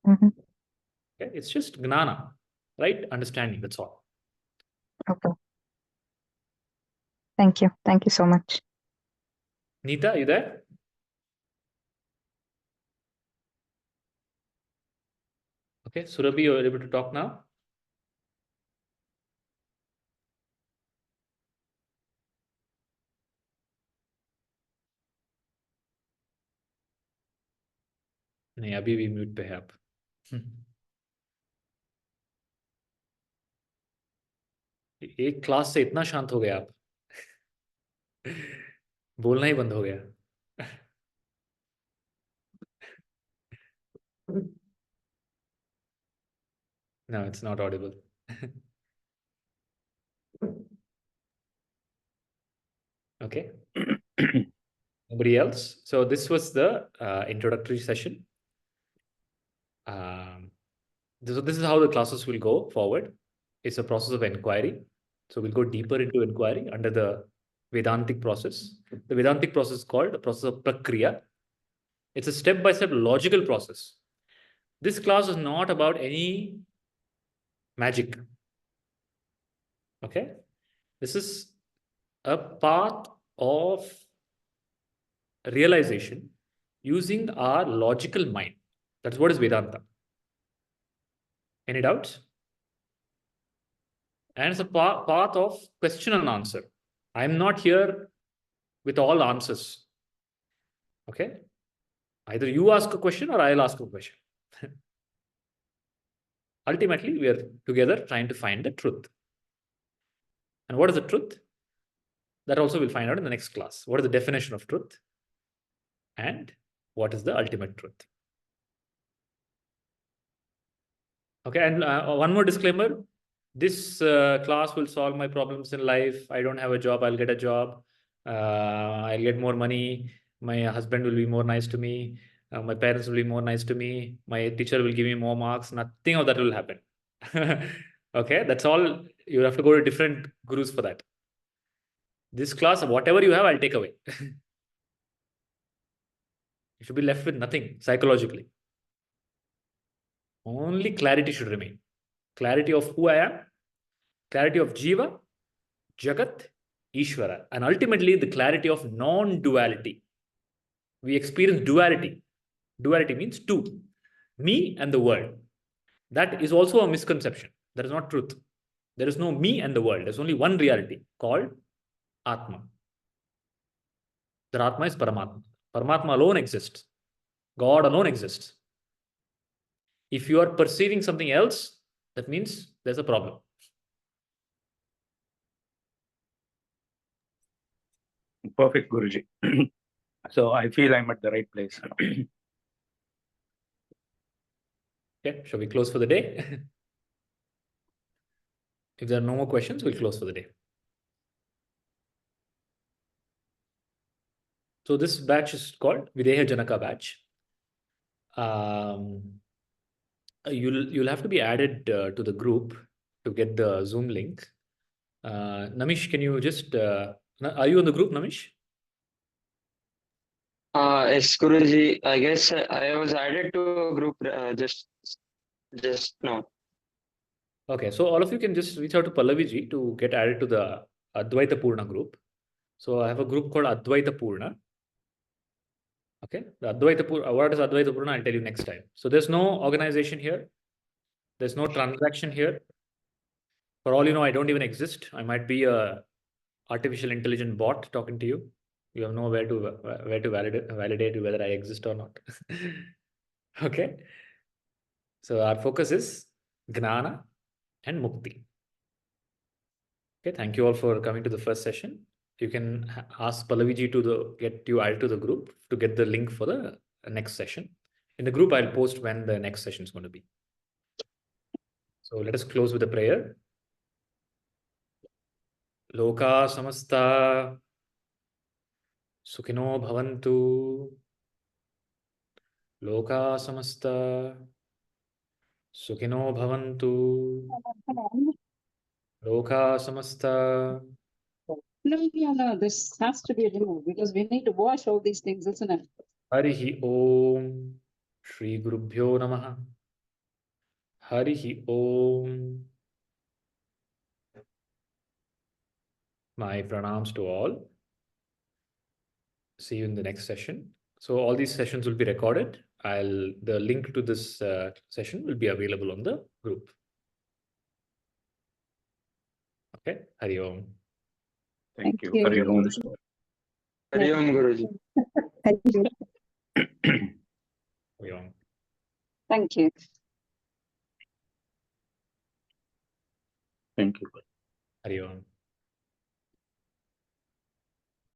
Mhm. Okay? It's just gnana, right? Understanding, that's all. Okay. Thank you. Thank you so much. Neeta, you there? Okay, Surabhi, you're able to talk now? नहीं, अभी भी mute पे है आप. एक class से इतना शांत हो गया आप. बोलना ही बंद हो गया. No, it's not audible. Okay. Nobody else? So this was the introductory session. This is how the classes will go forward. It's a process of inquiry. So we'll go deeper into inquiry under the Vedantic process. The Vedantic process is called the process of Prakriya. It's a step-by-step logical process. This class is not about any magic. Okay? This is a path of realization using our logical mind. That's what is Vedanta. Any doubts? And it's a path of question and answer. I'm not here with all answers. Okay? Either you ask a question or I'll ask a question. Ultimately, we are together trying to find the truth. And what is the truth? That also we'll find out in the next class. What is the definition of truth? And what is the ultimate truth? Okay, and one more disclaimer. This class will solve my problems in life. I don't have a job, I'll get a job. I'll get more money. My husband will be more nice to me. My parents will be more nice to me. My teacher will give me more marks. Nothing of that will happen. Okay, that's all. You have to go to different gurus for that. This class, whatever you have, I'll take away. You should be left with nothing psychologically. Only clarity should remain. Clarity of who I am, clarity of Jiva, Jagat, Ishvara, and ultimately the clarity of non-duality. We experience duality. Duality means two, me and the world. That is also a misconception. That is not truth. There is no me and the world. There's only one reality called Atma. That Atma is Paramatma. Paramatma alone exists. God alone exists. If you are perceiving something else, that means there's a problem. Perfect, Guruji. So I feel I'm at the right place. Okay, shall we close for the day? If there are no more questions, we'll close for the day. So this batch is called Videha Jananka batch. You'll have to be added to the group to get the Zoom link. Namish, can you just are you on the group, Namish? Yes, Guruji. I guess I was added to a group just now. Okay, so all of you can just reach out to Pallavi ji to get added to the Advaita Purna group. So I have a group called Advaita Purna. Okay, the Advaita Purna, what is Advaita Purna? I'll tell you next time. So there's no organization here. There's no transaction here. For all you know, I don't even exist. I might be a artificial intelligent bot talking to you. You have nowhere to validate whether I exist or not. Okay. So our focus is Gnana and Mukti. Okay, thank you all for coming to the first session. You can ask Pallaviji to get you added to the group to get the link for the next session. In the group, I'll post when the next session is going to be. So let us close with a prayer. Loka samasta sukhino bhavantu. Loka samasta sukhino bhavantu. Loka samasta. No, this has to be removed because we need to wash all these things, isn't it? Harihi Om Shri Gurubhyo Namaha. Harihi Om. My pranams to all. See you in the next session. So all these sessions will be recorded. The link to this session will be available on the group. Okay. Hari Om. Thank you. you. Hari Om. Hari Om, Guruji. Thank you. Hari Om. Thank you. Thank you. Hari Om.